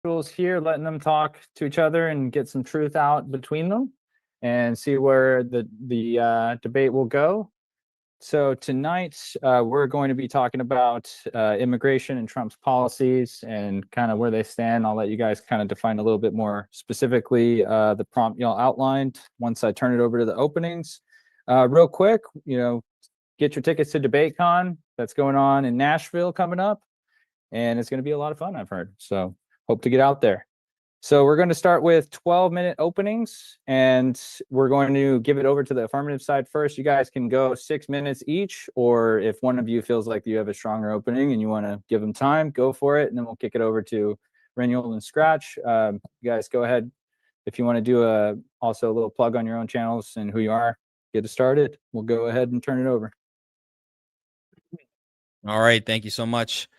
individuals here, letting them talk to each other and get some truth out between them and see where the debate will go. So tonight, we're going to be talking about immigration and Trump's policies and kind of where they stand. I'll let you guys kind of define a little bit more specifically the prompt y'all outlined once I turn it over to the openings. Real quick, get your tickets to DebateCon. That's going on in Nashville coming up, and it's going to be a lot of fun, I've heard. So hope to get out there. So we're going to start with 12-minute openings, and we're going to give it over to the affirmative side first. You guys can go 6 minutes each, or if one of you feels like you have a stronger opening and you want to give them time, go for it, and then we'll kick it over to Renewal and Scratch. You guys go ahead. If you want to do also a little plug on your own channels and who you are, get it started. We'll go ahead and turn it over. All right. Thank you so much.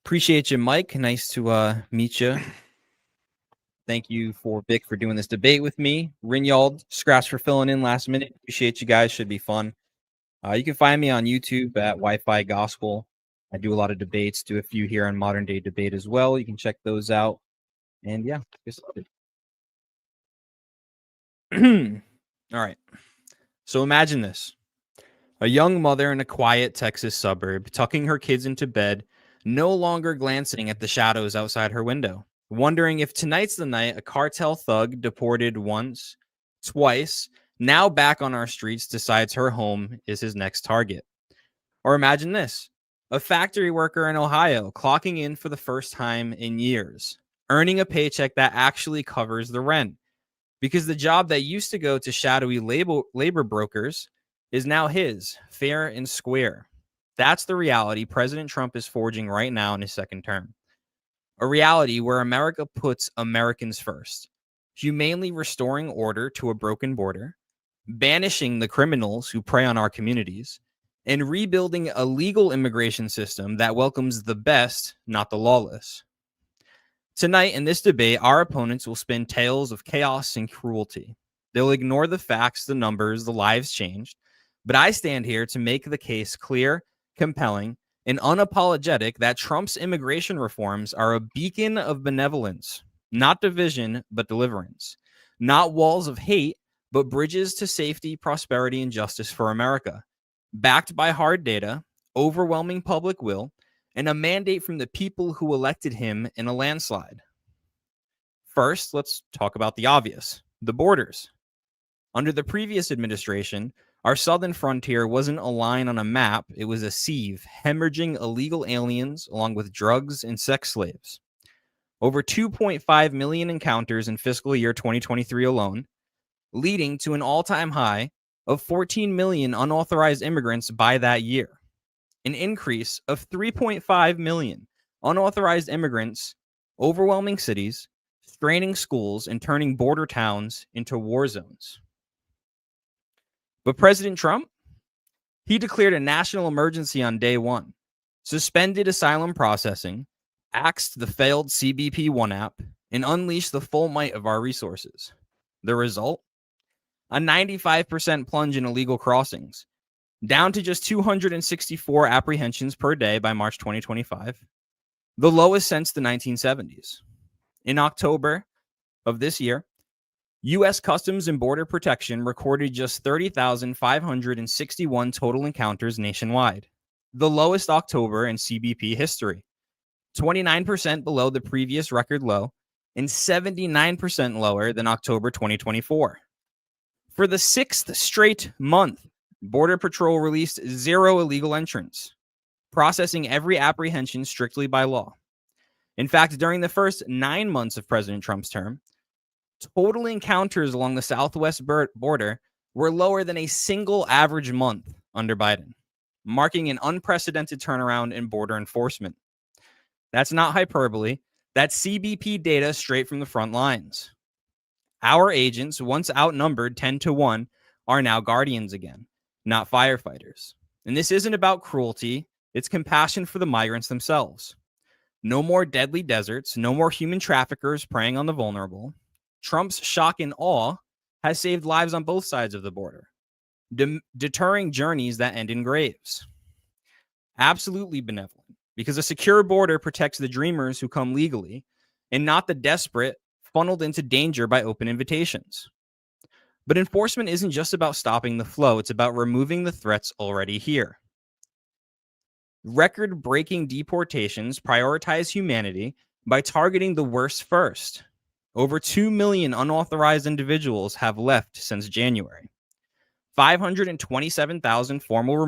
Appreciate you, Mike. Nice to meet you. Thank you for Vic for doing this debate with me. Rinyald, Scratch for filling in last minute. Appreciate you guys. Should be fun. You can find me on YouTube at WifiGospel. I do a lot of debates, do a few here on Modern Day Debate as well. You can check those out. And yeah, get started. All right. So imagine this. A young mother in a quiet Texas suburb, tucking her kids into bed, no longer glancing at the shadows outside her window, wondering if tonight's the night a cartel thug deported once, twice, now back on our streets decides her home is his next target. Or imagine this. A factory worker in Ohio clocking in for the first time in years, earning a paycheck that actually covers the rent. Because the job that used to go to shadowy labor brokers is now his, fair and square. That's the reality President Trump is forging right now in his second term. A reality where America puts Americans first, humanely restoring order to a broken border, banishing the criminals who prey on our communities, and rebuilding a legal immigration system that welcomes the best, not the lawless. Tonight, in this debate, our opponents will spin tales of chaos and cruelty. They'll ignore the facts, the numbers, the lives changed. But I stand here to make the case clear, compelling, and unapologetic that Trump's immigration reforms are a beacon of benevolence, not division, but deliverance. Not walls of hate, but bridges to safety, prosperity, and justice for America. Backed by hard data, overwhelming public will, and a mandate from the people who elected him in a landslide. First, let's talk about the obvious, the borders. Under the previous administration, our southern frontier wasn't a line on a map, it was a sieve, hemorrhaging illegal aliens along with drugs and sex slaves. Over 2.5 million encounters in fiscal year 2023 alone, leading to an all-time high of 14 million unauthorized immigrants by that year. An increase of 3.5 million unauthorized immigrants, overwhelming cities, straining schools, and turning border towns into war zones. But President Trump, he declared a national emergency on day one, suspended asylum processing, axed the failed CBP One app, and unleashed the full might of our resources. The result? A 95% plunge in illegal crossings, down to just 264 apprehensions per day by March 2025, the lowest since the 1970s. In October of this year, U.S. Customs and Border Protection recorded just 30,561 total encounters nationwide, the lowest October in CBP history, 29% below the previous record low, and 79% lower than October 2024. For the sixth straight month, Border Patrol released 0 illegal entrants, processing every apprehension strictly by law. In fact, during the first 9 months of President Trump's term, total encounters along the southwest border were lower than a single average month under Biden, marking an unprecedented turnaround in border enforcement. That's not hyperbole. That's CBP data straight from the front lines. Our agents, once outnumbered 10-1, are now guardians again, not firefighters. And this isn't about cruelty. It's compassion for the migrants themselves. No more deadly deserts, no more human traffickers preying on the vulnerable. Trump's shock and awe has saved lives on both sides of the border, deterring journeys that end in graves. Absolutely benevolent, because a secure border protects the dreamers who come legally and not the desperate funneled into danger by open invitations. But enforcement isn't just about stopping the flow, it's about removing the threats already here. Record-breaking deportations prioritize humanity by targeting the worst first. Over 2 million unauthorized individuals have left since January. 527,000 formal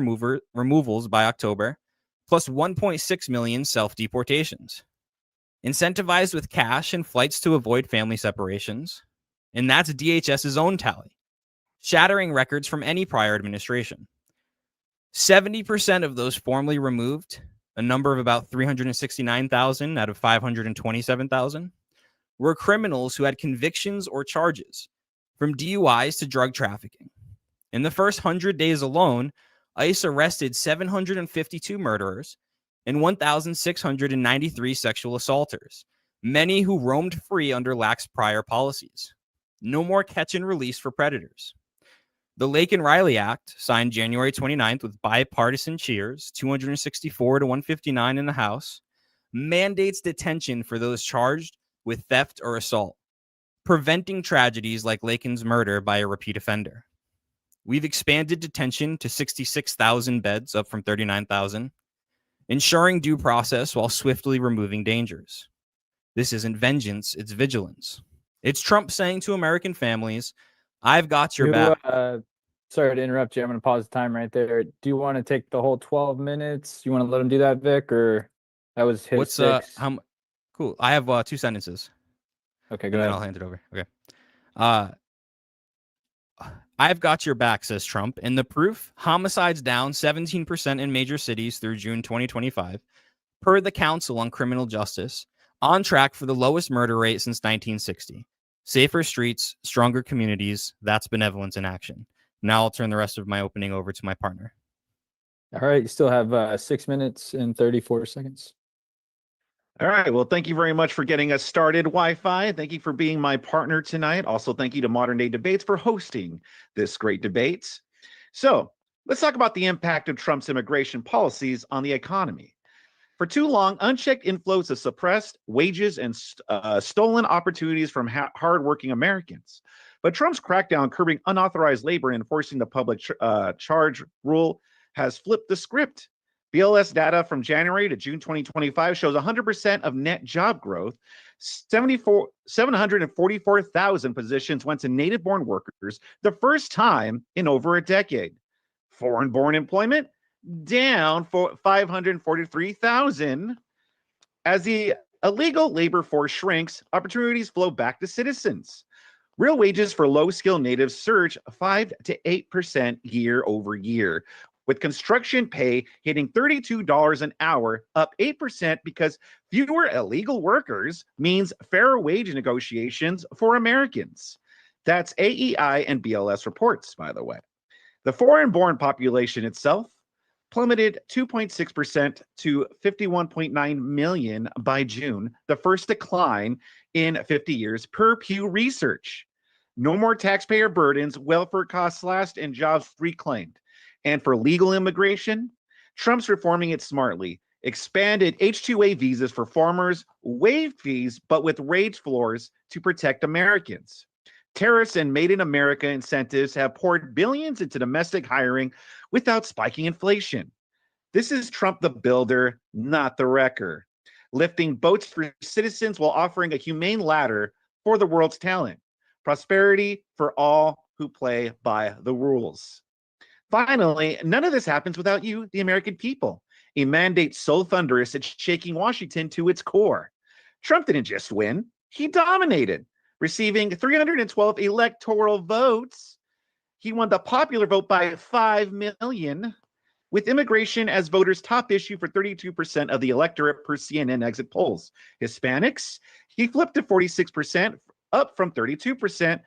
removals by October, plus 1.6 million self-deportations. Incentivized with cash and flights to avoid family separations. And that's DHS's own tally, shattering records from any prior administration. 70% of those formally removed, a number of about 369,000 out of 527,000, were criminals who had convictions or charges, from DUIs to drug trafficking. In the first 100 days alone, ICE arrested 752 murderers and 1,693 sexual assaulters, many who roamed free under lax prior policies. No more catch and release for predators. The Lake and Riley Act, signed January 29th with bipartisan cheers, 264 to 159 in the House, mandates detention for those charged with theft or assault, preventing tragedies like Lakin's murder by a repeat offender. We've expanded detention to 66,000 beds, up from 39,000, ensuring due process while swiftly removing dangers. This isn't vengeance, it's vigilance. It's Trump saying to American families, I've got your back. Sorry to interrupt you. I'm going to pause the time right there. Do you want to take the whole 12 minutes? You want to let him do that, Vic, or that was his six? Cool. I have 2 sentences. Okay, And go then ahead. I'll hand it over. Okay. I've got your back, says Trump. And the proof? Homicides down 17% in major cities through June 2025, per the Council on Criminal Justice, on track for the lowest murder rate since 1960. Safer streets, stronger communities. That's benevolence in action. Now I'll turn the rest of my opening over to my partner. All right, you still have 6 minutes and 34 seconds. All right. Well, thank you very much for getting us started, Wi-Fi. Thank you for being my partner tonight. Also, thank you to Modern Day Debates for hosting this great debate. So let's talk about the impact of Trump's immigration policies on the economy. For too long, unchecked inflows have suppressed wages and stolen opportunities from hardworking Americans. But Trump's crackdown curbing unauthorized labor and enforcing the public charge rule has flipped the script. BLS data from January to June 2025 shows 100% of net job growth. 744,000 positions went to native-born workers, the first time in over a decade. Foreign-born employment down for 543,000. As the illegal labor force shrinks, opportunities flow back to citizens. Real wages for low-skilled natives surge 5 to 8% year over year, with construction pay hitting $32 an hour, up 8% because fewer illegal workers means fairer wage negotiations for Americans. That's AEI and BLS reports, by the way. The foreign-born population itself plummeted 2.6% to 51.9 million by June, the first decline in 50 years per Pew Research. No more taxpayer burdens, welfare costs slashed, and jobs reclaimed. And for legal immigration, Trump's reforming it smartly. Expanded H-2A visas for farmers, waived fees, but with wage floors to protect Americans. Tariffs and Made in America incentives have poured billions into domestic hiring without spiking inflation. This is Trump the builder, not the wrecker. Lifting boats for citizens while offering a humane ladder for the world's talent. Prosperity for all who play by the rules. Finally, none of this happens without you, the American people. A mandate so thunderous it's shaking Washington to its core. Trump didn't just win, he dominated, receiving 312 electoral votes. He won the popular vote by 5 million, with immigration as voters' top issue for 32% of the electorate per CNN exit polls. Hispanics, he flipped to 46%, up from 32%.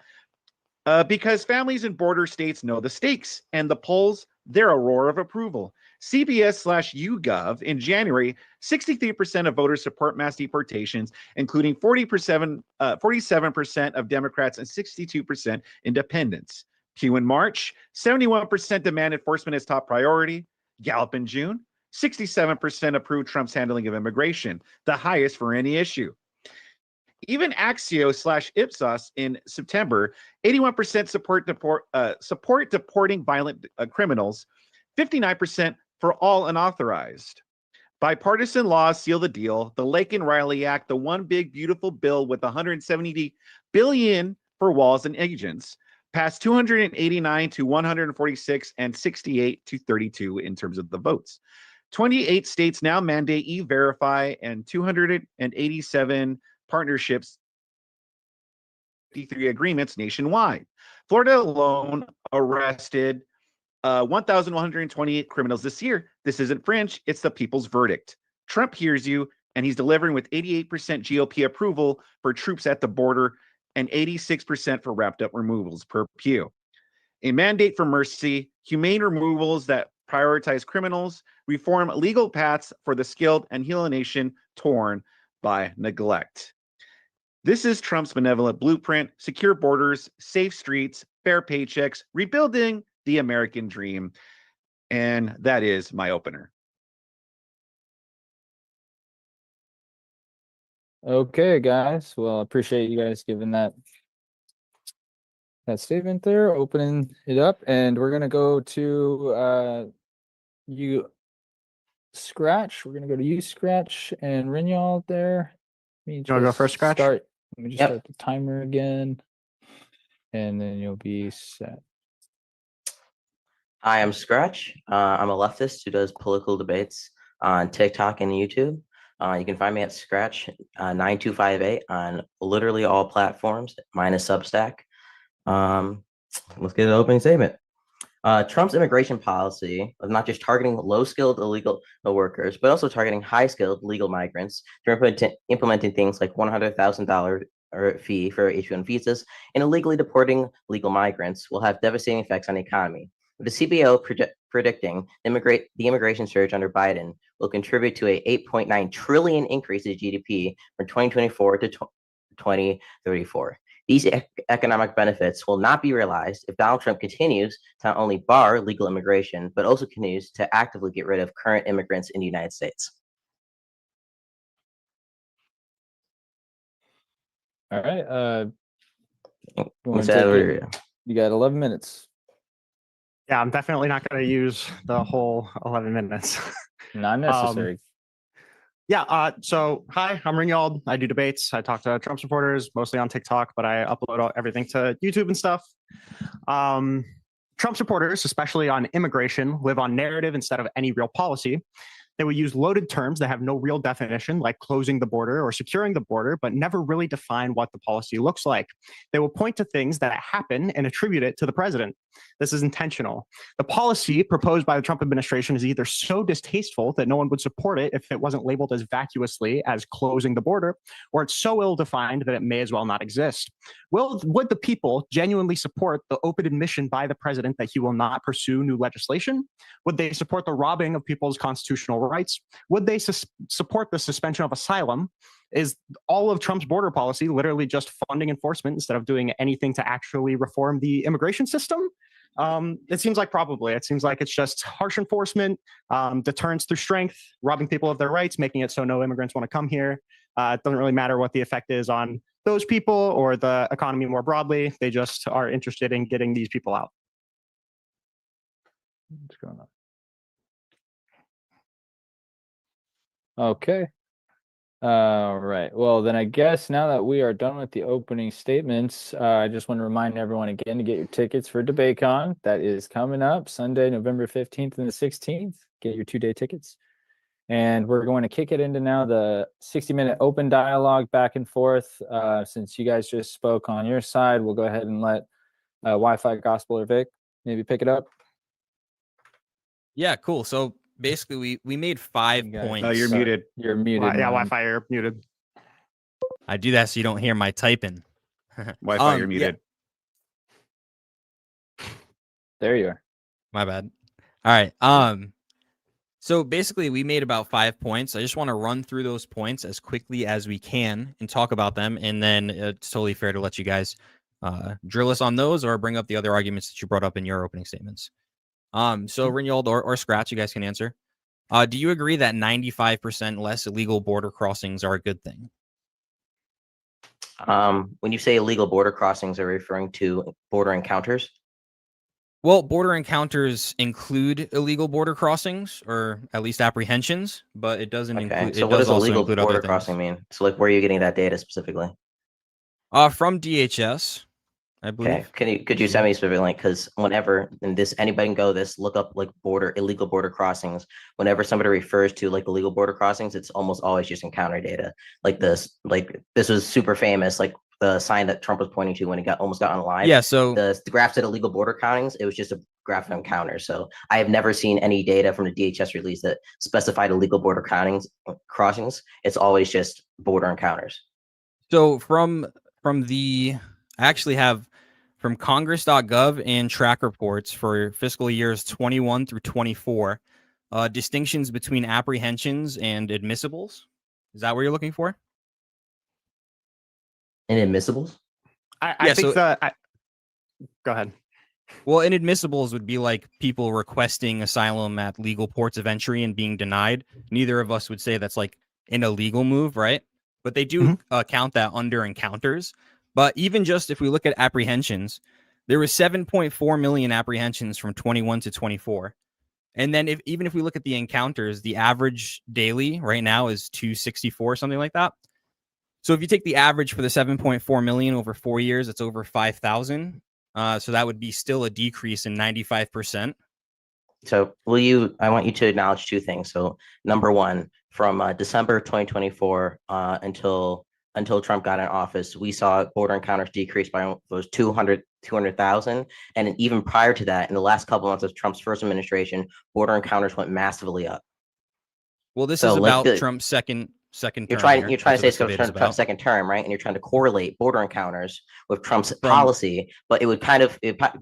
Because families in border states know the stakes, and the polls, they're a roar of approval. CBS/YouGov in January, 63% of voters support mass deportations, including 47% of Democrats and 62% independents. Pew in March, 71% demand enforcement as top priority. Gallup in June, 67% approved Trump's handling of immigration, the highest for any issue. Even Axios/Ipsos in September, 81% support deporting violent criminals, 59% for all unauthorized. Bipartisan laws seal the deal. The Lake and Riley Act, the one big beautiful bill with $170 billion for walls and agents, passed 289 to 146 and 68 to 32 in terms of the votes. 28 states now mandate e-verify, and 287 partnerships, 53 agreements nationwide. Florida alone arrested 1,128 criminals this year. This isn't French, it's the people's verdict. Trump hears you, and he's delivering with 88% GOP approval for troops at the border and 86% for wrapped up removals per Pew. A mandate for mercy, humane removals that prioritize criminals, reform legal paths for the skilled, and heal a nation torn by neglect. This is Trump's benevolent blueprint: secure borders, safe streets, fair paychecks, rebuilding the American dream. And that is my opener. Okay, guys. Well, I appreciate you guys giving that statement there, opening it up, and we're gonna go to you, Scratch. We're gonna go to you, Scratch, and Rinyal there. You wanna go first, Scratch? Let me just Yep. start the timer again, and then you'll be set. Hi, I'm Scratch. I'm a leftist who does political debates on TikTok and YouTube. You can find me at Scratch 9258 on literally all platforms, minus Substack. Let's get an opening statement. Trump's immigration policy of not just targeting low-skilled illegal workers, but also targeting high-skilled legal migrants through implementing things like $100,000 fee for H-1 visas and illegally deporting legal migrants will have devastating effects on the economy. The CBO predicting the immigration surge under Biden will contribute to a $8.9 trillion increase in GDP from 2024 to 2034. These economic benefits will not be realized if Donald Trump continues to not only bar legal immigration, but also continues to actively get rid of current immigrants in the United States. All right. You You got 11 minutes. Yeah, I'm definitely not going to use the whole 11 minutes. Not necessary. So hi, I'm Ringyald. I do debates. I talk to Trump supporters, mostly on TikTok, but I upload everything to YouTube and stuff. Trump supporters, especially on immigration, live on narrative instead of any real policy. They will use loaded terms that have no real definition, like closing the border or securing the border, but never really define what the policy looks like. They will point to things that happen and attribute it to the president. This is intentional. The policy proposed by the Trump administration is either so distasteful that no one would support it if it wasn't labeled as vacuously as closing the border, or it's so ill-defined that it may as well not exist. Would the people genuinely support the open admission by the president that he will not pursue new legislation? Would they support the robbing of people's constitutional rights? Would they support the suspension of asylum? Is all of Trump's border policy literally just funding enforcement instead of doing anything to actually reform the immigration system? It seems like probably. It seems like it's just harsh enforcement, deterrence through strength, robbing people of their rights, making it so no immigrants want to come here. It doesn't really matter what the effect is on those people or the economy more broadly. They just are interested in getting these people out. What's going on? Okay. All right. Well, then I guess now that we are done with the opening statements, I just want to remind everyone again to get your tickets for DebateCon. That is coming up Sunday, November 15th and the 16th. Get your 2-day tickets. And we're going to kick it into now the 60-minute open dialogue back and forth. Since you guys just spoke on your side, we'll go ahead and let WifiGospel or Vic maybe pick it up. Yeah, cool. So basically, we made 5 points. Oh, you're muted. You're muted. Yeah, man. Wi-Fi, you're muted. I do that so you don't hear my typing. Wi-Fi, you're muted. There you are. My bad. All right. So basically, we made about 5 points. I just want to run through those points as quickly as we can and talk about them. And then it's totally fair to let you guys drill us on those or bring up the other arguments that you brought up in your opening statements. So Rinyold or Scratch, you guys can answer. Do you agree that 95% less illegal border crossings are a good thing? When you say illegal border crossings, are you referring to border encounters? Well, border encounters include illegal border crossings, or at least apprehensions, but it doesn't Okay. include. So It what does does also illegal include other border things. crossing mean? So like, where are you getting that data specifically? From DHS, I Okay. believe. Could you send me a specific link? Because whenever anybody can go this, look up like illegal border crossings. Whenever somebody refers to like illegal border crossings, it's almost always just encounter data. Like this was super famous, like the sign that Trump was pointing to when he almost got on live. Yeah. So The graph said illegal border countings. It was just a graph of encounters. So I have never seen any data from the DHS release that specified illegal border crossings. It's always just border encounters. So from I actually have from Congress.gov and track reports for fiscal years 21 through 24, distinctions between apprehensions and admissibles. Is that what you're looking for? Inadmissibles? I Yeah, think so- go ahead. Well, inadmissibles would be like people requesting asylum at legal ports of entry and being denied. Neither of us would say that's like an illegal move, right? But they do count that under encounters. But even just if we look at apprehensions, there was 7.4 million apprehensions from 21 to 24. And then even if we look at the encounters, the average daily right now is 264, something like that. So if you take the average for the 7.4 million over 4 years, it's over 5,000. So that would be still a decrease in 95%. So I want you to acknowledge two things. So number one, from December 2024 until Trump got in office, we saw border encounters decrease by those 200,000. And even prior to that, in the last couple months of Trump's first administration, border encounters went massively up. Well, this So, is like, about Trump's second You're term. trying to say it's Trump's second term, right? And you're trying to correlate border encounters with Trump's policy, but it'd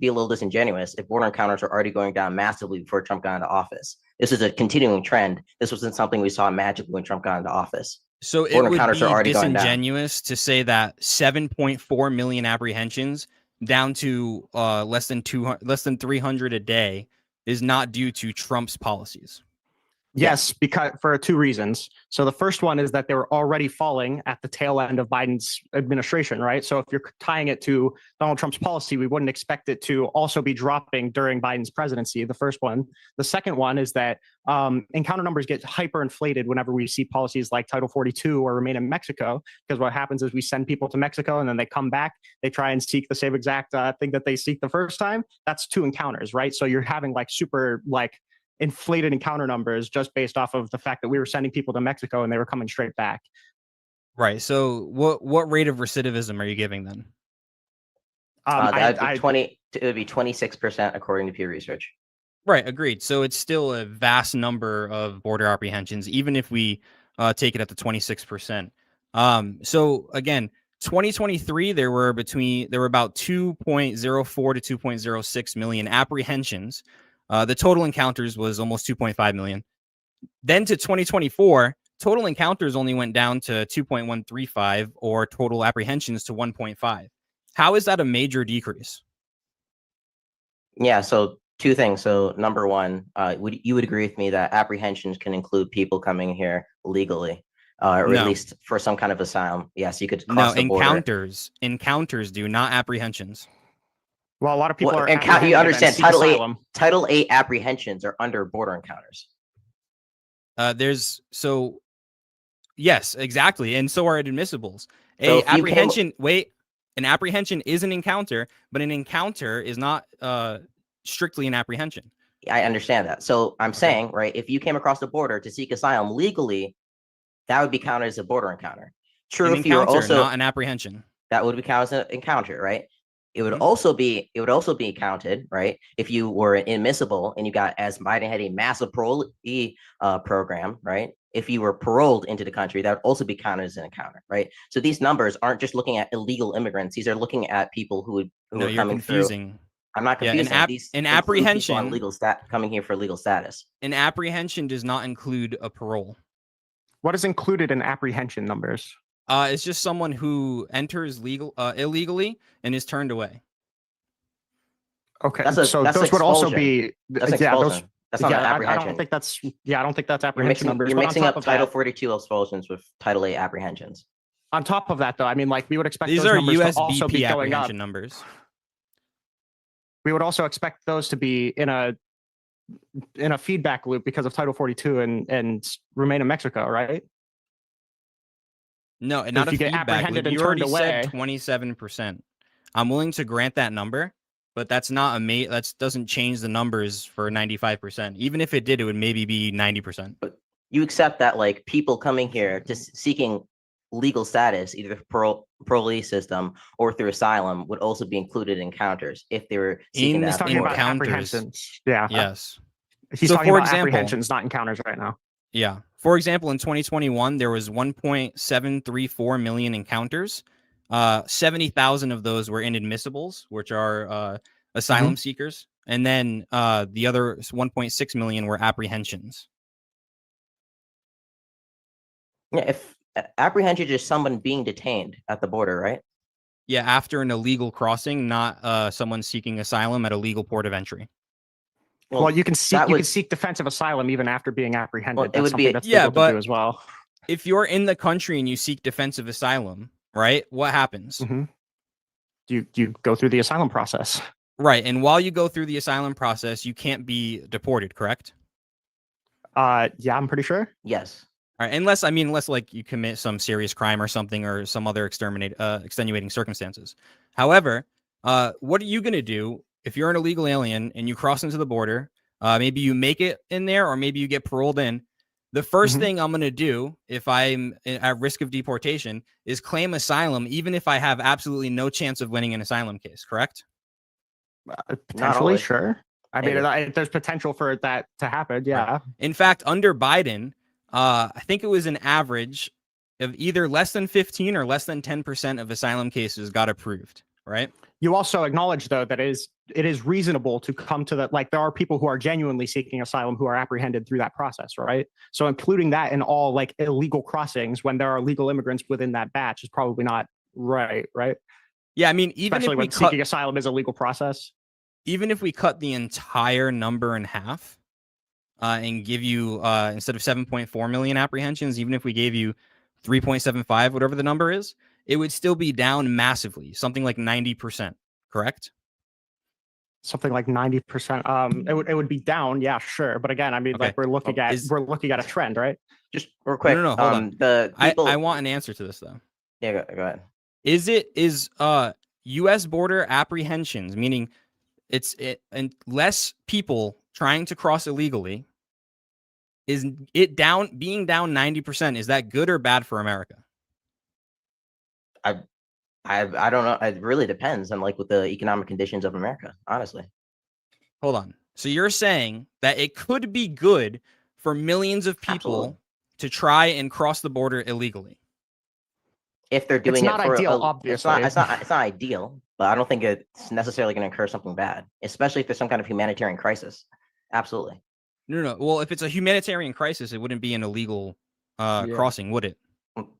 be a little disingenuous if border encounters are already going down massively before Trump got into office. This is a continuing trend. This wasn't something we saw magically when Trump got into office. So it would be disingenuous to say that 7.4 million apprehensions down to less than 300 a day is not due to Trump's policies. Yes, because for two reasons. So the first one is that they were already falling at the tail end of Biden's administration, right? So if you're tying it to Donald Trump's policy, we wouldn't expect it to also be dropping during Biden's presidency. The first one. The second one is that encounter numbers get hyperinflated whenever we see policies like Title 42 or Remain in Mexico, because what happens is we send people to Mexico and then they come back, they try and seek the same exact thing that they seek the first time. That's two encounters, right? So you're having like super inflated encounter numbers just based off of the fact that we were sending people to Mexico and they were coming straight back. Right. So what rate of recidivism are you giving then? It would be 26% according to Pew Research. Right. Agreed. So it's still a vast number of border apprehensions, even if we take it at the 26%. So again, 2023, there were about 2.04 to 2.06 million apprehensions. The total encounters was almost 2.5 million. Then to 2024, total encounters only went down to 2.135, or total apprehensions to 1.5. How is that a major decrease? Yeah, so two things. So number one, you would agree with me that apprehensions can include people coming here legally, or No. at least for some kind of asylum. Yes, you could cross the border. Encounters do, not apprehensions. Well, a lot of people are. You understand Title 8 apprehensions are under border encounters. Yes, exactly, and so are admissibles. An apprehension is an encounter, but an encounter is not strictly an apprehension. I understand that. So I'm saying, right, if you came across the border to seek asylum legally, that would be counted as a border encounter. True, if you were also not an apprehension. That would be counted as an encounter, right? It would also be counted, right, if you were inadmissible and you got, as Biden had a massive parole program, right? If you were paroled into the country, that would also be counted as an encounter, right? So these numbers aren't just looking at illegal immigrants; these are looking at people who are coming confusing. through. I'm not confusing. An apprehension on legal coming here for legal status. An apprehension does not include a parole. What is included in apprehension numbers? It's just someone who enters illegally and is turned away. Okay, so those would also be That's not apprehension. I don't think that's apprehension numbers. You're mixing up Title 42 expulsions with Title 8 apprehensions. On top of that, though, I mean, like we would expect These those are numbers U.S. to also be BP going up. apprehension numbers. We would also expect those to be in a feedback loop because of Title 42 and remain in Mexico, right? No, not a if you get feedback apprehended loop. and You already turned said away- 27%. I'm willing to grant that number, but that's not that doesn't change the numbers for 95%. Even if it did, it would maybe be 90%. But you accept that like people coming here to seeking legal status, either pro release system or through asylum, would also be included in encounters if they were seeking In that He's talking about encounters. apprehensions. Yeah. Yes. He's So, talking for about example- apprehensions, not encounters right now. Yeah. For example, in 2021, there was 1.734 million encounters. 70,000 of those were inadmissibles, which are asylum seekers. And then the other 1.6 million were apprehensions. Yeah, if apprehension is someone being detained at the border, right? Yeah, after an illegal crossing, not someone seeking asylum at a legal port of entry. Well, you can seek that you would- can seek defensive asylum even after being apprehended. Well, it That's would be- something that's Yeah, legal but- to do as well. If you're in the country and you seek defensive asylum, right? What happens? Mhm. You go through the asylum process. Right. And while you go through the asylum process, you can't be deported, correct? Yeah, I'm pretty sure. Yes. All right. Unless like you commit some serious crime or something or some other extenuating circumstances. However, what are you going to do if you're an illegal alien and you cross into the border? Maybe you make it in there or maybe you get paroled in. The first thing I'm going to do if I'm at risk of deportation is claim asylum, even if I have absolutely no chance of winning an asylum case, correct? Potentially, always. sure. I mean, Maybe. there's potential for that to happen. Yeah. In fact, under Biden, I think it was an average of either less than 15 or less than 10% of asylum cases got approved, right? You also acknowledge, though, that it is reasonable to come to that. Like, there are people who are genuinely seeking asylum who are apprehended through that process, right? So including that in all like illegal crossings when there are legal immigrants within that batch is probably not right, right? Yeah, I mean, even Especially if we when cut, seeking asylum is a legal process. even if we cut the entire number in half and give you instead of 7.4 million apprehensions, even if we gave you 3.75, whatever the number is, it would still be down massively, something like 90%, correct? Something like 90%. It would be down, yeah, sure. But again, I mean, Okay. like we're looking at Is- a trend, right? Just real quick. no, hold on. The people. I want an answer to this though. Yeah, go ahead. Is U.S. border apprehensions, meaning and less people trying to cross illegally, is it being down 90%? Is that good or bad for America? I don't know. It really depends on like with the economic conditions of America, honestly. Hold on. So you're saying that it could be good for millions of people Absolutely. to try and cross the border illegally? If they're doing not it for ideal, it's obviously. not ideal, but I don't think it's necessarily going to incur something bad, especially if there's some kind of humanitarian crisis. Absolutely. No. Well, if it's a humanitarian crisis, it wouldn't be an illegal crossing, would it?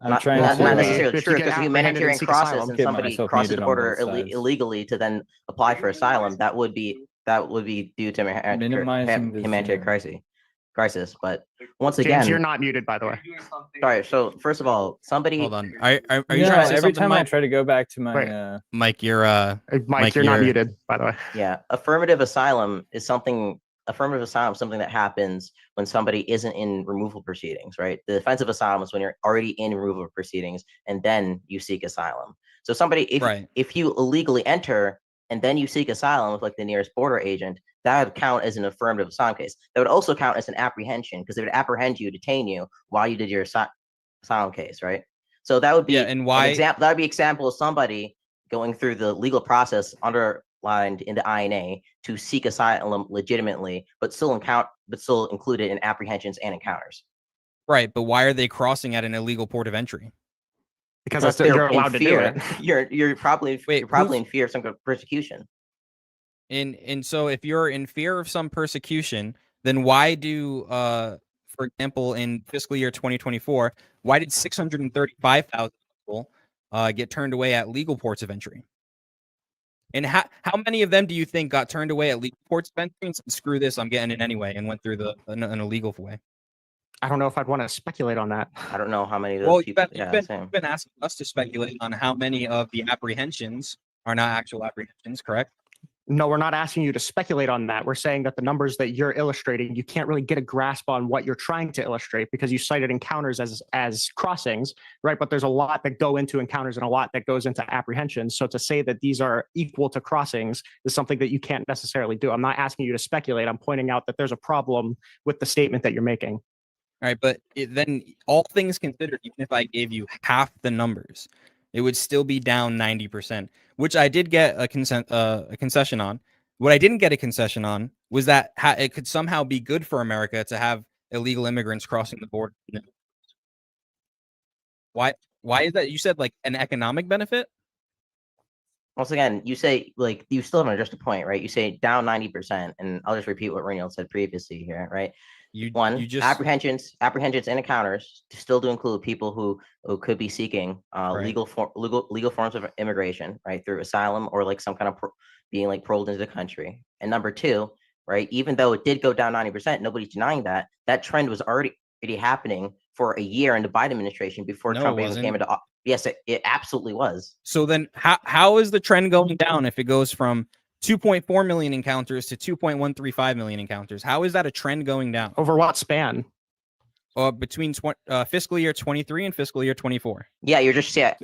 I'm trying to not say- necessarily If true. you If get there's a apprehended and humanitarian seek crisis asylum- and Get somebody myself crosses the muted on border both sides. illegally to then apply for asylum, that would be due to Minimizing the humanitarian crisis. But once James, again, you're not muted, by the way. sorry. So first of all, somebody Hold on. Are you Yeah, trying to say every something, time I Mike? try to go back to my Wait. Mike, you're Mike, you're not you're- muted, by the way. Yeah, affirmative asylum is something that happens when somebody isn't in removal proceedings, right? The defensive asylum is when you're already in removal proceedings and then you seek asylum. So if you illegally enter and then you seek asylum with like the nearest border agent, that would count as an affirmative asylum case. That would also count as an apprehension because they would apprehend you, detain you while you did your asylum case, right? So that would be and why? that would be example of somebody going through the legal process underlined in the INA to seek asylum legitimately, but still included in apprehensions and encounters. Right, but why are they crossing at an illegal port of entry? Because they're you're in allowed to do fear. it. You're probably in fear of some kind of persecution. And so if you're in fear of some persecution, then why do for example in fiscal year 2024, why did 635,000 people get turned away at legal ports of entry? And how many of them do you think got turned away at legal ports of entry and said, screw this, I'm getting it anyway, and went through an illegal way? I don't know if I'd want to speculate on that. I don't know how many of those Well, people. you've Same. been asking us to speculate on how many of the apprehensions are not actual apprehensions, correct? No, we're not asking you to speculate on that. We're saying that the numbers that you're illustrating, you can't really get a grasp on what you're trying to illustrate because you cited encounters as crossings, right? But there's a lot that go into encounters and a lot that goes into apprehensions. So to say that these are equal to crossings is something that you can't necessarily do. I'm not asking you to speculate. I'm pointing out that there's a problem with the statement that you're making. All right, but then all things considered, even if I gave you half the numbers, it would still be down 90%, which I did get a concession on. What I didn't get a concession on was that it could somehow be good for America to have illegal immigrants crossing the border. Why is that? You said like an economic benefit? Once again, you say like you still haven't addressed a point, right? You say down 90%, and I'll just repeat what Reynolds said previously here, right? You just Apprehensions and encounters still do include people who could be seeking legal forms of immigration, right, through asylum or like some kind of being like paroled into the country. And number two, right, even though it did go down 90%, nobody's denying that trend was already happening for a year in the Biden administration before Trump even came into office. Yes, it absolutely was. So then how is the trend going down if it goes from 2.4 million encounters to 2.135 million encounters? How is that a trend going down? Over what span? Between fiscal year 23 and fiscal year 24. Yeah, you're just Is it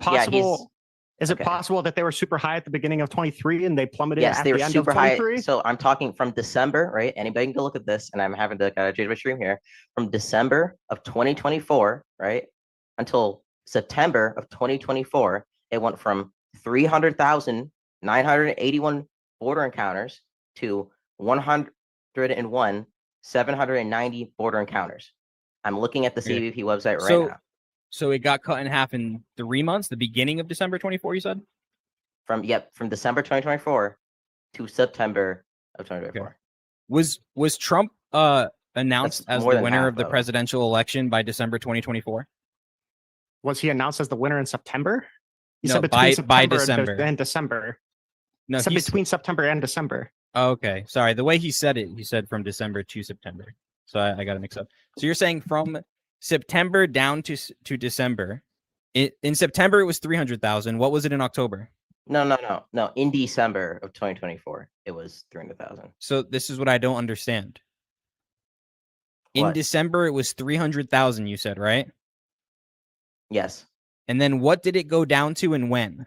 possible? Is it possible that they were super high at the beginning of 23 and they plummeted Yes, at they the were end super of high. 23? So I'm talking from December, right? Anybody can go look at this, and I'm having to change my stream here. From December of 2024, right, until September of 2024, it went from 300,981 border encounters to 101,790 border encounters. I'm looking at the CBP website right now. So it got cut in half in 3 months, the beginning of December 24, you said? From December 2024 to September of 2024. Okay. Was Trump announced as the winner of the presidential election by December 2024? Was he announced as the winner in September? He No, said between by September December. and December. No, he said between September and December. Okay, sorry. The way he said it, he said from December to September. So I got to mix up. So you're saying from September down to December. In September, it was 300,000. What was it in October? No. In December of 2024, it was 300,000. So this is what I don't understand. In What? December, it was 300,000, you said, right? Yes. And then what did it go down to and when?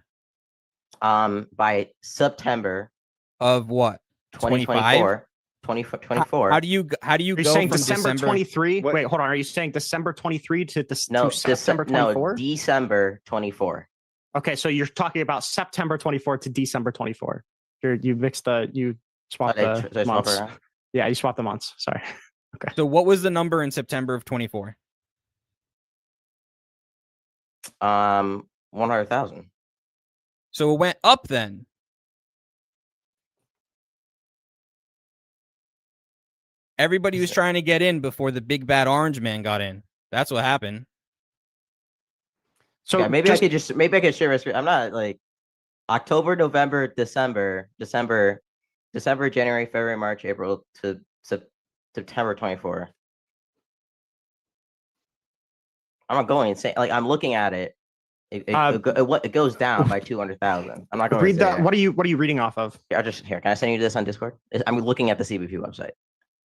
By September of what? 2024. 2024. How do you Are you go saying from December 23? Wait, hold on. Are you saying December 23 to September 24? No, December 24. Okay, so you're talking about September 24 to December 24. You swapped the months. Yeah, you swapped the months. Sorry. Okay. So what was the number in September of 24? 100,000. So it went up then. Everybody was trying to get in before the big bad orange man got in. That's what happened. So maybe I could share my screen. I'm not like October, November, December, January, February, March, April to September 24. I'm not going insane. Like I'm looking at it. It goes down by 200,000. I'm not going to read that. What are you reading off of? Can I send you this on Discord? I'm looking at the CBP website.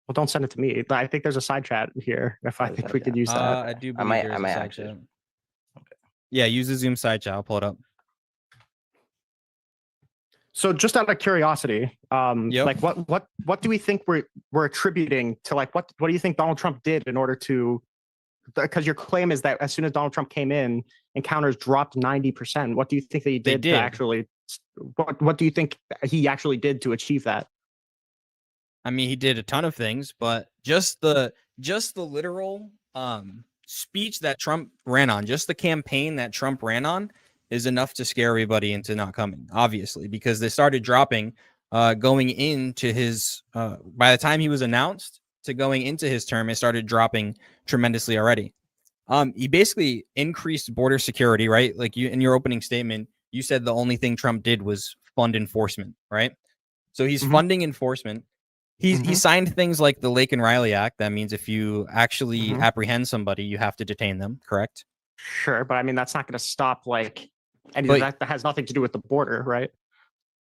Well, don't send it to me. I think there's a side chat here. If I think we could use that, I do. I might actually. Okay. Yeah, use the Zoom side chat. I'll pull it up. So, just out of curiosity, like what do we think we're attributing to? Like, what do you think Donald Trump did in order to? Because your claim is that as soon as Donald Trump came in, encounters dropped 90%. What do you think that he did to actually? What do you think he actually did to achieve that? I mean, he did a ton of things, but just the literal speech that Trump ran on, just the campaign that Trump ran on is enough to scare everybody into not coming, obviously, because they started dropping going into his by the time he was announced to going into his term, it started dropping tremendously already. He basically increased border security, right? Like you in your opening statement, you said the only thing Trump did was fund enforcement, right? So he's funding enforcement. He signed things like the Lake and Riley Act. That means if you actually Mhm. apprehend somebody, you have to detain them, correct? Sure, but I mean that's not going to stop like any But- that has nothing to do with the border, right?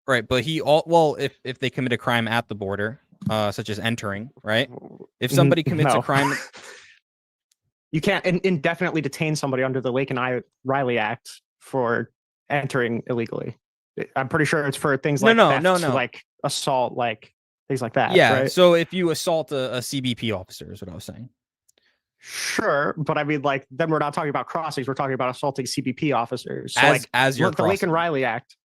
Right, but well, if they commit a crime at the border, such as entering, right? If somebody commits a No. crime, You can't indefinitely detain somebody under the Lake and Riley Act for entering illegally. I'm pretty sure it's for things like theft, no. like assault, like things like that. yeah. Right? So if you assault a CBP officer, is what I was saying. Sure, but I mean, like, then we're not talking about crossings. We're talking about assaulting CBP officers. So, As your look, the Lake and crossing. Riley Act.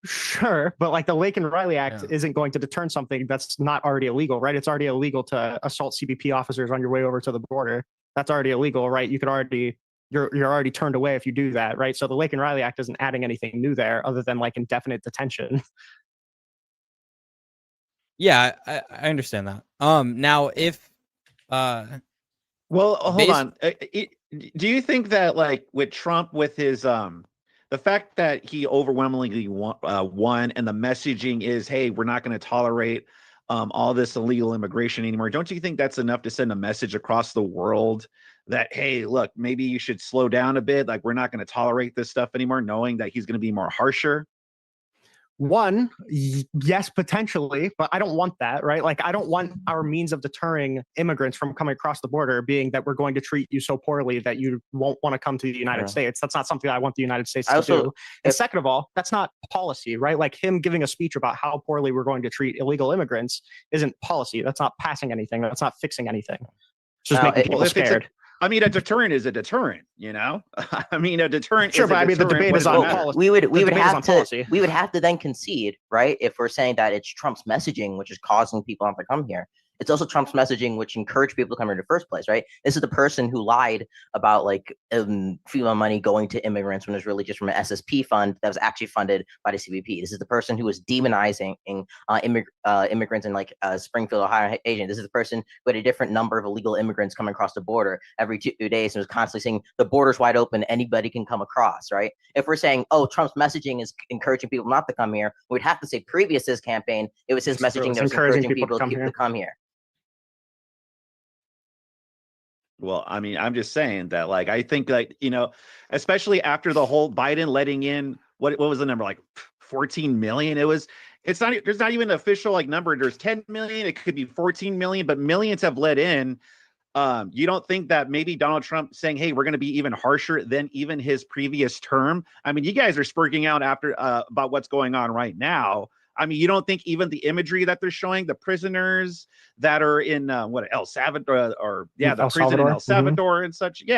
Sure, but like the Lake and Riley Act Yeah. isn't going to deter something that's not already illegal, right? It's already illegal to assault CBP officers on your way over to the border. That's already illegal, right? You could already you're already turned away if you do that, right? So the Lake and Riley Act isn't adding anything new there other than like indefinite detention. Yeah, I understand that. Now if Well, hold Bas- on. Do you think that, like, with Trump, with his the fact that he overwhelmingly won, and the messaging is, "Hey, we're not going to tolerate all this illegal immigration anymore." Don't you think that's enough to send a message across the world that, hey, look, maybe you should slow down a bit. Like, we're not going to tolerate this stuff anymore, knowing that he's going to be more harsher? One, yes, potentially, but I don't want that, right? Like, I don't want our means of deterring immigrants from coming across the border being that we're going to treat you so poorly that you won't want to come to the United Yeah. States. That's not something I want the United States I to also- do. And second of all, that's not policy, right? Like him giving a speech about how poorly we're going to treat illegal immigrants isn't policy. That's not passing anything. That's not fixing anything. It's just Now, making it- people Well, if it's scared. I mean, a deterrent is a deterrent, you know? I mean, a deterrent Sure, is a but I mean, the deterrent debate when is it on matters. policy. we would The debate is have on to policy. we would have to then concede, right? If we're saying that it's Trump's messaging which is causing people not to come here, it's also Trump's messaging which encouraged people to come here in the first place, right? This is the person who lied about like FEMA money going to immigrants when it was really just from an SSP fund that was actually funded by the CBP. This is the person who was demonizing immigrants in like Springfield, Ohio agent. This is the person who had a different number of illegal immigrants coming across the border every 2 days and was constantly saying the border's wide open, anybody can come across, right? If we're saying, oh, Trump's messaging is encouraging people not to come here, we'd have to say previous his campaign, it was his messaging that was encouraging people to come here. Well, I mean, I'm just saying that, like, I think, like, you know, especially after the whole Biden letting in, what was the number, like 14 million? It's not, there's not even an official like number. There's 10 million, it could be 14 million, but millions have let in. You don't think that maybe Donald Trump saying, hey, we're going to be even harsher than even his previous term? I mean, you guys are spurting out after about what's going on right now. I mean, you don't think even the imagery that they're showing, the prisoners that are in El Salvador, the prison in El Salvador and such, you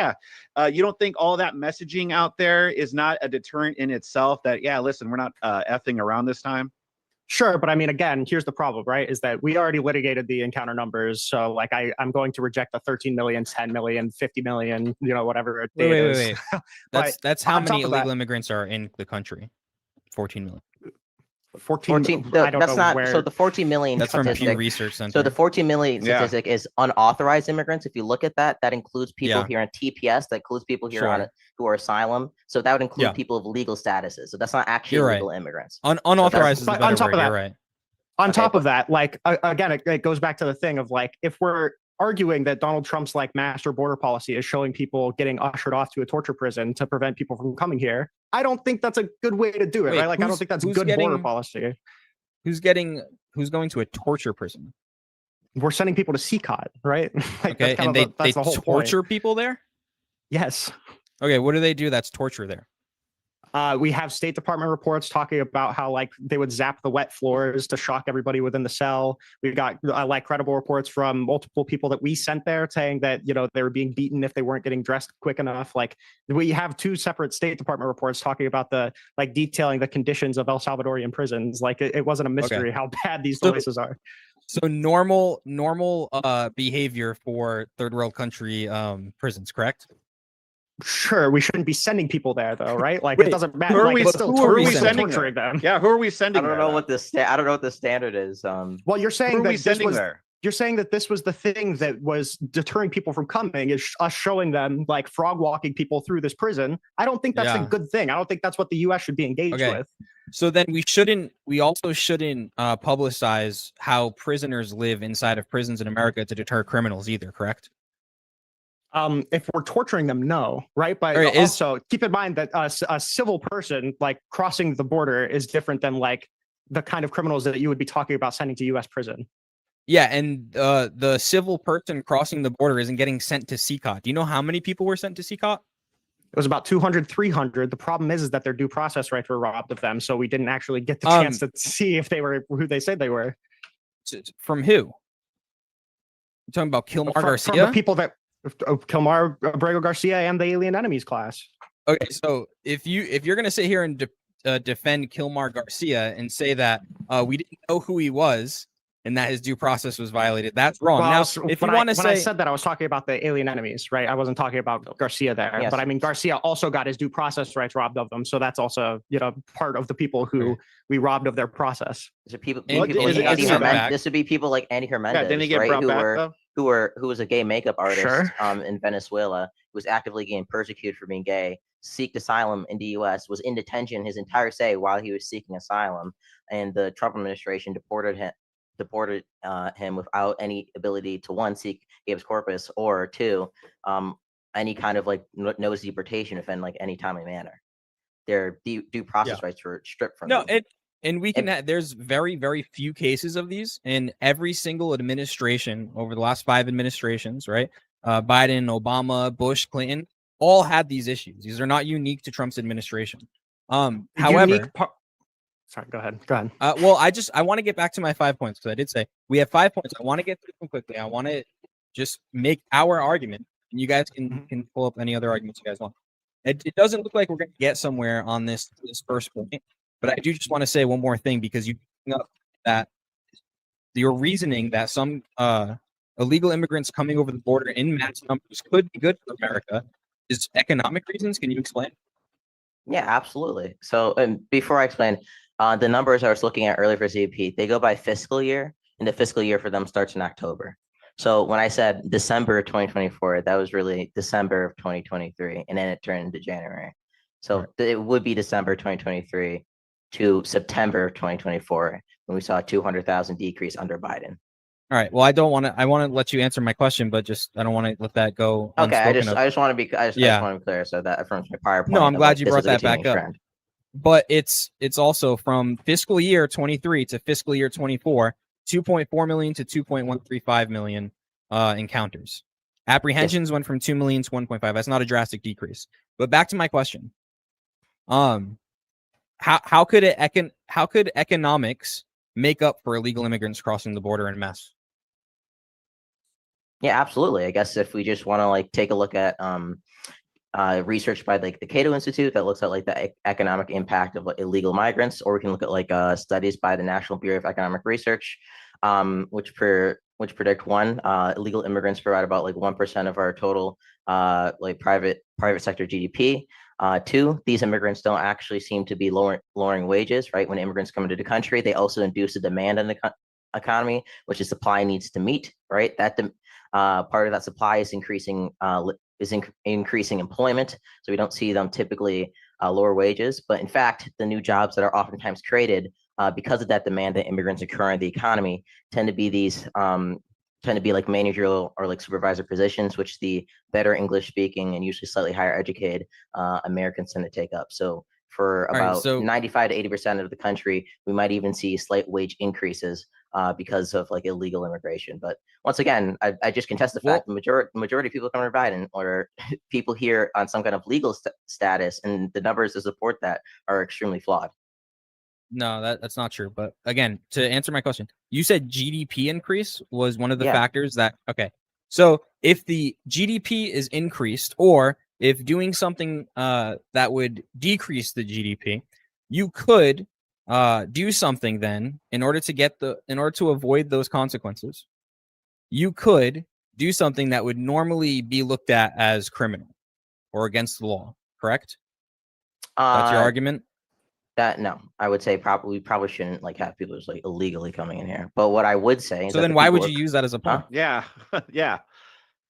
don't think all that messaging out there is not a deterrent in itself? That, yeah, listen, we're not effing around this time. Sure, but I mean, again, here's the problem, right? Is that we already litigated the encounter numbers. So, like, I'm going to reject the 13 million, 10 million, 50 million, you know, whatever it is. Wait. That's how on top many of illegal that- immigrants are in the country. 14 million. 14. I don't That's know not where. so. The 14 million That's from Pew statistic. Research Center. So the 14 million Yeah. statistic is unauthorized immigrants. If you look at that, that includes people here on TPS. That includes people here on who are asylum. So that would include people of legal statuses. So that's not actually legal immigrants. Unauthorized is a better on top word. of that, You're right. On top of that, like, again, it goes back to the thing of like, if we're arguing that Donald Trump's like master border policy is showing people getting ushered off to a torture prison to prevent people from coming here, I don't think that's a good way to do it, right? Like, I don't think that's good border policy. Who's going to a torture prison? We're sending people to CCOT, right? Like, Okay, and they the whole torture point. people there? Yes. Okay, what do they do that's torture there? We have State Department reports talking about how like they would zap the wet floors to shock everybody within the cell. We've got like credible reports from multiple people that we sent there saying that, you know, they were being beaten if they weren't getting dressed quick enough. Like, we have 2 separate State Department reports talking about the like detailing the conditions of El Salvadorian prisons. Like, it wasn't a mystery how bad these places are. So normal behavior for third world country prisons, correct? Sure, we shouldn't be sending people there though, right? Like, it doesn't matter. Who are like, we, it's still who are we torturing sending torturing them. Yeah, who are we sending? I don't know what the standard is. Well, you're saying who are that we this sending was there? You're saying that this was the thing that was deterring people from coming, is us showing them like frog walking people through this prison. I don't think that's a good thing. I don't think that's what the U.S. should be engaged with. So then we also shouldn't publicize how prisoners live inside of prisons in America to deter criminals either, correct? If we're torturing them, no, right? But All right, also keep in mind that a civil person like crossing the border is different than like the kind of criminals that you would be talking about sending to U.S. prison. Yeah, and the civil person crossing the border isn't getting sent to CCOT. Do you know how many people were sent to CCOT? It was about 200, 300. The problem is that their due process rights were robbed of them, so we didn't actually get the chance to see if they were who they said they were. From who? You're talking about Kilmar Garcia? From the people that Kilmar, Abrego Garcia, and the Alien Enemies class. Okay, so if you're gonna sit here and defend Kilmar Garcia and say that we didn't know who he was and that his due process was violated, that's wrong. Well, now, if you want to say, when I said that, I was talking about the Alien Enemies, right? I wasn't talking about Garcia there, Yes. but I mean Garcia also got his due process rights robbed of them, so that's also part of the people who we robbed of their process. These are people, And people is like it- Andy is he Hernandez. back? This would be people like Andy Hernandez, didn't he get right? brought back, though? Who was a gay makeup artist Sure. in Venezuela, who was actively getting persecuted for being gay, seeked asylum in the U.S., was in detention his entire stay while he was seeking asylum, and the Trump administration deported him without any ability to, one, seek habeas corpus, or two, any kind of like no deportation within like any timely manner. Their due process rights were stripped from them. and we can there's very, very few cases of these in every single administration over the last 5 administrations, right? Biden, Obama, Bush, Clinton, all had these issues. These are not unique to Trump's administration. However, Sorry, go ahead. Go ahead. well, I want to get back to my 5 points, because I did say we have 5 points. I want to get through them quickly. I want to just make our argument, and you guys can pull up any other arguments you guys want. It doesn't look like we're going to get somewhere on this first point, but I do just want to say one more thing, because you bring up that your reasoning that some illegal immigrants coming over the border in mass numbers could be good for America is economic reasons. Can you explain? Yeah, absolutely. So, and before I explain, the numbers I was looking at earlier for ZP, they go by fiscal year, and the fiscal year for them starts in October. So when I said December of 2024, that was really December of 2023, and then it turned into January. So it would be December 2023 to September of 2024 when we saw a 200,000 decrease under Biden. All right. Well, I want to let you answer my question, but I don't want to let that go. Okay, I unspoken just of. want to be I just want to be clear, so that affirms my prior point. No, I'm of, glad like, you this brought is a that back continuing up. trend. But it's also from fiscal year 23 to fiscal year 24, 2.4 million to 2.135 million encounters. Apprehensions went from 2 million to 1.5. That's not a drastic decrease. But back to my question. How could economics make up for illegal immigrants crossing the border en masse? Yeah, absolutely. I guess if we just want to like take a look at research by like the Cato Institute that looks at like the economic impact of illegal migrants, or we can look at like studies by the National Bureau of Economic Research, which predict illegal immigrants provide about like 1% of our total like private sector GDP. Two, these immigrants don't actually seem to be lowering wages, right? When immigrants come into the country, they also induce a demand in the economy, which the supply needs to meet, right? That part of that supply is increasing employment, so we don't see them typically lower wages. But in fact, the new jobs that are oftentimes created because of that demand that immigrants occur in the economy tend to be like managerial or like supervisor positions, which the better English speaking and usually slightly higher educated Americans tend to take up. So for about 95 to 80% of the country, we might even see slight wage increases because of like illegal immigration. But once again, I just contest the fact the majority of people coming to Biden or people here on some kind of legal status, and the numbers to support that are extremely flawed. No, that's not true. But again, to answer my question, you said GDP increase was one of the factors that, okay. So if the GDP is increased, or if doing something that would decrease the GDP, you could do something then in order to avoid those consequences. You could do something that would normally be looked at as criminal or against the law, correct? That's your argument? No, I would say we probably shouldn't like have people just like illegally coming in here. But what I would say is, so then why would you use that as a point? Yeah, yeah.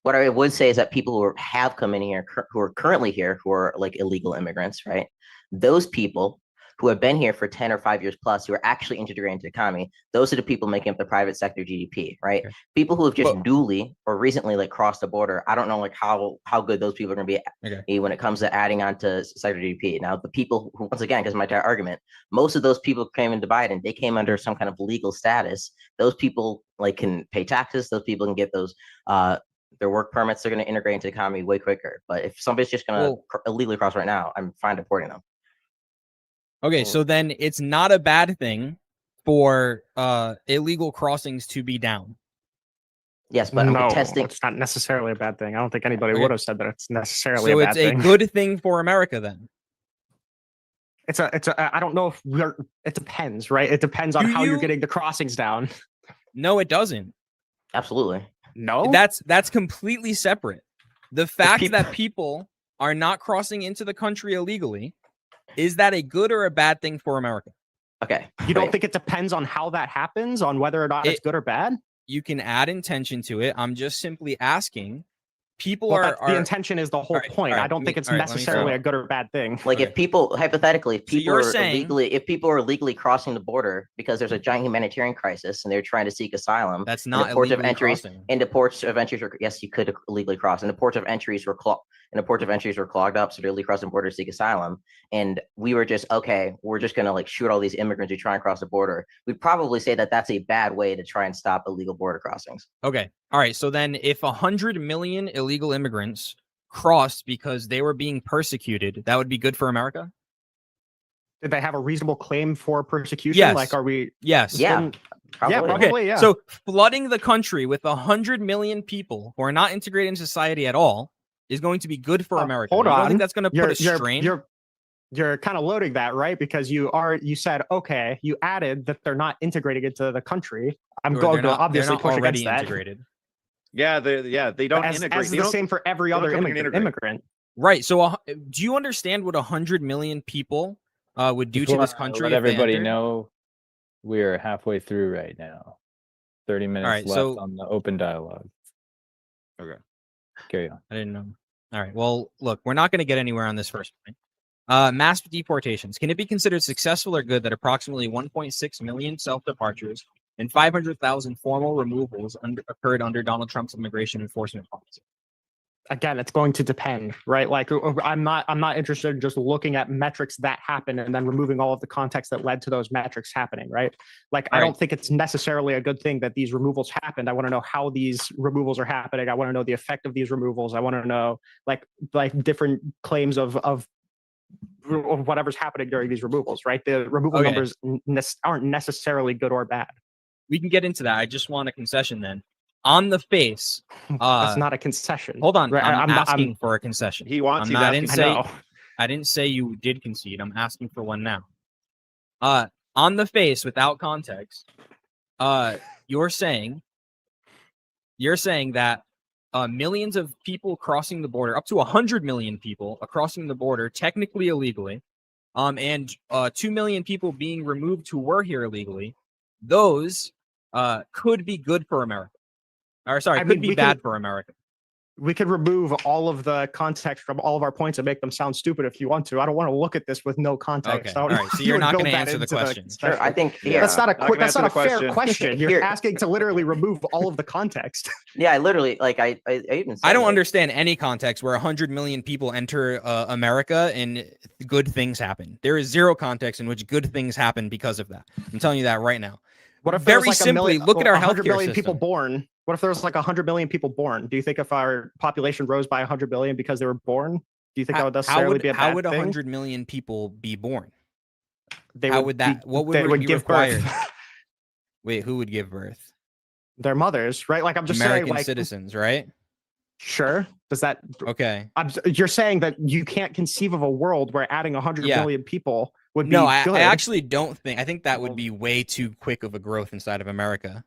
What I would say is that people who have come in here, who are currently here, who are like illegal immigrants, right? Those people who have been here for 10 or 5 years plus, who are actually integrated into the economy. Those are the people making up the private sector GDP, right? Okay. People who have just newly or recently like crossed the border, I don't know like how good those people are going to be when it comes to adding on to sector GDP. Now, the people who, once again, because my entire argument, most of those people came into Biden, they came under some kind of legal status. Those people like can pay taxes. Those people can get those their work permits. They're going to integrate into the economy way quicker. But if somebody's just going to illegally cross right now, I'm fine deporting them. Okay, so then it's not a bad thing for illegal crossings to be down. Yes, but I'm contesting. It's not necessarily a bad thing. I don't think anybody would have said that it's necessarily So a bad it's a thing. good thing for America then. I don't know if it depends, right? It depends on how you're getting the crossings down. No, it doesn't. Absolutely. No, that's completely separate. The fact that people are not crossing into the country illegally, is that a good or a bad thing for America? Okay. You don't think it depends on how that happens, on whether or not it's good or bad? You can add intention to it. I'm just simply asking. People the intention is the whole point. I don't think it's necessarily a good or bad thing. Like if people, hypothetically, if people are illegally crossing the border because there's a giant humanitarian crisis and they're trying to seek asylum, that's not ports of entries. Crossing. And the ports of entries were, yes, you could illegally cross, and the ports of entries were clogged up, so they're illegally crossing the border to seek asylum. And we were just we're just gonna like shoot all these immigrants who try and cross the border. We'd probably say that that's a bad way to try and stop illegal border crossings. Okay. All right. So then if 100 million illegal immigrants crossed because they were being persecuted, that would be good for America? Did they have a reasonable claim for persecution? Yes. Like, are we? Yes. Yeah. Probably. Yeah, probably. Okay. Yeah. So flooding the country with 100 million people who are not integrated in society at all is going to be good for America. Hold on. You don't think that's going to put a strain? You're kind of loading that, right? Because you said, okay, you added that they're not integrating into the country. I'm going to obviously push against that. Integrated. Yeah, they don't integrate. As the same for every other immigrant. Right. So do you understand what 100 million people would do to this country? Let everybody know we're halfway through right now. 30 minutes left on the open dialogue. Okay. Carry on. I didn't know. All right. Well, look, we're not going to get anywhere on this first point. Mass deportations. Can it be considered successful or good that approximately 1.6 million self-departures and 500,000 formal removals occurred under Donald Trump's immigration enforcement policy? Again, it's going to depend, right? Like I'm not interested in just looking at metrics that happen and then removing all of the context that led to those metrics happening, right? Like I don't think it's necessarily a good thing that these removals happened. I want to know how these removals are happening. I want to know the effect of these removals. I want to know like different claims of whatever's happening during these removals, right? The removal numbers aren't necessarily good or bad. We can get into that. I just want a concession then. On the face, that's not a concession. Hold on, right? I'm asking for a concession. He wants. I didn't say you did concede. I'm asking for one now. On the face, without context, you're saying that millions of people crossing the border, up to 100 million people crossing the border, technically illegally, and 2 million people being removed who were here illegally, those could be good for America. Or sorry, could be bad for America. We could remove all of the context from all of our points and make them sound stupid if you want to. I don't want to look at this with no context. Okay. All right. So you're not going to answer the question. Sure, I think that's not a fair question. You're asking to literally remove all of the context. Yeah, I literally I even said I don't understand any context where 100 million people enter America and good things happen. There is zero context in which good things happen because of that. I'm telling you that right now. What if very simply look at our healthcare system? People born. What if there's like 100 million people born? Do you think if our population rose by 100 million because they were born, do you think that would necessarily be a bad thing? How would 100 million people be born? What would be give required? Birth? Wait, who would give birth? Their mothers, right? Like I'm just American saying, like citizens, right? Sure. Does that? Okay. You're saying that you can't conceive of a world where adding 100 million people would be good. I actually don't think. I think that would be way too quick of a growth inside of America.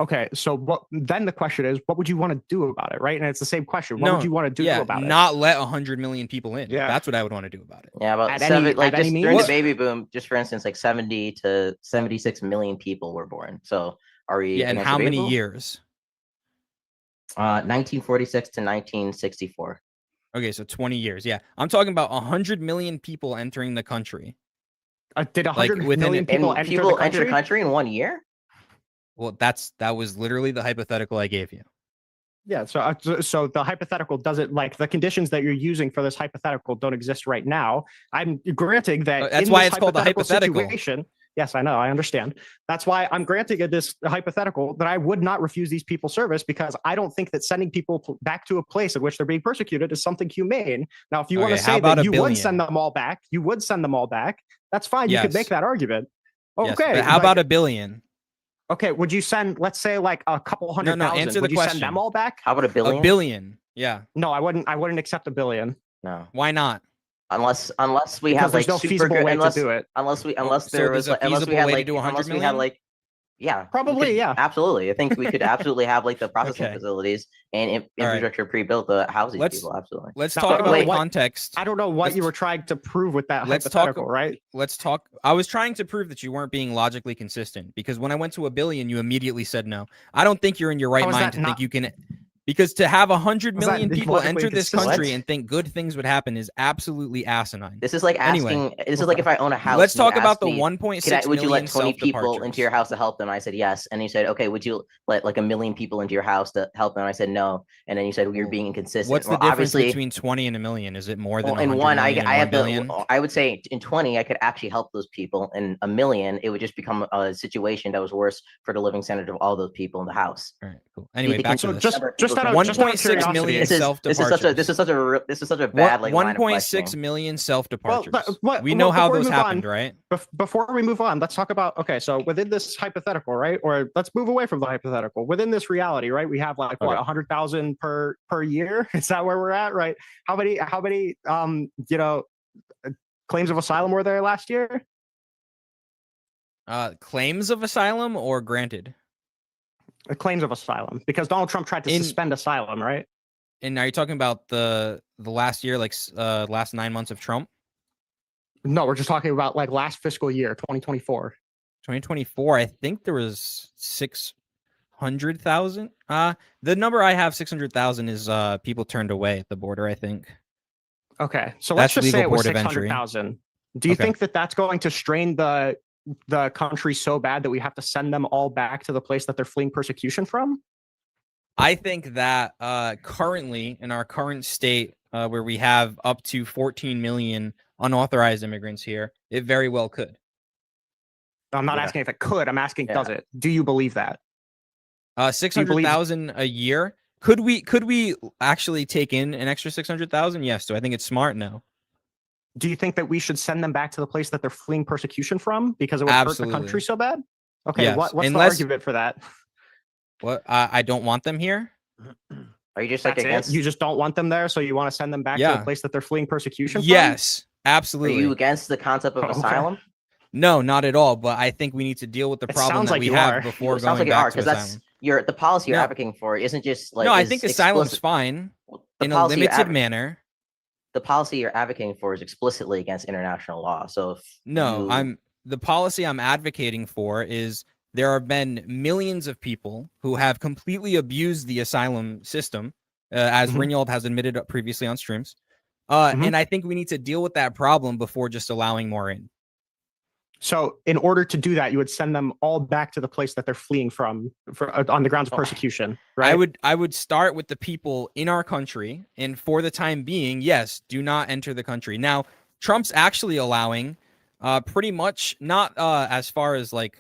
Okay, so then the question is, what would you want to do about it, right? And it's the same question. What would you want to do about it? Not let 100 million people in. Yeah, that's what I would want to do about it. Yeah, about during the baby boom, just for instance, like 70 to 76 million people were born. So are we? Yeah, and how many years? 1946 to 1964. Okay, so 20 years. Yeah, I'm talking about 100 million people entering the country. Did 100 within million it- people And enter people the enter the country? country in 1 year? Well, that was literally the hypothetical I gave you. Yeah, so the hypothetical doesn't, like, the conditions that you're using for this hypothetical don't exist right now. I'm granting that That's in why this it's called a hypothetical. situation. Yes, I know, I understand. That's why I'm granting this hypothetical that I would not refuse these people service, because I don't think that sending people back to a place in which they're being persecuted is something humane. Now, if you want to Okay, how say about that a you would billion? send them all back, you would send them all back. That's fine. You could make Yes. that argument. Yes, Okay, but how like, about a billion? okay, would you send, let's say, like a couple hundred No, thousand? answer the Would you send question. them all back? How about a billion? A billion. Yeah. No, I wouldn't accept a billion. No. Why not? Unless we Because have there's like no super feasible good, way unless to do it. unless So there there's was a like, unless we feasible had way to like do 100 unless we had million? like yeah we Probably, could- yeah. absolutely. I think we could absolutely have like the processing Okay. facilities and All right. infrastructure pre-built to house these Let's- people. Absolutely. Let's Now, talk about wait, the what- context. I don't know what Let's- you were trying to prove with that let's talk- hypothetical, right? Let's talk. I was trying to prove that you weren't being logically consistent, because when I went to a billion, you immediately said no. I don't think you're in your right How is mind that to think not- you can. Because to have 100 How's that million people logically enter this consistent? country What? and think good things would happen is absolutely asinine. This is like Anyway. asking. This is like if I own a house. Let's and you talk about asked the me, 1.6 would you let million 20 people into self-departures. your house to help them? I said yes. And you said, okay, would you let like 1 million people into your house to help them? I said no. And then you said, well, you're being inconsistent. What's the Well, difference obviously, between 20 and a million? Is it more than well, in 100 one, million and I 1 have billion? I would say in 20, I could actually help those people. In 1 million, it would just become a situation that was worse for the living standard of all those people in the house. All right, cool. Anyway, think back it's- to So this. just out of 1.6 curiosity, million This is self-departures. this is such a bad like line of 1.6 questioning. million self-departures. Well, We know how before we those move on, happened, right? Before we move on, let's talk about, okay, so within this hypothetical, right? Or let's move away from the hypothetical. Within this reality, right? We have like what, Okay. 100,000 per year? Is that where we're at, right? How many claims of asylum were there last year? Claims of asylum or granted? Claims of asylum, because Donald Trump tried to suspend asylum, right? And are you talking about the last year, like last 9 months of Trump? No, we're just talking about like last fiscal year, 2024. 2024, I think there was 600,000. The number I have, 600,000, is people turned away at the border, I think. Okay, so That's let's just say legal it was port of entry. 600,000. Do you Okay. think that that's going to strain the country so bad that we have to send them all back to the place that they're fleeing persecution from? I think that currently in our current state, where we have up to 14 million unauthorized immigrants here, it very well could. I'm not Yeah. asking if it could. I'm asking, Yeah. does it? Do you believe that? 600,000 a year. Could we actually take in an extra 600,000? Yes. Do I think it's smart? No. Do you think that we should send them back to the place that they're fleeing persecution from because it would hurt the Absolutely. country so bad? Okay, Yes. what's Unless- the argument for that? What? I don't want them here. Are you just like That's against? it? You just don't want them there, so you want to send them back to Yeah. the place that they're fleeing persecution from? Yes. Are Absolutely. you against the concept of Okay. asylum? No, not at all. But I think we need to deal with the It problem sounds that like we you have are. before It sounds going like you are, back to because asylum. that's the policy you're No. advocating for. Isn't just like No, I is think asylum's explicit- fine the in a policy you're limited advo- manner. The policy you're advocating for is explicitly against international law. So if No, you- the policy I'm advocating for is there have been millions of people who have completely abused the asylum system, as Mhm. Ringgold has admitted previously on streams. Mhm. And I think we need to deal with that problem before just allowing more in. So in order to do that, you would send them all back to the place that they're fleeing from on the grounds of Oh. persecution, right? I would start with the people in our country, and for the time being, yes, do not enter the country. Now, Trump's actually allowing pretty much not as far as like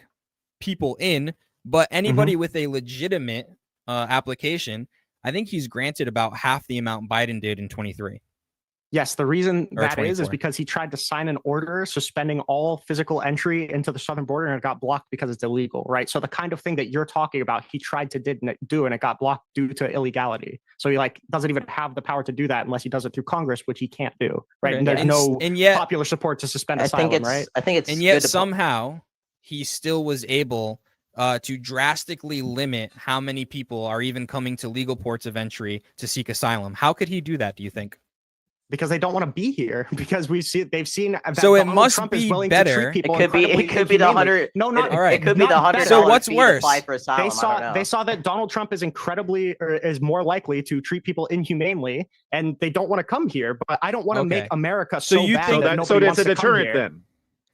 people in, but anybody with a legitimate application. I think he's granted about half the amount Biden did in 23. Yes, the reason Or that is 24. because he tried to sign an order suspending all physical entry into the southern border, and it got blocked because it's illegal, right? So the kind of thing that you're talking about, he tried to do, and it got blocked due to illegality. So he like doesn't even have the power to do that unless he does it through Congress, which he can't do, right? Okay. And there's no and yet popular support to suspend I asylum, think it's right? I think it's and yet good to somehow he still was able to drastically limit how many people are even coming to legal ports of entry to seek asylum. How could he do that, do you think? because they don't want to be here because they've seen that So it Donald must Trump be is willing better. to treat people It could be the inhumanely. 100. No, not All right. It could be the not $100 better. So what's fee to worse? apply for asylum. They saw that Donald Trump is is more likely to treat people inhumanely, and they don't want to come here. But I don't want to Okay. make America So so you bad think- that So nobody that's wants a to come deterrent here. then.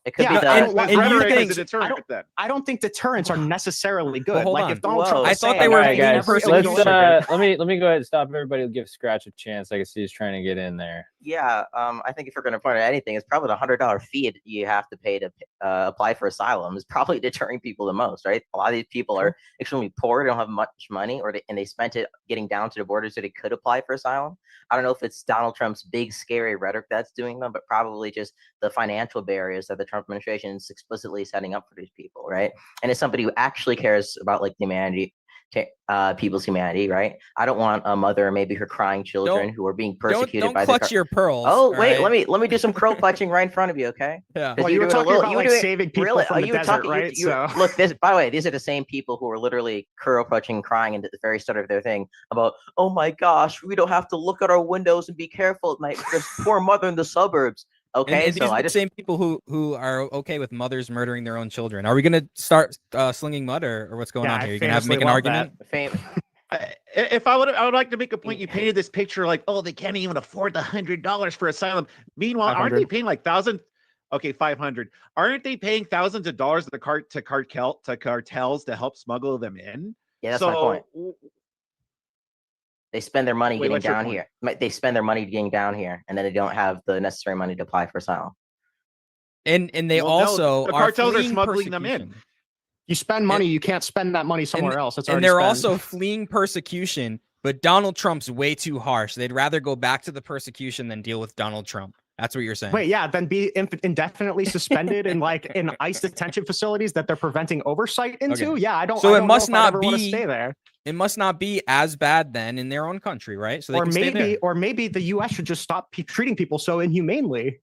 It could Yeah, be I the. don't want- and you Rhetoric think- is a deterrent then. I don't think deterrents are necessarily good. Well, hold like on. if Donald Whoa. Trump, I was thought saying, they were All right, fleeing guys. persecution. Let me go ahead and stop everybody. Give Scratch a chance. I can see he's trying to get in there. Yeah, I think if you're going to point at anything, it's probably the $100 fee that you have to pay to apply for asylum is probably deterring people the most, right? A lot of these people are extremely poor, they don't have much money, and they spent it getting down to the border so they could apply for asylum. I don't know if it's Donald Trump's big scary rhetoric that's doing them, but probably just the financial barriers that the Trump administration is explicitly setting up for these people, right? And as somebody who actually cares about like humanity, people's humanity, right? I don't want a mother or maybe her crying children who are being persecuted Don't by clutch your pearls. Oh all wait, right? let me do some crow clutching right in front of you, okay? Yeah. Because Well, you were talking about like doing- saving people really? from Are the you desert, talking? right? So look, this. By the way, these are the same people who are literally crow clutching, crying at the very start of their thing about, oh my gosh, we don't have to look at our windows and be careful at night. This poor mother in the suburbs. Okay, And these are the same people who are okay with mothers murdering their own children. Are we going to start slinging mud, or what's going Yeah, on I here? You're going to famously make an love argument? If I would like to make a point. You painted this picture like, oh, they can't even afford the $100 for asylum. Meanwhile, aren't they 500. paying like thousands? Okay, 500. Aren't they paying thousands of dollars to cartels to help smuggle them in? Yeah, that's my point. They spend their money Wait, getting what's your down point? here. They spend their money getting down here, and then they don't have the necessary money to apply for asylum. And they Well, no, also the are cartels are fleeing smuggling them in. persecution. You spend money, you can't spend that money somewhere else. It's And already they're spent. also fleeing persecution, but Donald Trump's way too harsh. They'd rather go back to the persecution than deal with Donald Trump. That's what you're saying. Wait, yeah, then be indefinitely suspended in ICE detention facilities that they're preventing oversight into. Okay. Yeah, I don't. So I it don't know must if I'd not ever want to be- stay there. It must not be as bad then in their own country, right? So they Or can stay there. maybe the U.S. should just stop treating people so inhumanely.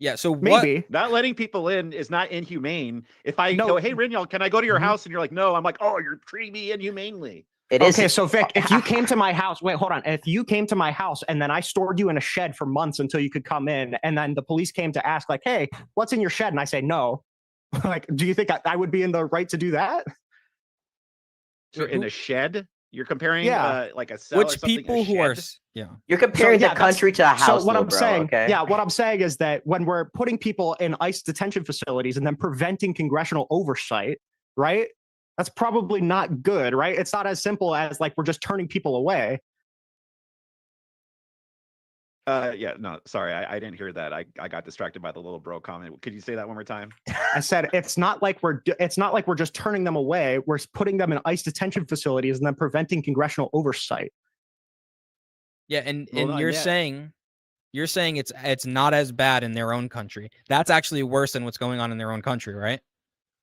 Yeah. So Maybe. Not letting people in is not inhumane. If I No. go, hey, Rinyal, can I go to your Mhm. house? And you're like, no, I'm like, oh, you're treating me inhumanely. It is. Okay, so Vic, if you came to my house, wait, hold on. If you came to my house and then I stored you in a shed for months until you could come in, and then the police came to ask, like, hey, what's in your shed? And I say no. Like, do you think I would be in the right to do that? You're in a shed. You're comparing, Yeah. like a cell or which something, a people who are shed? yeah. You're comparing yeah, the country to a house. So what though, I'm bro, saying, okay? yeah, what I'm saying is that when we're putting people in ICE detention facilities and then preventing congressional oversight, right? That's probably not good, right? It's not as simple as like we're just turning people away. Yeah, no, sorry, I didn't hear that. I got distracted by the little bro comment. Could you say that one more time? I said it's not like we're just turning them away. We're putting them in ICE detention facilities and then preventing congressional oversight. Yeah, and Well, not you're yet. saying it's not as bad in their own country. That's actually worse than what's going on in their own country, right?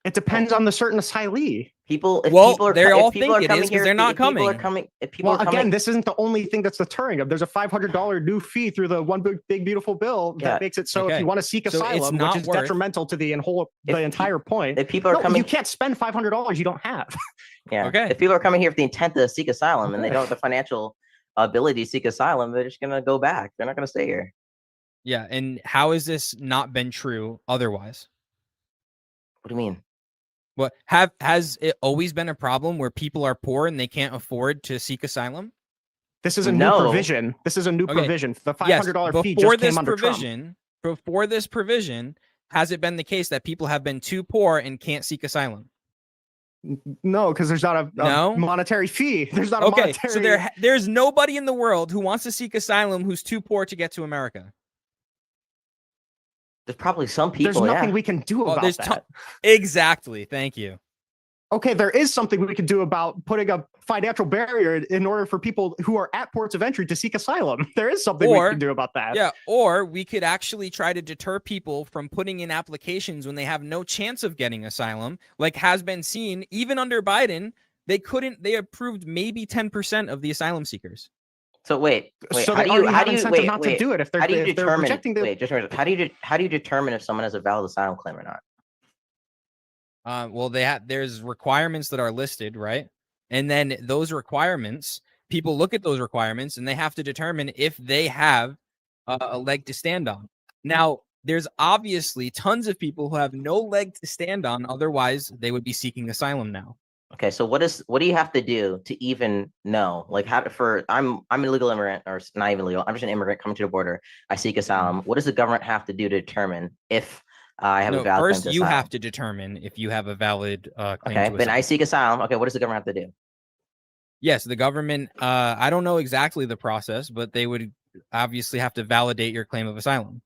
It depends on the certain asylee. People, if Well, people are, they co- all if people think are it coming is 'cause here, they're not if people are coming. coming, if people Well, are coming, again, this isn't the only thing that's deterring them. There's a $500 new fee through the one big beautiful bill Yeah. that makes it so Okay. if you want to seek So it's asylum, not which is worth- detrimental to the If entire point. if people are No, coming, you can't spend $500 you don't have. yeah. Okay. If people are coming here with the intent to seek asylum and they don't have the financial ability to seek asylum, they're just gonna go back. They're not gonna stay here. Yeah, and how has this not been true otherwise? What do you mean? What has it always been a problem where people are poor and they can't afford to seek asylum? This is a new No. provision. This is a new Okay. provision. The Yes, $500 fee before just this came under Trump. provision, before this provision, has it been the case that people have been too poor and can't seek asylum? No, because there's not a No? monetary fee. There's not a Okay, monetary. so there's nobody in the world who wants to seek asylum who's too poor to get to America. There's probably some people. There's nothing yeah. we can do Well, about there's that. Exactly. Thank you. Okay, there is something we could do about putting a financial barrier in order for people who are at ports of entry to seek asylum. There is something we Or- can do about that. Yeah, or we could actually try to deter people from putting in applications when they have no chance of getting asylum, like has been seen even under Biden. They approved maybe 10% of the asylum seekers. So wait. So how they do already you have incentive wait, not wait. to do it if they're, How do you if they're determine? rejecting the. Wait, just a minute. How do you determine if someone has a valid asylum claim or not? Well, there's requirements that are listed, right? And then those requirements, people look at those requirements and they have to determine if they have a leg to stand on. Now, there's obviously tons of people who have no leg to stand on. Otherwise, they would be seeking asylum now. Okay, so what do you have to do to even know? Like, I'm an illegal immigrant, or not even legal. I'm just an immigrant coming to the border. I seek asylum. What does the government have to do to determine if I have a valid claim First, to you asylum? have to determine if you have a valid claim Okay, to then asylum. I seek asylum. Okay, what does the government have to do? Yes, the government. I don't know exactly the process, but they would obviously have to validate your claim of asylum.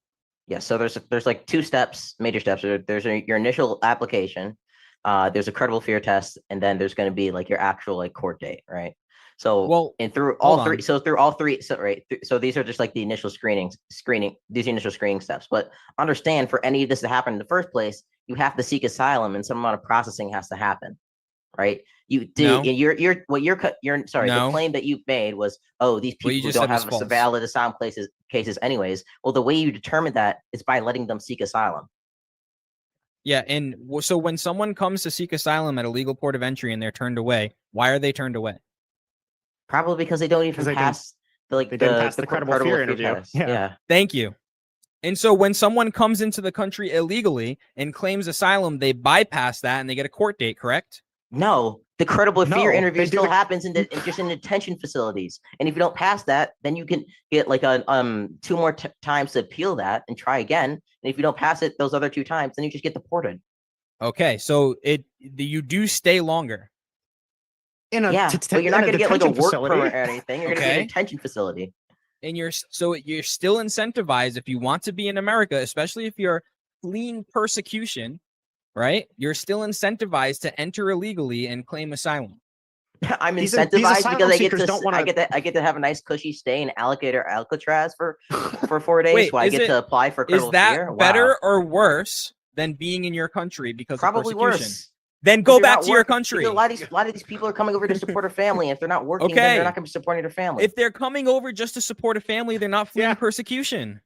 Yeah, so there's like two steps, major steps. There's your initial application, there's a credible fear test, and then there's going to be like your actual like court date, right? So Well, and through hold all three, on. so through all three, so right, so these are just like the initial these initial screening steps. But understand, for any of this to happen in the first place, you have to seek asylum, and some amount of processing has to happen, right? You did, No. and you're sorry. No. The claim that you made was, oh, these What you people just don't said was have false. valid asylum cases anyways. Well, the way you determine that is by letting them seek asylum. Yeah, and so when someone comes to seek asylum at a legal port of entry and they're turned away, why are they turned away? Probably because they don't even Because they pass they didn't pass the credible fear interview. test. Yeah. Yeah. Thank you. And so when someone comes into the country illegally and claims asylum, they bypass that and they get a court date, correct? No, the credible fear No, interview they do still the- happens just in detention facilities. And if you don't pass that, then you can get like a two more times to appeal that and try again. And if you don't pass it those other two times, then you just get deported. Okay, so you do stay longer. In a Yeah, but you're not going to get like a detention work facility. permit or anything. You're going to be in a Okay. detention facility. And you're still incentivized if you want to be in America, especially if you're fleeing persecution, right? You're still incentivized to enter illegally and claim asylum. I'm These incentivized asylum because seekers don't wanna- I get to have a nice cushy stay in Alligator Alcatraz for 4 days. Wait, while I is get it- to apply for Is credible that fear. Wow. better or worse than being in your country because Probably of persecution? worse. Then Because go you're back not to your working- country. because a lot of these people are coming over to support a family. If they're not working, then Okay. they're not going to be supporting their family. If they're coming over just to support a family, they're not fleeing Yeah. persecution.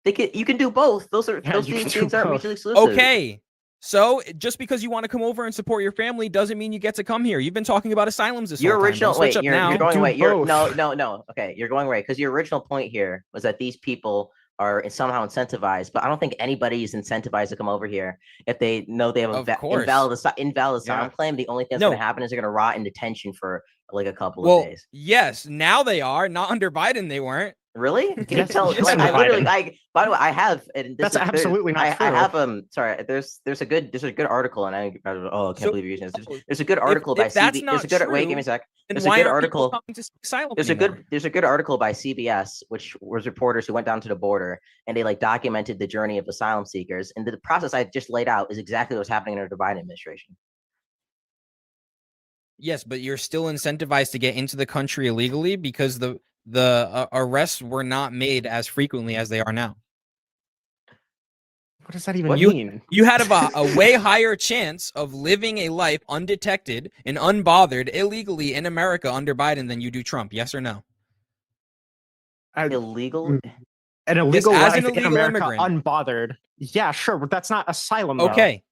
You can do both. Those you can things do aren't both. mutually exclusive. Okay. So just because you want to come over and support your family doesn't mean you get to come here. You've been talking about asylums this Your whole time. original Don't switch wait, up you're now. going Do away. You're both. no. Okay, you're going right because your original point here was that these people are somehow incentivized, but I don't think anybody is incentivized to come over here if they know they have Of a course. invalid asylum Yeah. claim. The only thing that's No. going to happen is they're going to rot in detention for like a couple Well, of days. yes, now they are. Not under Biden, they weren't. Really? Can you Yes, tell? yes, Like, I under literally, Biden. by the way, I have. And That's absolutely not I true. have sorry. There's a good article, and I can't So- believe you're using this. There's a good article if by that's CBS. not There's a good wait, give me true, a sec. Then There's a why good aren't people article. coming to seek asylum There's anymore? a good article by CBS, which was reporters who went down to the border and they like documented the journey of asylum seekers. And the process I just laid out is exactly what's happening under the Biden administration. Yes, but you're still incentivized to get into the country illegally because the arrests were not made as frequently as they are now. What does that even What? mean? You had a way higher chance of living a life undetected and unbothered illegally in America under Biden than you do Trump. Yes or no? Illegal. An illegal as life an illegal in America, immigrant. unbothered. Yeah, sure, but that's not asylum. Though. Okay.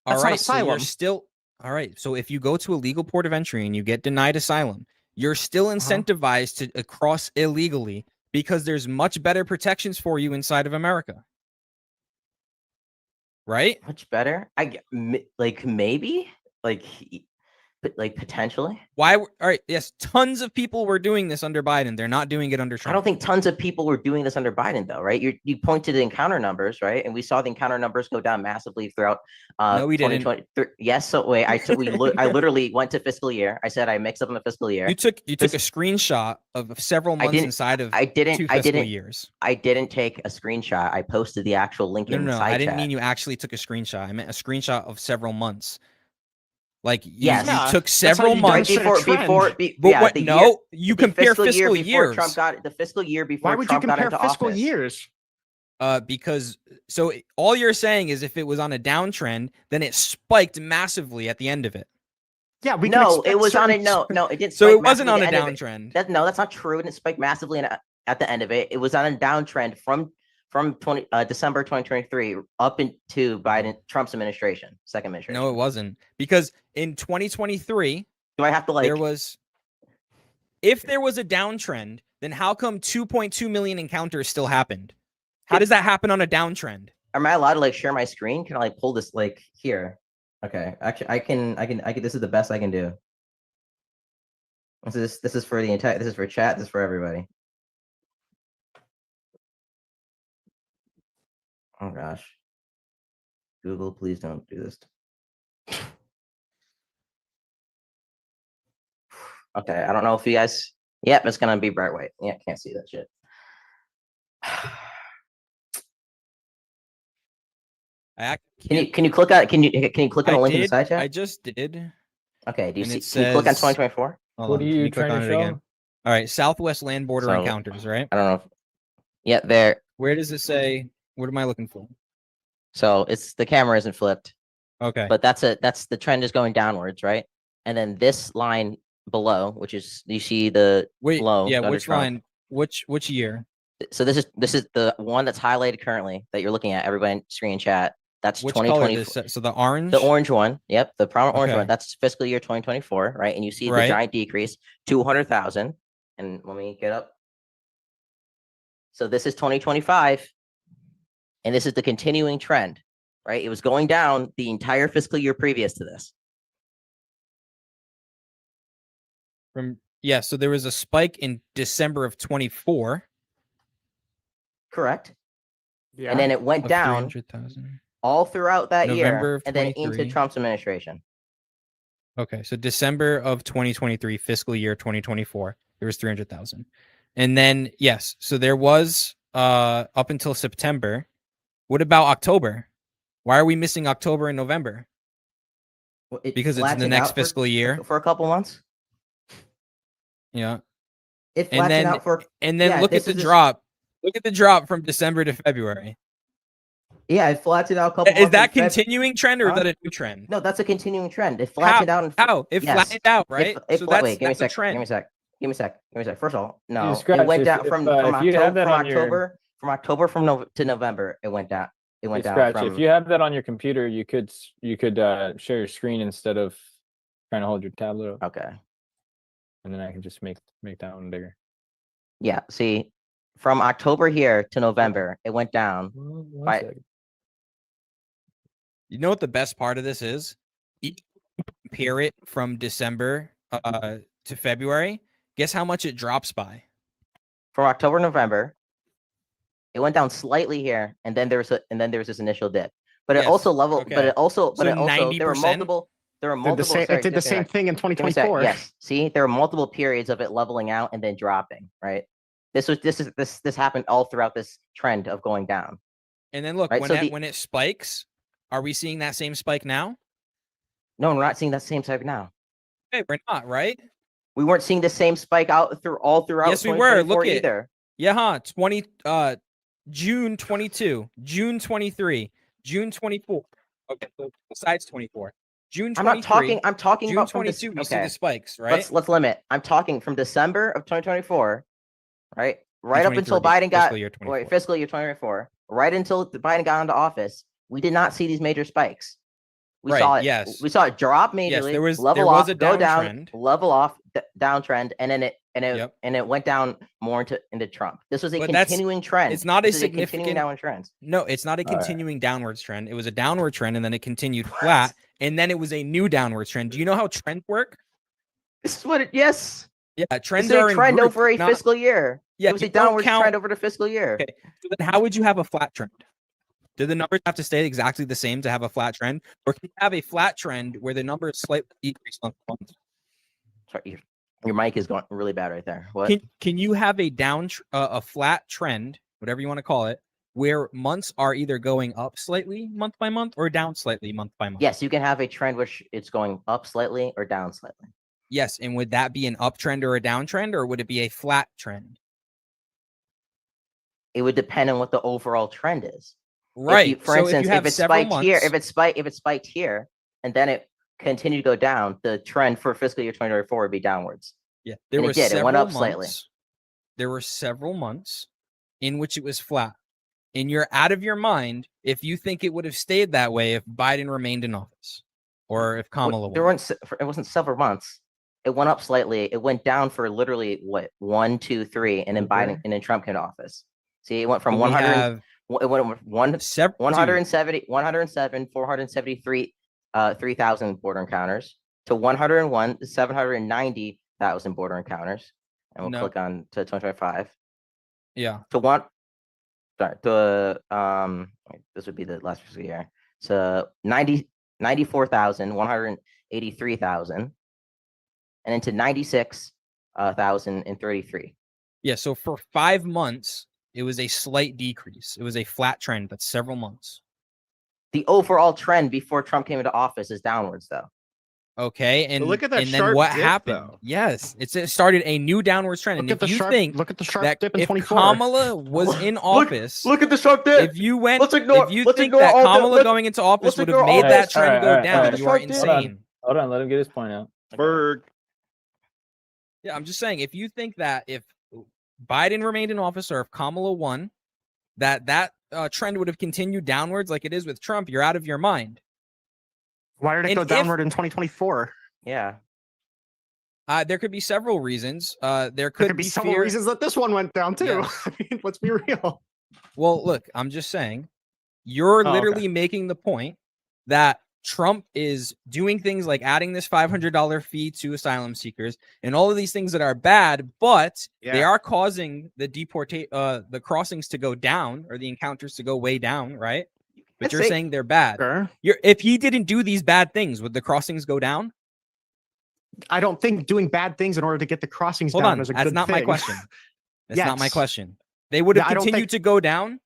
All That's not right. So you're asylum. still all right. So if you go to a legal port of entry and you get denied asylum, you're still incentivized to cross illegally because there's much better protections for you inside of America. Right? Much better. Like maybe like potentially. All right. Yes, tons of people were doing this under Biden. They're not doing it under Trump. I don't think tons of people were doing this under Biden, though, right? You pointed to the encounter numbers, right? And we saw the encounter numbers go down massively throughout. No, we didn't. 2020. Yes. So wait, I literally went to fiscal year. I said I mixed up on the fiscal year. You took a screenshot of several months didn't- inside of I two didn't. fiscal years. I didn't take a screenshot. I posted the actual link No, in no, no. side I didn't chat. mean you actually took a screenshot. I meant a screenshot of several months. Like Yes. you Yeah, took that's several how you months. demonstrate a trend. But yeah, what? the No, year- you the compare fiscal year fiscal before years. Trump got the fiscal year before Why would Trump you got compare into fiscal office. years? Because all you're saying is if it was on a downtrend, then it spiked massively at the end of it. Yeah, we can No, expect it was on a certain- no. It didn't. So spike it wasn't on massively a at the end of it. downtrend. That's not true. It didn't spike massively at the end of it. It was on a downtrend from December 2023 up into Trump's administration, second administration. No, it wasn't. Because in 2023, Do I have to if there was a downtrend, then how come 2.2 million encounters still happened? How does that happen on a downtrend? Am I allowed to like share my screen? Can I like pull this like here? Okay, actually, I can. This is the best I can do. This is for the entire. This is for chat. This is for everybody. Oh gosh. Google, please don't do this. Okay, I don't know if you guys. Yep, it's gonna be bright white. Yeah, can't see that shit. Can you click on click on the link in the side chat? I just did. Okay, do you and see? Can you click on 2024? What are you trying to show? All right, Southwest land border So, encounters, right? I don't know. Yeah, there. Where does it say? What am I looking for? So it's the camera isn't flipped, Okay. but that's the trend is going downwards, right? And then this line below, which is you see the Wait, low. yeah, under which Trump. line? Which year? So this is the one that's highlighted currently that you're looking at. Everybody in screen chat. That's Which color 2024. is so the orange? The orange one. Yep, the prominent orange Okay. one. That's fiscal year 2024, right? And you see the Right. giant decrease, 200,000. And let me get up. So this is 2025, and this is the continuing trend, right? It was going down the entire fiscal year previous to this. So there was a spike in December of 24. Correct. Yeah. And then it went Of down 300,000. all throughout that November year, of and then 23. into Trump's administration. Okay, so December of 2023, fiscal year 2024, there was 300,000. And then yes, so there was up until September. What about October? Why are we missing October and November? Well, it Because it's in the flattened next out fiscal year. for a couple months. Yeah. It And flattened then out for look at this the is drop. Look at the drop from December to February. it flattened out a couple Is months. that continuing trend or is Huh? that a new trend? No, that's a continuing trend. It flattened out. How? It yes. flattened out, right? So that's Wait, give me a that's a sec. trend. Give me a sec. First of all, no, Scratch, it went if- down if, from if you have that on your- October to November. It went down. It went down. Scratch, From, if you have that on your computer, you could share your screen instead of trying to hold your tablet up, okay. and then I can just make that one bigger. Yeah. See, from October here to November, it went down. One Right. second. You know what the best part of this is? Compare it from December to February. Guess how much it drops by? From October to November, it went down slightly here, and then there was this initial dip. But it Yes, also leveled. okay. But it also there were 90%? multiple. There were multiple. It did the same thing in Give me a sec. 2024. Yes. See, there were multiple periods of it leveling out and then dropping. Right. This happened all throughout this trend of going down. And then look, Right, when it spikes, are we seeing that same spike now? No, we're not seeing that same spike now. Hey, we're not, right? We weren't seeing the same spike throughout. Yes, we were. Look at either. Yeah, huh? June 22, June 23, June 24. Okay, so besides 24. June 23. I'm talking June about 22, from we see the spikes, right? Let's limit. I'm talking from December of 2024, right? Right up until 23, Biden got fiscal year 24. fiscal year 2024, right until Biden got into office, we did not see these major spikes. We Right, saw it. yes. We saw it drop majorly. Yes, there was off, a go down, downtrend. level off, downtrend, and then Yep. it went down more into Trump. This was a But that's- continuing trend. it's not a This is continuing significant- downward trend. No, it's not a All right. continuing downwards trend. It was a downward trend and then it continued flat and then it was a new downward trend. Do you know how trends work? This is what it. Yes. Yeah, trends This is are a in trend groups, over a not- fiscal year. Yeah, It was a you don't downward count- trend over the fiscal year. Okay. So then how would you have a flat trend? Do the numbers have to stay exactly the same to have a flat trend? Or can you have a flat trend where the number is slightly decreased on month? Sorry, your mic is going really bad right there. What? Can you have a flat trend, whatever you want to call it, where months are either going up slightly month by month or down slightly month by month? Yes, you can have a trend which it's going up slightly or down slightly. Yes, and would that be an uptrend or a downtrend, or would it be a flat trend? It would depend on what the overall trend is. Right. For instance, if it spiked here, and then it continued to go down, the trend for fiscal year 2024 would be downwards. Yeah, And it did. It went up slightly. There were several months in which it was flat. And you're out of your mind if you think it would have stayed that way if Biden remained in office or if Kamala It won. wasn't several months. It went up slightly. It went down for literally what 1, 2, 3, and then Biden Okay. and then Trump came to office. See, it went from We 100. have It went from 170, 107, 473, 3,000 border encounters to 101, 790,000 border encounters, and we'll No. click on to 2025 yeah. to one. Sorry, to this would be the last fiscal year. So 94,000, 183,000, and then to 96,033. Yeah. So for 5 months, it was a slight decrease. It was a flat trend, but several months. The overall trend before Trump came into office is downwards, though. Okay. And look at that and then sharp what dip, happened? though. Yes, it started a new downwards trend. And Look at if the you sharp. think Look at the sharp that dip in if 24. Kamala was in office, Look at the sharp dip. if you went, Let's ignore- if you let's think ignore that all the- Kamala let's- going into office let's would have ignore all made that this. trend go Alright, down, alright. you are Hold on. insane. Hold on, let him get his point out. Berg. Yeah, I'm just saying, if you think that if Biden remained in office or if Kamala won, that trend would have continued downwards like it is with Trump, you're out of your mind. Why did it And go if- downward in 2024? Yeah. There could be several reasons. There There could could be be several fear. reasons that this one went down too. Yes. I mean, let's be real. Well, look, I'm just saying, you're Oh, okay. literally making the point that Trump is doing things like adding this $500 fee to asylum seekers and all of these things that are bad, but they Yeah. are causing the crossings to go down or the encounters to go way down, right? But I'd you're say- saying they're bad. Sure. If he didn't do these bad things, would the crossings go down? I don't think doing bad things in order to get the crossings Hold down on, is a that's good not my thing. question. That's not my Yes. question. They would have Yeah, I don't continued think- to go down.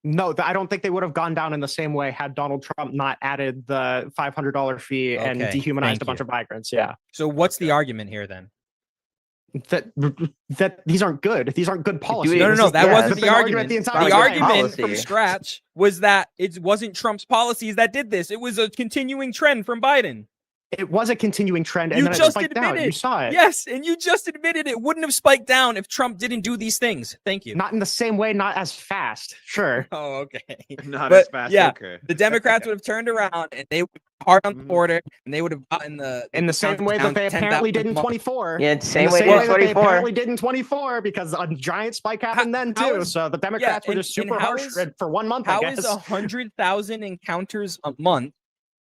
No, I don't think they would have gone down in the same way had Donald Trump not added the $500 fee and Okay, dehumanized thank a bunch you. of migrants. Yeah, So what's the argument here then? that these aren't good. These aren't good policies. No, This no, is- that yeah, wasn't that's the been argument. the The entire Not a time. good argument from policy. scratch was that it wasn't Trump's policies that did this. It was a continuing trend from Biden. It was a continuing trend, and You then it just spiked down. admitted. You saw it. Yes, and you just admitted it wouldn't have spiked down if Trump didn't do these things. Thank you. Not in the same way, not as fast. Sure. Oh, okay. Not But, as fast. yeah, Okay. The Democrats would have turned around and they would be hard on the Mhm. border and they would have gotten the In the same way that they apparently did in 24. Yeah, In same the way same they way did that they 24. apparently did in 24, because a giant spike happened then how too. is- So the Democrats were and- just and super how harsh is- for 1 month, I How guess. is 100,000 encounters a month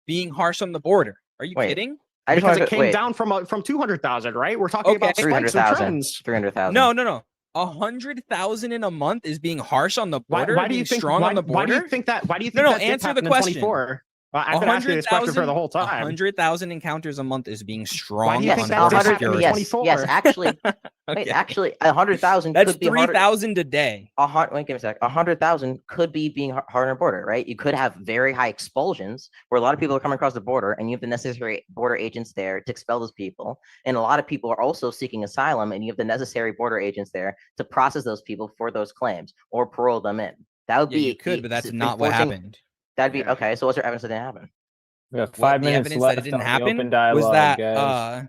being harsh on the border? Are you Wait. kidding? I just Because want it to came wait. down from 200,000, right? We're talking about Okay. spikes and 300,000. trends. 300,000. No. 100,000 in a month is being harsh on the border. Why do being you think? strong Why, on the why do border. you think that? Why do you No, think no, that did answer the happen in question. 24? I've been asking you this question for the whole time. 100,000 encounters a month is being strong do you on think the that border just happened security. in Yes, 24? yes. Actually, wait, Okay. actually, 100,000 That's could be harder. 3,000 a day. Wait, give me a sec. 100,000 could be being hard on the border, right? You could have very high expulsions where a lot of people are coming across the border, and you have the necessary border agents there to expel those people. And a lot of people are also seeking asylum, and you have the necessary border agents there to process those people for those claims or parole them in. That would Yeah, be you could, but that's it's not what enforcing- happened. That'd be Yeah. okay. So what's your evidence that didn't happen? We have What 5 the minutes evidence left that it didn't on the happen open dialogue, was that guys.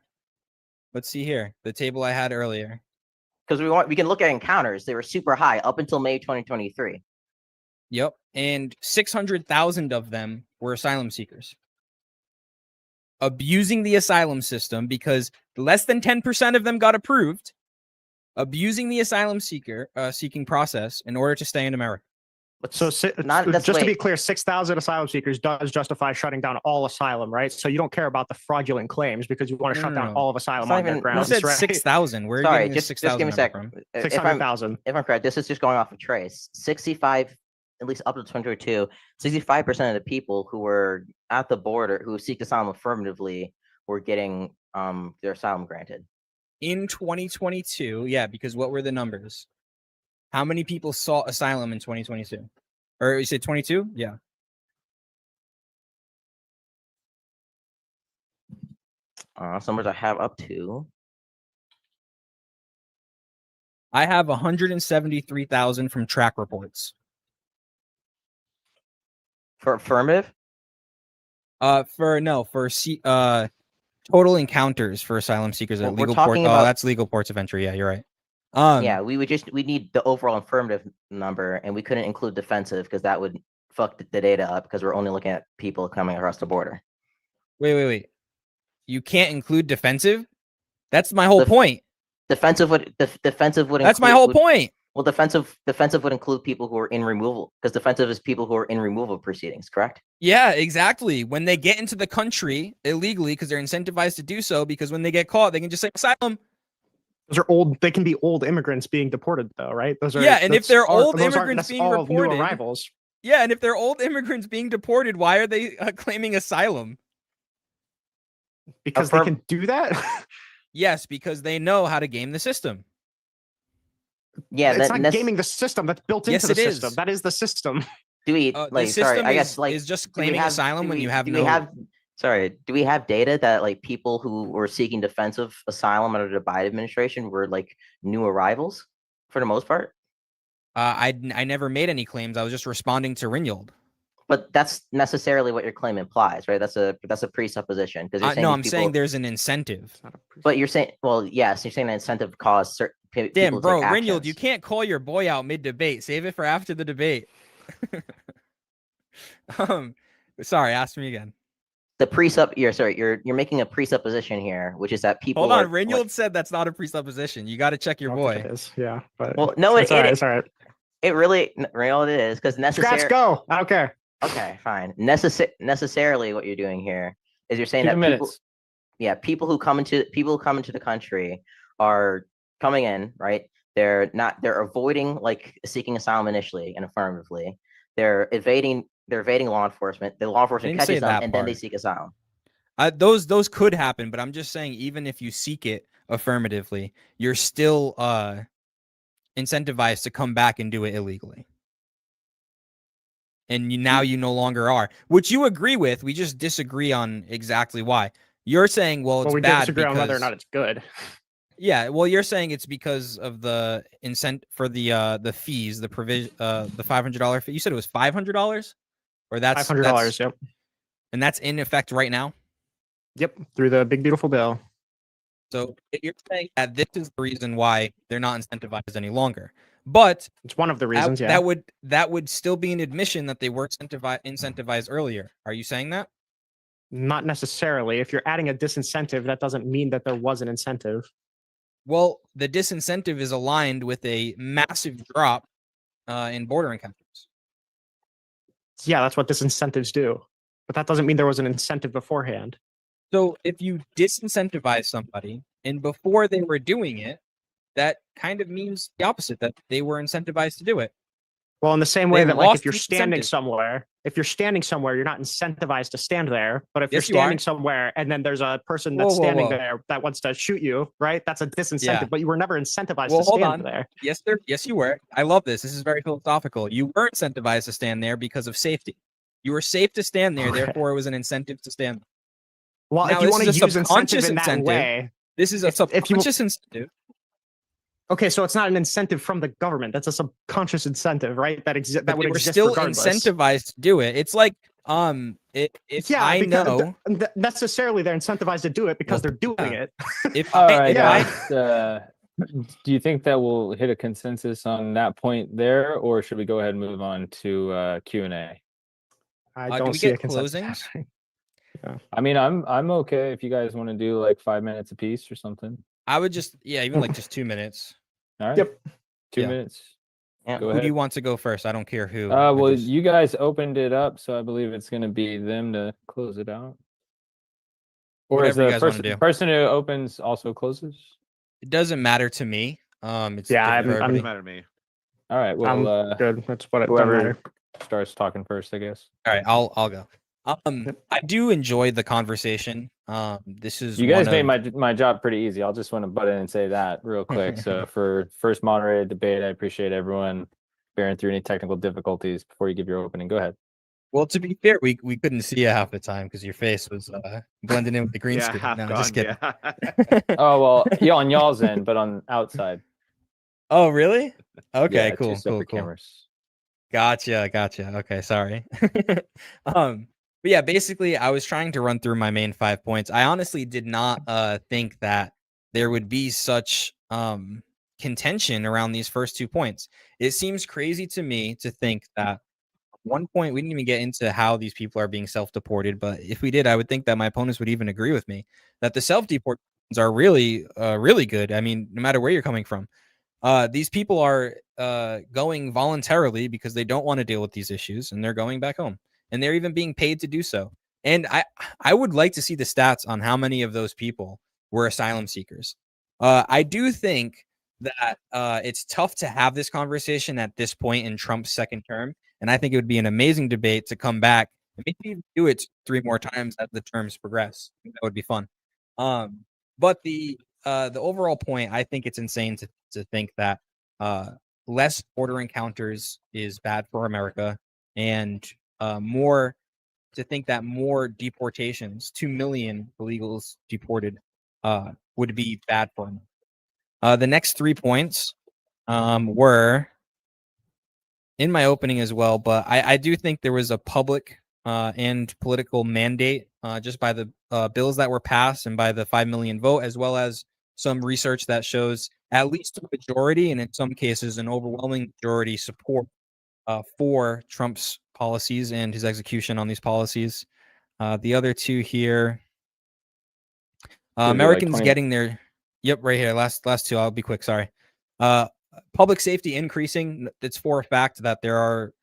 let's see here, the table I had earlier. Because we can look at encounters. They were super high up until May 2023. Yep, and 600,000 of them were asylum seekers abusing the asylum system because less than 10% of them got approved, abusing the asylum seeking process in order to stay in America. But So not just to be wait. clear, 6,000 asylum seekers does justify shutting down all asylum, right? So you don't care about the fraudulent claims because you want to shut down No. all of asylum It's not on their even- Who grounds, said right? 6,000? Where are you Sorry, getting this just 6,000 give me a number sec. from? If I'm 600,000. correct, this is just going off of Trace. 65, at least up to 2022, 65% of the people who were at the border who seek asylum affirmatively were getting their asylum granted. In 2022, yeah, because what were the numbers? How many people sought asylum in 2022? Or you said 22? Yeah. Some numbers I have up to. I have 173,000 from track reports. For affirmative? Total encounters for asylum seekers at Well, we're legal port. talking Oh, about- that's legal ports of entry. Yeah, you're right. Yeah, we need the overall affirmative number, and we couldn't include defensive because that would fuck the data up because we're only looking at people coming across the border. Wait. You can't include defensive? That's my whole The- point. Defensive would That's my whole point. Well, defensive would include people who are in removal, because defensive is people who are in removal proceedings, correct? Yeah, exactly. When they get into the country illegally, because they're incentivized to do so, because when they get caught, they can just say asylum. Those are old. They can be old immigrants being deported, though, right? Those are Yeah, and if they're old those aren't immigrants being all new reported- arrivals, Yeah, and if they're old immigrants being deported, why are they claiming asylum? because they can do that. Yes, because they know how to game the system. Yeah, It's not gaming the system. That's built Yes, into the it system. is. That is the system. Do we The like? Sorry, system I guess like is just do we claiming have- asylum do when we- you have do no. we have? Sorry, do we have data that like people who were seeking defensive asylum under the Biden administration were like new arrivals for the most part? I never made any claims. I was just responding to Ringold. But that's necessarily what your claim implies, right? That's a presupposition, because you're saying No, these I'm people, saying there's an incentive. but you're saying, well, yes, you're saying that incentive caused certain Damn, people to bro, take Ringold, actions. you can't call your boy out mid-debate. Save it for after the debate. Sorry, ask me again. You're making a presupposition here, which is that people Hold on, are Ringold said that's not a presupposition. You got to check your I don't think boy. it is. Yeah, but Well, no, it's all right. It's all right. it really real it is, because Scratch, necessary. go. I don't care. Okay, fine. Necessarily, what you're doing here is you're saying 2 that minutes. people who come into the country are coming in, right? They're avoiding like seeking asylum initially and affirmatively. They're evading law enforcement. The law enforcement Didn't say catches them, that and then they part. seek asylum. Those could happen, but I'm just saying, even if you seek it affirmatively, you're still incentivized to come back and do it illegally. And now you no longer are, which you agree with. We just disagree on exactly why. You're saying, well, it's Well, we bad disagree on whether or because- not it's good. Yeah, well, you're saying it's because of the incentive for the fees, the provision, the $500 fee. You said it was $500, or that's $500. Yep. and that's in effect right now. Yep. Through the big beautiful bill. So you're saying that this is the reason why they're not incentivized any longer. But It's one of the reasons. Yeah. that would still be an admission that they were incentivized earlier. Are you saying that? Not necessarily. If you're adding a disincentive, that doesn't mean that there was an incentive. Well, the disincentive is aligned with a massive drop in border encounters. Yeah, that's what disincentives do. But that doesn't mean there was an incentive beforehand. So if you disincentivize somebody and before they were doing it, that kind of means the opposite, that they were incentivized to do it. Well, in the same They way that like lost if you're the standing incentive. somewhere, you're not incentivized to stand there. But if Yes, you you're are. standing somewhere and then there's a person Whoa, that's whoa, standing whoa. there that wants to shoot you, right? That's a disincentive, Yeah. but you were never incentivized Well, to hold stand on. there. Yes, you were. I love this. This is very philosophical. You were incentivized to stand there because of safety. You were safe to stand there, Okay. therefore it was an incentive to stand there. Well, Now, if you this want to is a use subconscious incentive in that incentive. way, This is a If you- subconscious incentive. okay, so it's not an incentive from the government. That's a subconscious incentive, right? That But would they were exist still regardless. incentivized to do it. It's like if Yeah, I because know necessarily they're incentivized to do it because Well, they're doing yeah. it. if All I, right, if I guys. Do you think that we'll hit a consensus on that point there, or should we go ahead and move on to Q&A? I can don't we see a get consensus closings? happening. I mean, I'm okay if you guys want to do like 5 minutes apiece or something. I would just even like just 2 minutes. All right. Yep. 2 Yeah. minutes. Yeah. Go Who ahead. do you want to go first? I don't care who. I Well, just- you guys opened it up, so I believe it's going to be them to close it out. Or is Whatever you the guys wanna do. person who opens also closes? it doesn't matter to me. It's Yeah, different for I'm- everybody. Doesn't matter to me. All right. Well, Good. That's what it doesn't whoever matter. starts talking first, I guess. All right, I'll go. I do enjoy the conversation. This is You guys one made of- my job pretty easy. I'll just want to butt in and say that real quick. So for first moderated debate, I appreciate everyone bearing through any technical difficulties before you give your opening. Go ahead. Well, to be fair, we couldn't see you half the time because your face was blending in with the green Yeah, screen. half No, gone. just kidding. Yeah. Oh well, yeah, on y'all's end, but on outside. Oh, really? Okay, Yeah, cool, two separate cool. cameras. Gotcha. Okay, sorry. But yeah, basically, I was trying to run through my main 5 points. I honestly did not think that there would be such contention around these first 2 points. It seems crazy to me to think that at one point we didn't even get into how these people are being self-deported, but if we did, I would think that my opponents would even agree with me that the self-deport are really, really good. I mean, no matter where you're coming from, these people are going voluntarily because they don't want to deal with these issues, and they're going back home, and they're even being paid to do so. And I would like to see the stats on how many of those people were asylum seekers. I do think that it's tough to have this conversation at this point in Trump's second term, and I think it would be an amazing debate to come back and maybe even do it 3 more times as the terms progress. I think that would be fun. But the overall point, I think it's insane to think that less border encounters is bad for America, and more to think that more deportations, 2 million illegals deported, would be bad for them. The next 3 points were in my opening as well, but I do think there was a public and political mandate just by the bills that were passed and by the 5 million vote, as well as some research that shows at least a majority, and in some cases an overwhelming majority, support for Trump's policies and his execution on these policies. The other two here, Americans getting their, yep, right here, last two, I'll be quick, sorry. Public safety increasing. It's for a fact that there are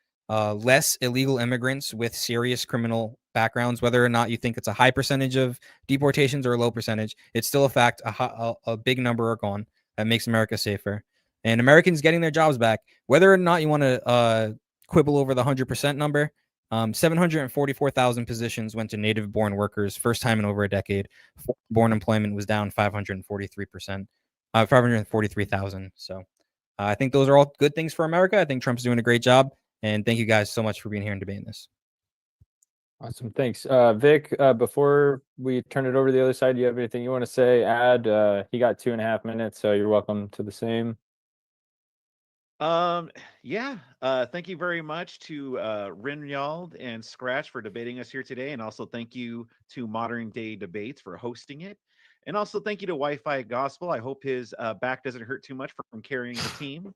less illegal immigrants with serious criminal backgrounds. Whether or not you think it's a high percentage of deportations or a low percentage, it's still a fact. A big number are gone. That makes America safer. And Americans getting their jobs back. Whether or not you want to quibble over the 100% number, 744,000 positions went to native-born workers, first time in over a decade. Foreign-born employment was down 543%, 543,000. So I think those are all good things for America. I think Trump's doing a great job. And thank you guys so much for being here and debating this. Awesome. Thanks. Vic, before we turn it over to the other side, do you have anything you want to say, add? He got 2.5 minutes, so you're welcome to the same. Yeah. Thank you very much to Rinyald and Scratch for debating us here today. And also thank you to Modern Day Debates for hosting it. And also thank you to WifiGospel. I hope his back doesn't hurt too much from carrying the team.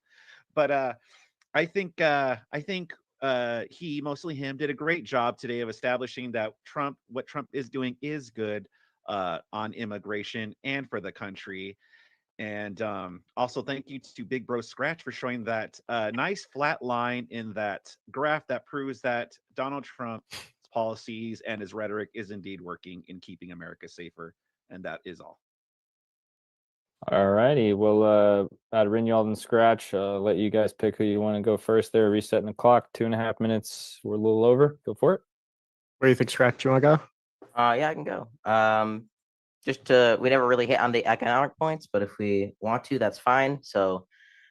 But I think he, mostly him, did a great job today of establishing that what Trump is doing is good on immigration and for the country. And also thank you to Big Bro Scratch for showing that nice flat line in that graph that proves that Donald Trump's policies and his rhetoric is indeed working in keeping America safer. And that is all. All righty. Well, out of Rinyald and Scratch, let you guys pick who you want to go first there. Resetting the clock, 2.5 minutes. We're a little over. Go for it. Where do you think, Scratch? You want to go? Yeah, I can go. We never really hit on the economic points, but if we want to, that's fine. So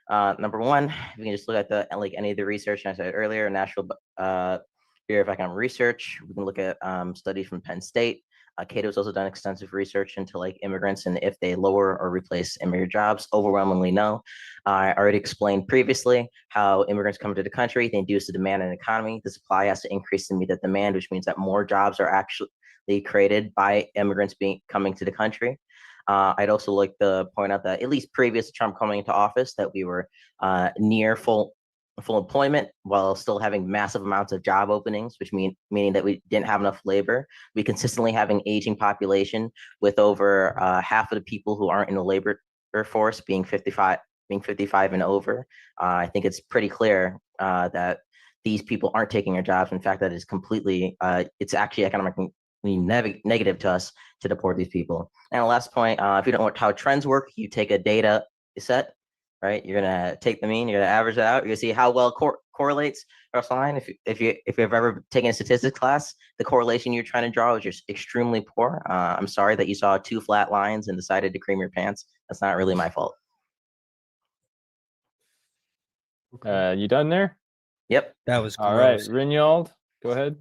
number one, we can just look at any of the research I said earlier, National Bureau of Economic Research. We can look at studies from Penn State. Cato's also done extensive research into immigrants and if they lower or replace immigrant jobs. Overwhelmingly no. I already explained previously how immigrants come to the country, they induce the demand in the economy. The supply has to increase to meet that demand, which means that more jobs are actually created by immigrants coming to the country. I'd also like to point out that at least previous to Trump coming into office, that we were near full employment while still having massive amounts of job openings, which meaning that we didn't have enough labor. We consistently have an aging population with over half of the people who aren't in the labor force being 55 and over. I think it's pretty clear that these people aren't taking our jobs. In fact, that is completely, it's actually economically negative to us to deport these people. And the last point, if you don't know how trends work, you take a data set, right? You're gonna take the mean, you're gonna average it out, you're gonna see how well correlates across the line. If you've ever taken a statistics class, the correlation you're trying to draw is just extremely poor. I'm sorry that you saw 2 flat lines and decided to cream your pants. That's not really my fault. You done there? Yep. That was gross. All right, Rinyald, go ahead.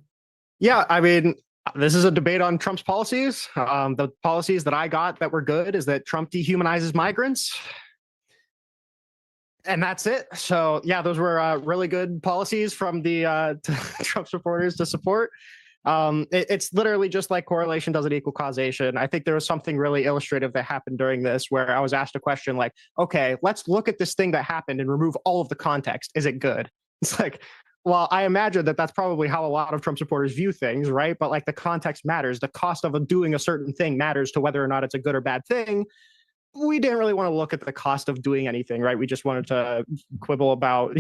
Yeah, I mean, this is a debate on Trump's policies. The policies that I got that were good is that Trump dehumanizes migrants. And that's it. So yeah, those were really good policies from the Trump supporters to support. It's literally just like correlation doesn't equal causation. I think there was something really illustrative that happened during this where I was asked a question like, okay, let's look at this thing that happened and remove all of the context. Is it good? It's like, Well, I imagine that that's probably how a lot of Trump supporters view things, right? But like the context matters. The cost of doing a certain thing matters to whether or not it's a good or bad thing. We didn't really want to look at the cost of doing anything, right? We just wanted to quibble about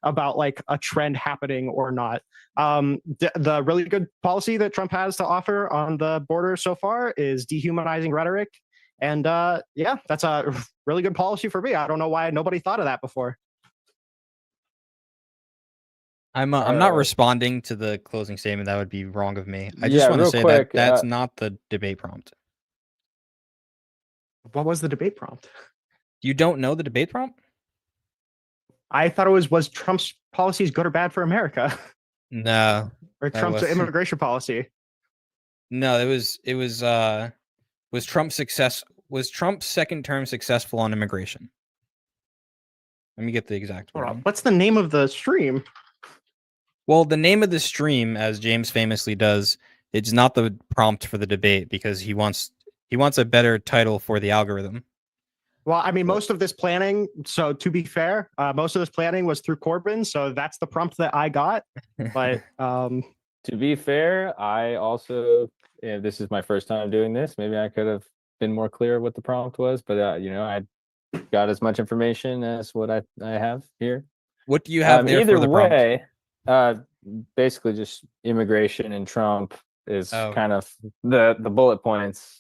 about like a trend happening or not. The really good policy that Trump has to offer on the border so far is dehumanizing rhetoric. And yeah, that's a really good policy for me. I don't know why nobody thought of that before. I'm not responding to the closing statement. That would be wrong of me. I Yeah, just want to real say quick, that that's not the debate prompt. What was the debate prompt? You don't know the debate prompt? I thought it was Trump's policies good or bad for America? No. Or That Trump's was- immigration policy? No, was Trump's second term successful on immigration? Let me get the exact wording. What's the name of the stream? Well, the name of the stream, as James famously does, it's not the prompt for the debate because he wants a better title for the algorithm. Well, I mean, most of this planning, so to be fair, most of this planning was through Corbin, so that's the prompt that I got. But to be fair, I also, this is my first time doing this. Maybe I could have been more clear what the prompt was, but I got as much information as what I have here. What do you have there either for the prompt? way, basically just immigration and Trump is kind of the bullet points.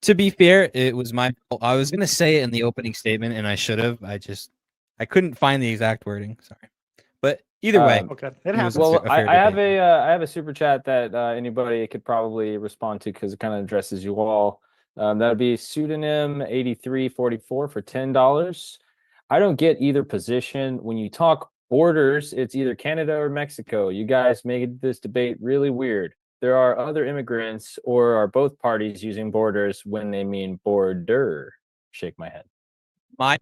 To be fair, it was my fault. I was going to say it in the opening statement, and I should have. I couldn't find the exact wording. Sorry, but either way, okay, it happens. was Well, a fair I have debate. I have a super chat that anybody could probably respond to because it kind of addresses you all. That would be pseudonym 8344 for $10. I don't get either position. When you talk borders, it's either Canada or Mexico. You guys make this debate really weird. There are other immigrants, or are both parties using borders when they mean border? Shake my head. My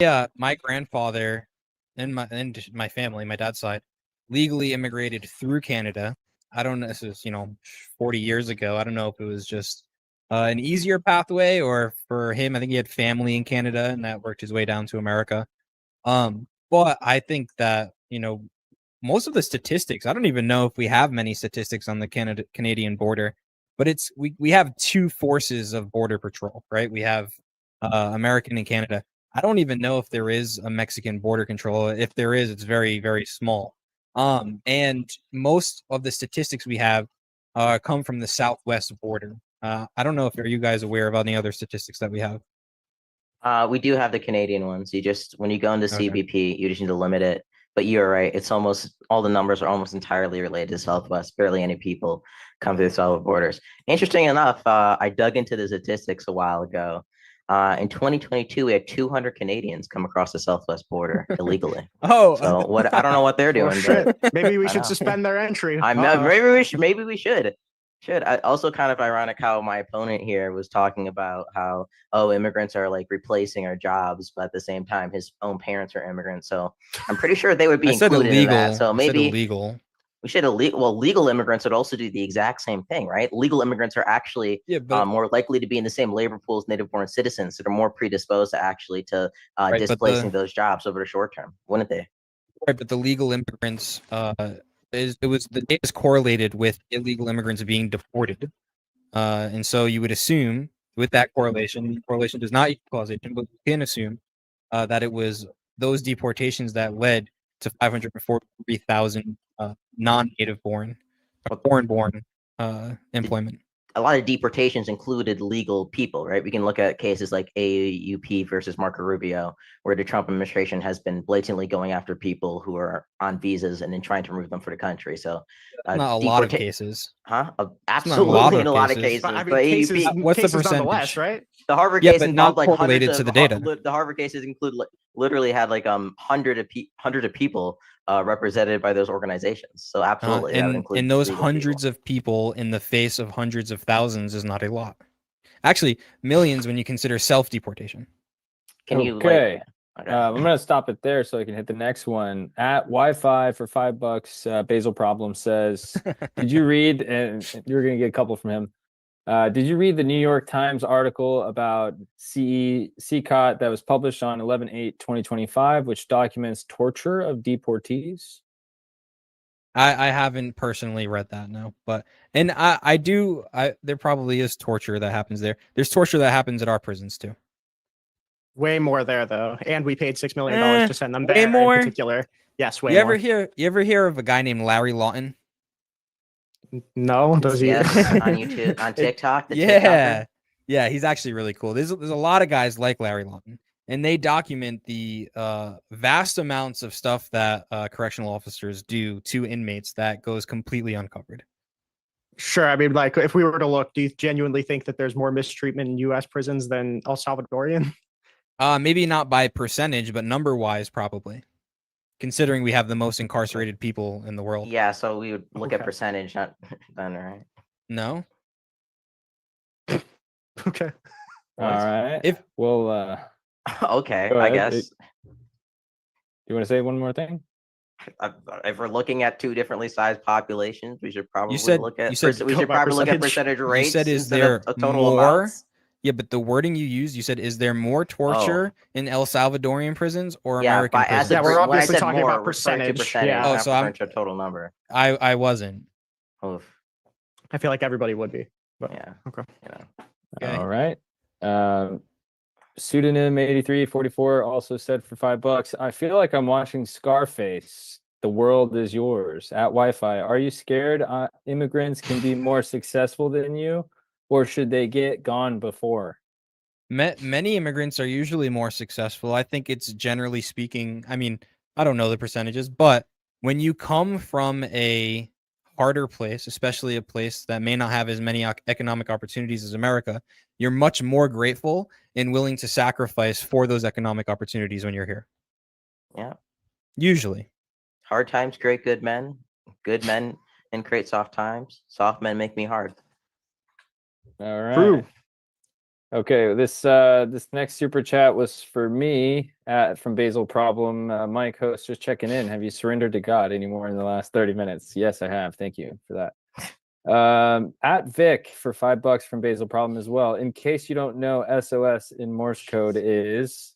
grandfather and my family, my dad's side, legally immigrated through Canada. I don't know. This is 40 years ago. I don't know if it was just an easier pathway, or for him, I think he had family in Canada and that worked his way down to America. But I think that most of the statistics, I don't even know if we have many statistics on the Canadian border, but we have two forces of border patrol, right? We have American and Canada. I don't even know if there is a Mexican border control. If there is, it's very, very small. And most of the statistics we have come from the southwest border. I don't know if you guys aware of any other statistics that we have. We do have the Canadian ones. When you go into CBP, you just need to limit it. But you're right. It's almost all the numbers are almost entirely related to Southwest. Barely any people come through the southern borders. Interesting enough, I dug into the statistics a while ago. In 2022, we had 200 Canadians come across the Southwest border illegally. So what? I don't know what they're doing. But maybe we should suspend their entry. Maybe we should. Also kind of ironic how my opponent here was talking about how immigrants are like replacing our jobs, but at the same time his own parents are immigrants, so I'm pretty sure they would be included in that. So maybe illegal. We should legal immigrants would also do the exact same thing, right? Legal immigrants are actually more likely to be in the same labor pool as native born citizens that are more predisposed to actually displacing those jobs over the short term, wouldn't they? Right, but the legal immigrants the data is correlated with illegal immigrants being deported, and so you would assume with that correlation does not equal causation, but you can assume that it was those deportations that led to 543,000 non-native born, foreign-born employment. A lot of deportations included legal people, right? We can look at cases like AUP versus Marco Rubio, where the Trump administration has been blatantly going after people who are on visas and then trying to remove them for the country. So, not a lot of cases, huh? Absolutely, in a lot of cases. But, I mean, but AUP, what's the percentage? Nonetheless, right? The Harvard case involved like correlated to the data. The Harvard cases include literally had like hundred of people represented by those organizations. So absolutely, and those hundreds of people in the face of hundreds of thousands is not a lot. Actually, millions when you consider self-deportation. Okay. I'm gonna stop it there so I can hit the next one. At Wi-Fi for $5, Basil Problem says, did you read, and you're gonna get a couple from him. Did you read the New York Times article about CCOT that was published on 11/8/2025, which documents torture of deportees? I haven't personally read that, no. But and there probably is torture that happens there. There's torture that happens at our prisons too. Way more there though, and we paid $6 million Eh, to send them way there more? in particular. Yes, way You more. ever hear of a guy named Larry Lawton? No, does he? Yes, on YouTube, on TikTok. The Yeah. TikToker. Yeah, he's actually really cool. There's a lot of guys like Larry Lawton, and they document the vast amounts of stuff that correctional officers do to inmates that goes completely uncovered. Sure. I mean, like, if we were to look, do you genuinely think that there's more mistreatment in U.S. prisons than El Salvadorian? Maybe not by percentage, but number wise, probably. Considering we have the most incarcerated people in the world. Yeah, so we would look at Okay. percentage, not done, right? No? Okay. All right. If- Well, Okay, Go I ahead. guess. you want to say one more thing? If we're looking at two differently sized populations, we should probably said- look at you said we go should by probably look at percentage. percentage rates said, is instead there of total more? amounts. Yeah, but the wording you used, you said, is there more torture in El Salvadorian prisons or Yeah, American but as prisons? a Yeah, we're when I obviously said talking more, about referring to percentage. percentage, Yeah. Oh, not so I'm- referring to a total number. I wasn't. Oof, I feel like everybody would be. But yeah. okay. You know. Okay. All right. Pseudonym 8344 also said for $5. I feel like I'm watching Scarface. The world is yours at Wi-Fi. Are you scared immigrants can be more successful than you, or should they get gone before? Many immigrants are usually more successful. I think it's generally speaking, I mean, I don't know the percentages, but when you come from a harder place, especially a place that may not have as many economic opportunities as America, you're much more grateful and willing to sacrifice for those economic opportunities when you're here. Yeah. Usually. Hard times create good men. Good men and create soft times. Soft men make me hard. All right. True. Okay, this next super chat was for me from Basil Problem. Mike, host, just checking in. Have you surrendered to God anymore in the last 30 minutes? Yes, I have. Thank you for that. At Vic for $5 from Basil Problem as well. In case you don't know, SOS in Morse code is ...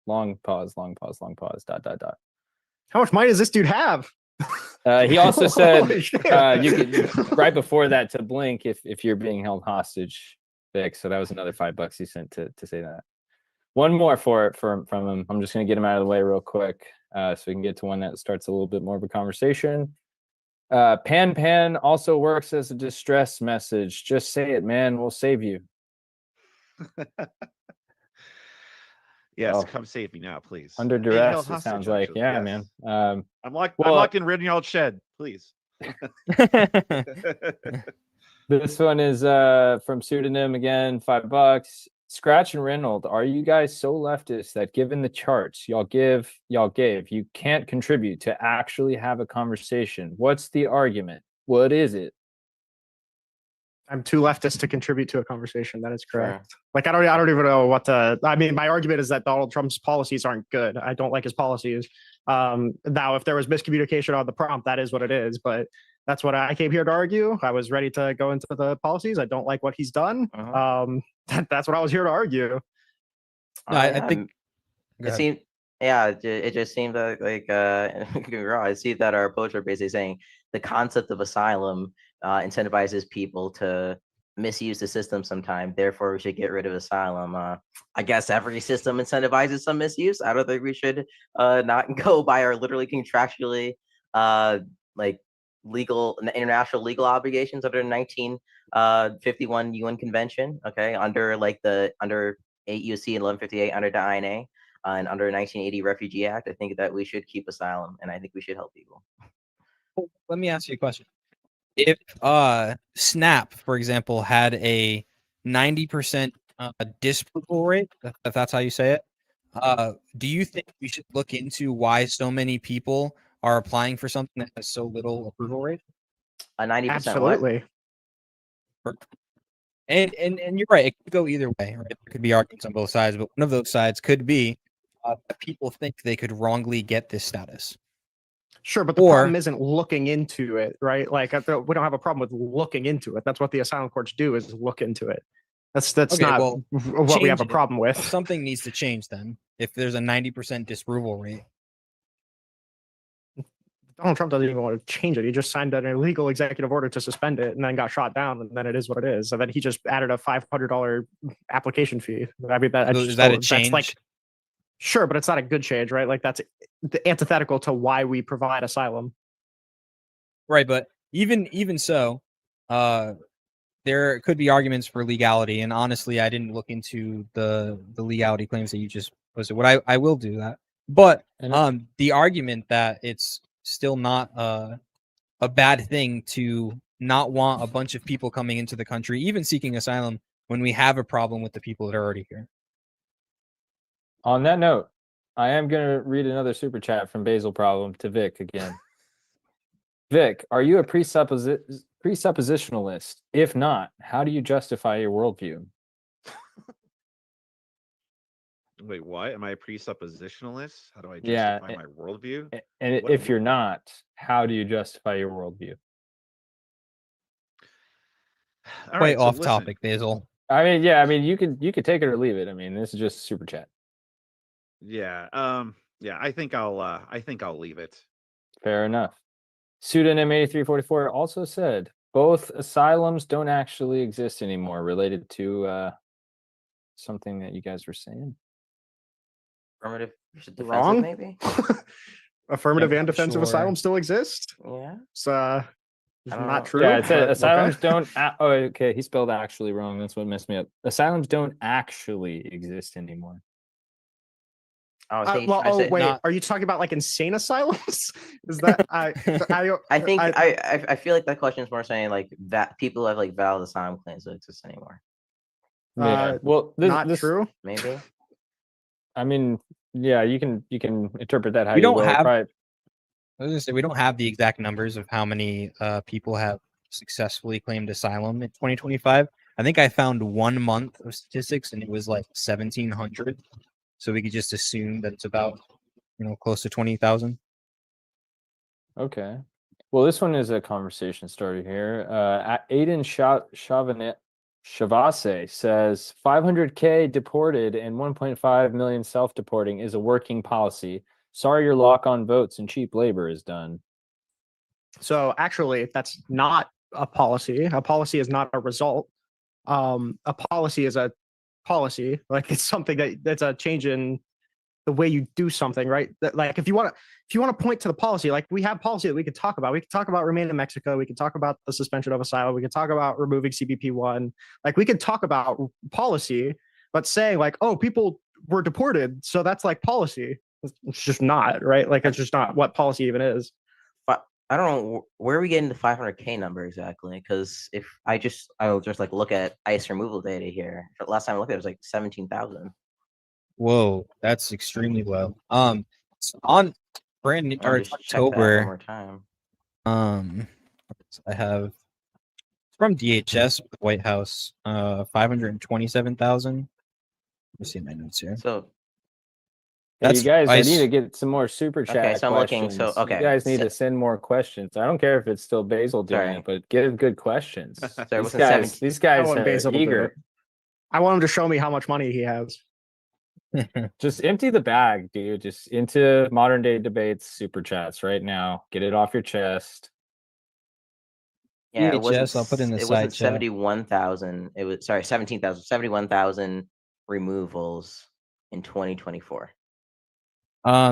long pause, How much money does this dude have? He also said Holy shit. you could right before that to blink if you're being held hostage, Vic. So that was another $5 he sent to say that. One more from him. I'm just gonna get him out of the way real quick, so we can get to one that starts a little bit more of a conversation. Pan also works as a distress message. Just say it, man. We'll save you. Yes, Oh. come save me now, please. Under Being held duress, it hostage, sounds like. actually, Yeah, yes. man. I'm locked well, in Ridneyald Shed, please. This one is from Pseudonym again, $5. Scratch and Reynolds, are you guys so leftist that given the charts y'all gave, you can't contribute to actually have a conversation? What's the argument? What is it? I'm too leftist to contribute to a conversation. That is correct. Sure. Like I don't even know what to. I mean, my argument is that Donald Trump's policies aren't good. I don't like his policies. Now, if there was miscommunication on the prompt, that is what it is. But that's what I came here to argue. I was ready to go into the policies. I don't like what he's done. That's what I was here to argue. No, I think it seemed. Yeah, it just seemed like don't get me wrong, I see that our approach are basically saying the concept of asylum incentivizes people to misuse the system sometime. Therefore, we should get rid of asylum. I guess every system incentivizes some misuse. I don't think we should not go by our literally contractually like legal international legal obligations under 1951 UN Convention. Okay, under 8 UC and 1158 under the INA. And under 1980 Refugee Act, I think that we should keep asylum, and I think we should help people. Let me ask you a question. If SNAP, for example, had a 90% disapproval rate, if that's how you say it, do you think we should look into why so many people are applying for something that has so little approval rate? A 90%. Absolutely. And you're right. It could go either way. Right? There could be arguments on both sides, but one of those sides could be that people think they could wrongly get this status. Sure, but the problem isn't looking into it, right? Like we don't have a problem with looking into it. That's what the asylum courts do, is look into it. That's Okay, not well, what we have a problem with. Something needs to change then. If there's a 90% disapproval rate, Donald Trump doesn't even want to change it. He just signed an illegal executive order to suspend it and then got shot down. And then it is what it is. And then he just added a $500 application fee. I mean, Is that a that's change? like, sure, but it's not a good change, right? Like that's antithetical to why we provide asylum. Right, but even so, there could be arguments for legality. And honestly, I didn't look into the legality claims that you just posted. What I will do that. But the argument that it's still not a bad thing to not want a bunch of people coming into the country, even seeking asylum, when we have a problem with the people that are already here. On that note, I am going to read another super chat from Basil Problem to Vic again. Vic, are you a presuppositionalist? If not, how do you justify your worldview? Wait, what? Am I a presuppositionalist? How do I Yeah, justify my worldview? And What- if you're not, how do you justify your worldview? All Quite so off listen. topic, Basil. I mean, yeah, I mean, you could take it or leave it. I mean, this is just a super chat. Yeah. Yeah, I think I'll leave it. Fair enough. Pseudonym 8344 also said both asylums don't actually exist anymore, related to something that you guys were saying. Affirmative versus defensive, Wrong? maybe? Affirmative Yeah, and defensive sure. asylum still exist. Yeah. It's I don't not know. true. Yeah, it said but asylums okay. don't. Oh, okay, he spelled actually wrong. That's what messed me up. Asylums don't actually exist anymore. I was thinking, Wait, not- are you talking about like insane asylums? Is that I think I feel like that question is more saying like that people have like valid asylum claims don't exist anymore. Yeah. Well, this true. Maybe. I mean, yeah, you can interpret that how We you don't will. have- Right. I was gonna say we don't have the exact numbers of how many people have successfully claimed asylum in 2025. I think I found 1 month of statistics and it was like 1,700. So we could just assume that it's about close to 20,000. Okay. Well, this one is a conversation starter here. Aiden Chavase says 500K deported and 1.5 million self-deporting is a working policy. Sorry, your lock-on votes and cheap labor is done. So actually, that's not a policy. A policy is not a result. A policy is a policy. Like it's something that's a change in the way you do something, right? Like if you want to point to the policy, like we have policy that we could talk about. We could talk about remain in Mexico. We could talk about the suspension of asylum. We could talk about removing CBP1. Like we could talk about policy, but saying like, oh, people were deported, so that's like policy. It's just not, right? Like it's just not what policy even is. But I don't know where are we getting the 500K number exactly? Because if I'll just like look at ICE removal data here. Last time I looked at it was like 17,000. Whoa, that's extremely low. On brand new or Just check that one October, more time. I have from DHS White House, 527,000. Let me see my notes here. So Hey, That's you guys, I ICE. need to get some more super chat Okay, so I'm looking, questions. so, okay, You guys need so- to send more questions. I don't care if it's still Basil doing Sorry. it, but give good questions. it these wasn't guys, 17 these guys I want are Basil to do eager. it. I want him to show me how much money he has. Just empty the bag, dude. Just into modern day debates, super chats right now. Get it off your chest. Yeah, DHS, I'll put in the it side wasn't chat. 71,000. It was 17,000, 71,000 removals in 2024.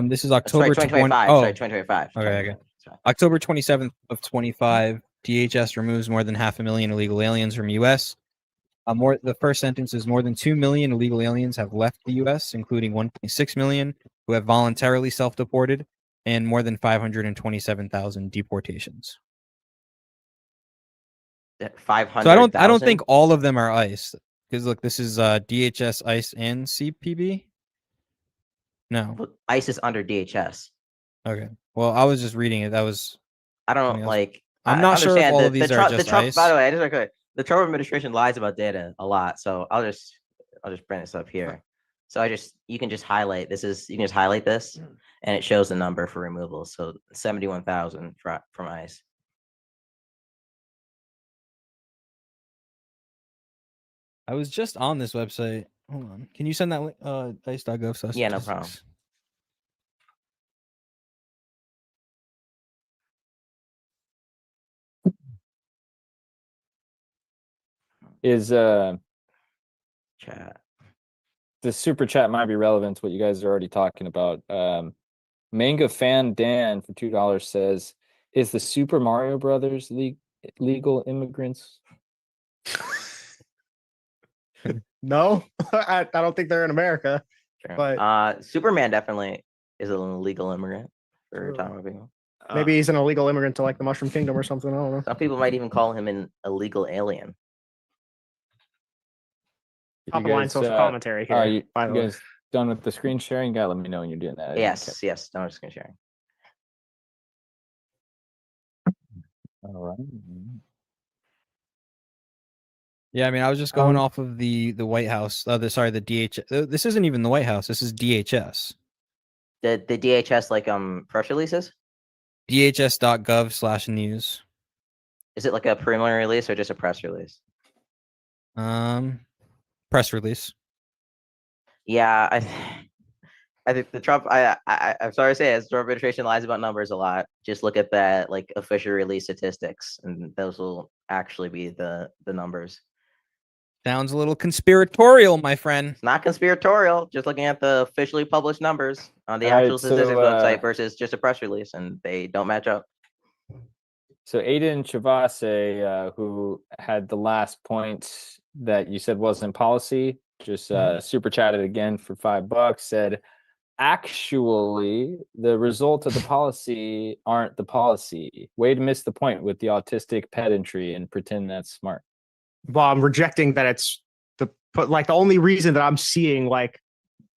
This is Sorry, October 2025. Sorry, 2025. Okay. October 27th of 25. DHS removes more than 500,000 illegal aliens from U.S. The first sentence is more than 2 million illegal aliens have left the U.S., including 1.6 million who have voluntarily self-deported, and more than 527,000 deportations. 500. So I don't think all of them are ICE, because look, this is DHS, ICE, and CPB. No. ICE is under DHS. Okay. Well, I was just reading it. That was. I don't Something else. like. I'm I not sure if understand all that of these the are Trump, just the Trump, ICE. By the way, the Trump administration lies about data a lot, so I'll just bring this up here. So you can just highlight this, and it shows the number for removal. So 71,000 from ICE. I was just on this website. Hold on. Can you send that link? ICE.gov. Yeah, no problem. is Chat. the super chat might be relevant to what you guys are already talking about. Manga fan Dan for $2 says, "Is the Super Mario Brothers legal immigrants?" No, I don't think they're in America. Sure. But Superman definitely is an illegal immigrant for time being. maybe he's an illegal immigrant to like the Mushroom Kingdom or something. I don't know. Some people might even call him an illegal alien. Top of line social commentary here. Are you by the way. guys done with the screen sharing? You gotta let me know when you're doing that. I didn't Yes, catch- yes. No, I'm just gonna share. All right. Yeah, I mean, I was just going off of the White House. The DHS. This isn't even the White House. This is DHS. The DHS like press releases? DHS.gov/news. Is it like a preliminary release or just a press release? Press release. Yeah, I think the Trump. I'm sorry to say it, the Trump administration lies about numbers a lot. Just look at that like official release statistics, and those will actually be the numbers. Sounds a little conspiratorial, my friend. It's not conspiratorial. Just looking at the officially published numbers on the All right, actual statistics so, website versus just a press release, and they don't match up. So Aiden Chavase, who had the last point that you said wasn't policy, just super chatted again for $5, said, "Actually, the result of the policy aren't the policy. Way to miss the point with the autistic pedantry and pretend that's smart." Well, I'm rejecting that it's but like the only reason that I'm seeing like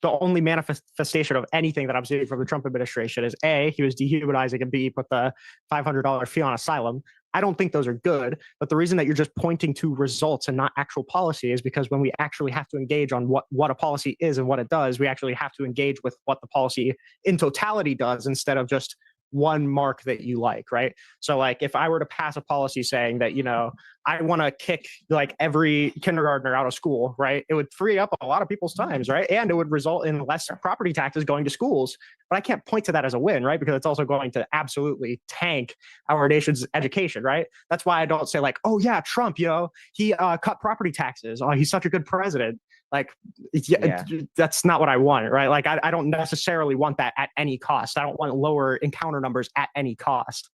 the only manifestation of anything that I'm seeing from the Trump administration is A, he was dehumanizing, and B, put the $500 fee on asylum. I don't think those are good, but the reason that you're just pointing to results and not actual policy is because when we actually have to engage on what a policy is and what it does, we actually have to engage with what the policy in totality does instead of just one mark that you like, right? So like if I were to pass a policy saying that, you know, I want to kick like every kindergartner out of school, right? It would free up a lot of people's times, right? And it would result in less property taxes going to schools. But I can't point to that as a win, right? Because it's also going to absolutely tank our nation's education, right? That's why I don't say like, oh yeah, Trump, you know, he cut property taxes. Oh, he's such a good president. Like, yeah. That's not what I want, right? Like, I don't necessarily want that at any cost. I don't want lower encounter numbers at any cost.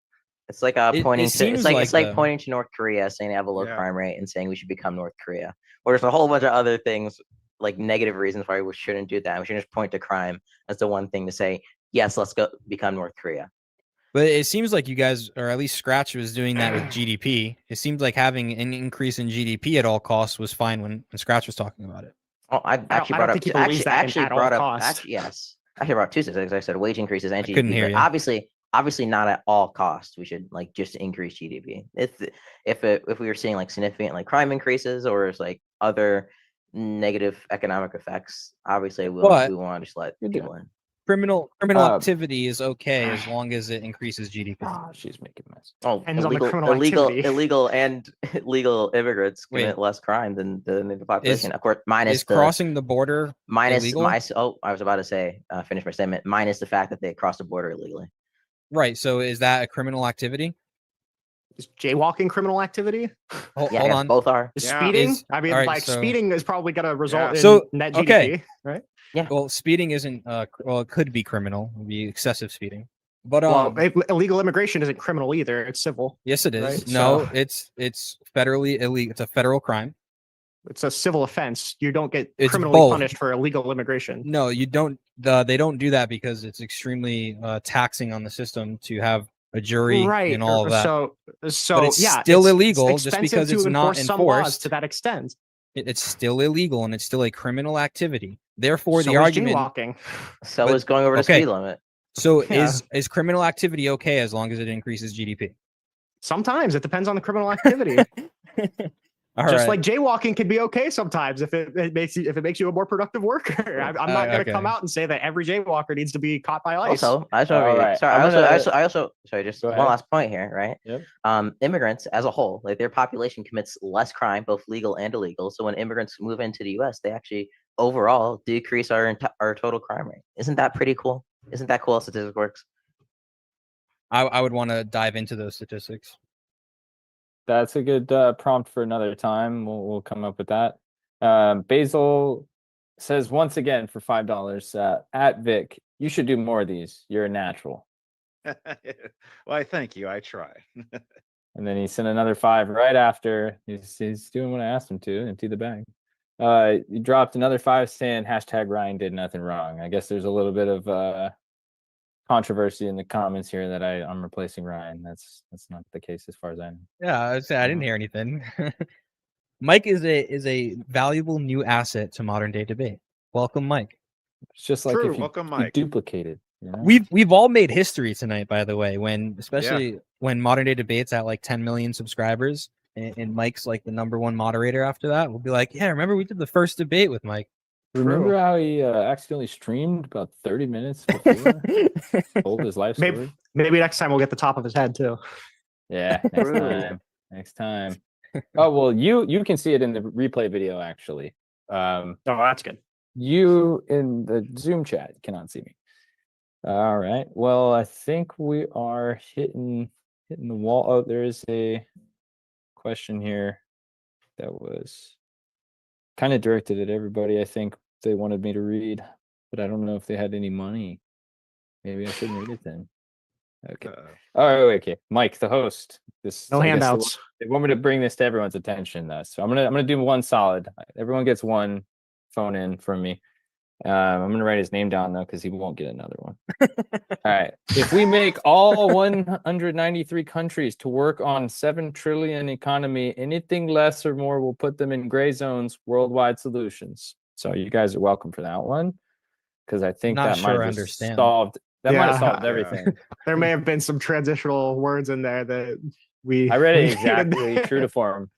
It's like pointing to it's like pointing to North Korea, saying they have a low crime rate, and saying we should become North Korea. Or there's a whole bunch of other things, like negative reasons why we shouldn't do that. We shouldn't just point to crime as the one thing to say, yes, let's go become North Korea. But it seems like you guys, or at least Scratch, was doing that with GDP. It seems like having an increase in GDP at all costs was fine when Scratch was talking about it. Oh, I actually brought up two statistics. I said wage increases and GDP. Couldn't hear you. Obviously not at all costs. We should like just increase GDP. If we were seeing like significant like crime increases or it's like other negative economic effects, obviously we want to just let people in. Criminal activity is okay as long as it increases GDP. Oh, she's making a mess. Oh, illegal and legal immigrants commit less crime than the population. Of course, minus crossing the border. Illegal? I was about to say, finish my statement. Minus the fact that they crossed the border illegally. Right. So is that a criminal activity? Is jaywalking criminal activity? Hold on. Both are. Speeding? Speeding is probably going to result in net GDP, right? Yeah. Well, speeding isn't. It could be criminal. It would be excessive speeding. But illegal immigration isn't criminal either. It's civil. Yes, it is. Right? No, it's federally illegal. It's a federal crime. It's a civil offense. You don't get criminally punished for illegal immigration. No, you don't. They don't do that because it's extremely taxing on the system to have a jury and all of that. So but it's still illegal just because it's not enforced to that extent. It's still illegal and it's still a criminal activity. Therefore, the argument. So is going over the speed limit. So is criminal activity okay as long as it increases GDP? Sometimes it depends on the criminal activity. Like jaywalking can be okay sometimes if it makes you a more productive worker. I'm not going to come out and say that every jaywalker needs to be caught by ICE. Also, just one last point here, right? Yep. Immigrants as a whole, like their population commits less crime, both legal and illegal. So when immigrants move into the U.S., they actually overall decrease our total crime rate. Isn't that pretty cool? Isn't that cool how statistics works? I would want to dive into those statistics. That's a good prompt for another time. We'll come up with that. Basil says once again for $5 at Vic, you should do more of these. You're a natural. Well, I thank you. I try. And then he sent another 5 right after. He's doing what I asked him to, empty the bag. He dropped another 5 saying hashtag Ryan did nothing wrong. I guess there's a little bit of controversy in the comments here that I'm replacing Ryan. That's not the case as far as I know. Yeah, I didn't hear anything. Mike is a valuable new asset to modern day debate. Welcome, Mike. It's just like True. if you, Welcome, you Mike. duplicated. You know? We've all made history tonight, by the way. Especially when modern day debates at like 10 million subscribers, and Mike's like the number 1 moderator after that. We'll be like, yeah, remember we did the first debate with Mike. Remember how he accidentally streamed about 30 minutes before? Told his life story. Maybe next time we'll get the top of his head too. Yeah, next True. time. Next time. Oh well, you can see it in the replay video actually. Oh, that's good. You in the Zoom chat cannot see me. All right. Well, I think we are hitting the wall. Oh, there is a question here that was kind of directed at everybody. I think they wanted me to read, but I don't know if they had any money. Maybe I shouldn't read it then. Okay. All right. Okay. Mike, the host. This No I guess handouts. They want me to bring this to everyone's attention, though. So I'm gonna do one solid. Everyone gets one phone in from me. I'm gonna write his name down though, because he won't get another one. All right. If we make all 193 countries to work on 7 trillion economy, anything less or more will put them in gray zones. Worldwide solutions. So you guys are welcome for that one, because I think Not that sure I might have understand. solved. That might have Yeah. solved everything. There may have been some transitional words in there that we. I read we it needed exactly there. true to form.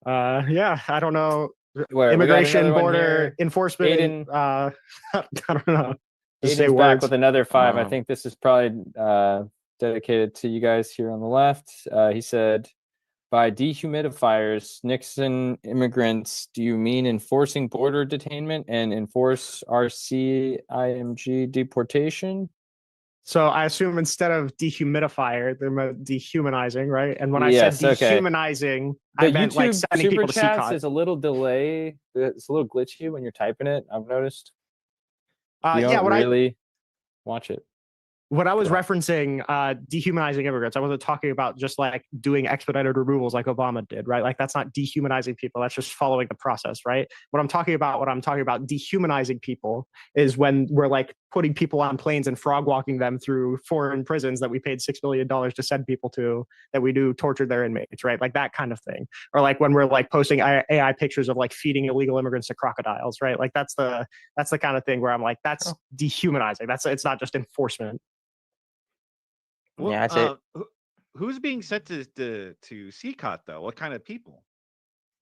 Yeah, I don't know. Where, we got Immigration, another one border here. enforcement. Aiden- I don't know. Just say Aiden's back words. with another 5. I Um, think this is probably dedicated to you guys here on the left. He said, by dehumidifiers, Nixon immigrants, do you mean enforcing border detainment and enforce RCIMG deportation? So I assume instead of dehumidifier, they're dehumanizing, right? And when Yes, I said okay. dehumanizing, The I meant like YouTube sending super people to chats CCOT. is a little delay. It's a little glitchy when you're typing it. I've noticed. You Yeah, don't really watch it. When I was Yeah. referencing dehumanizing immigrants, I wasn't talking about just like doing expedited removals like Obama did, right? Like that's not dehumanizing people. That's just following the process, right? What I'm talking about dehumanizing people is when we're like putting people on planes and frog walking them through foreign prisons that we paid $6 million to send people to, that we do torture their inmates, right? Like that kind of thing. Or like when we're like posting AI pictures of like feeding illegal immigrants to crocodiles, right? Like that's the kind of thing where I'm like, that's dehumanizing. It's not just enforcement. Well, Yeah, I'd say who's being sent to CCOT though? What kind of people?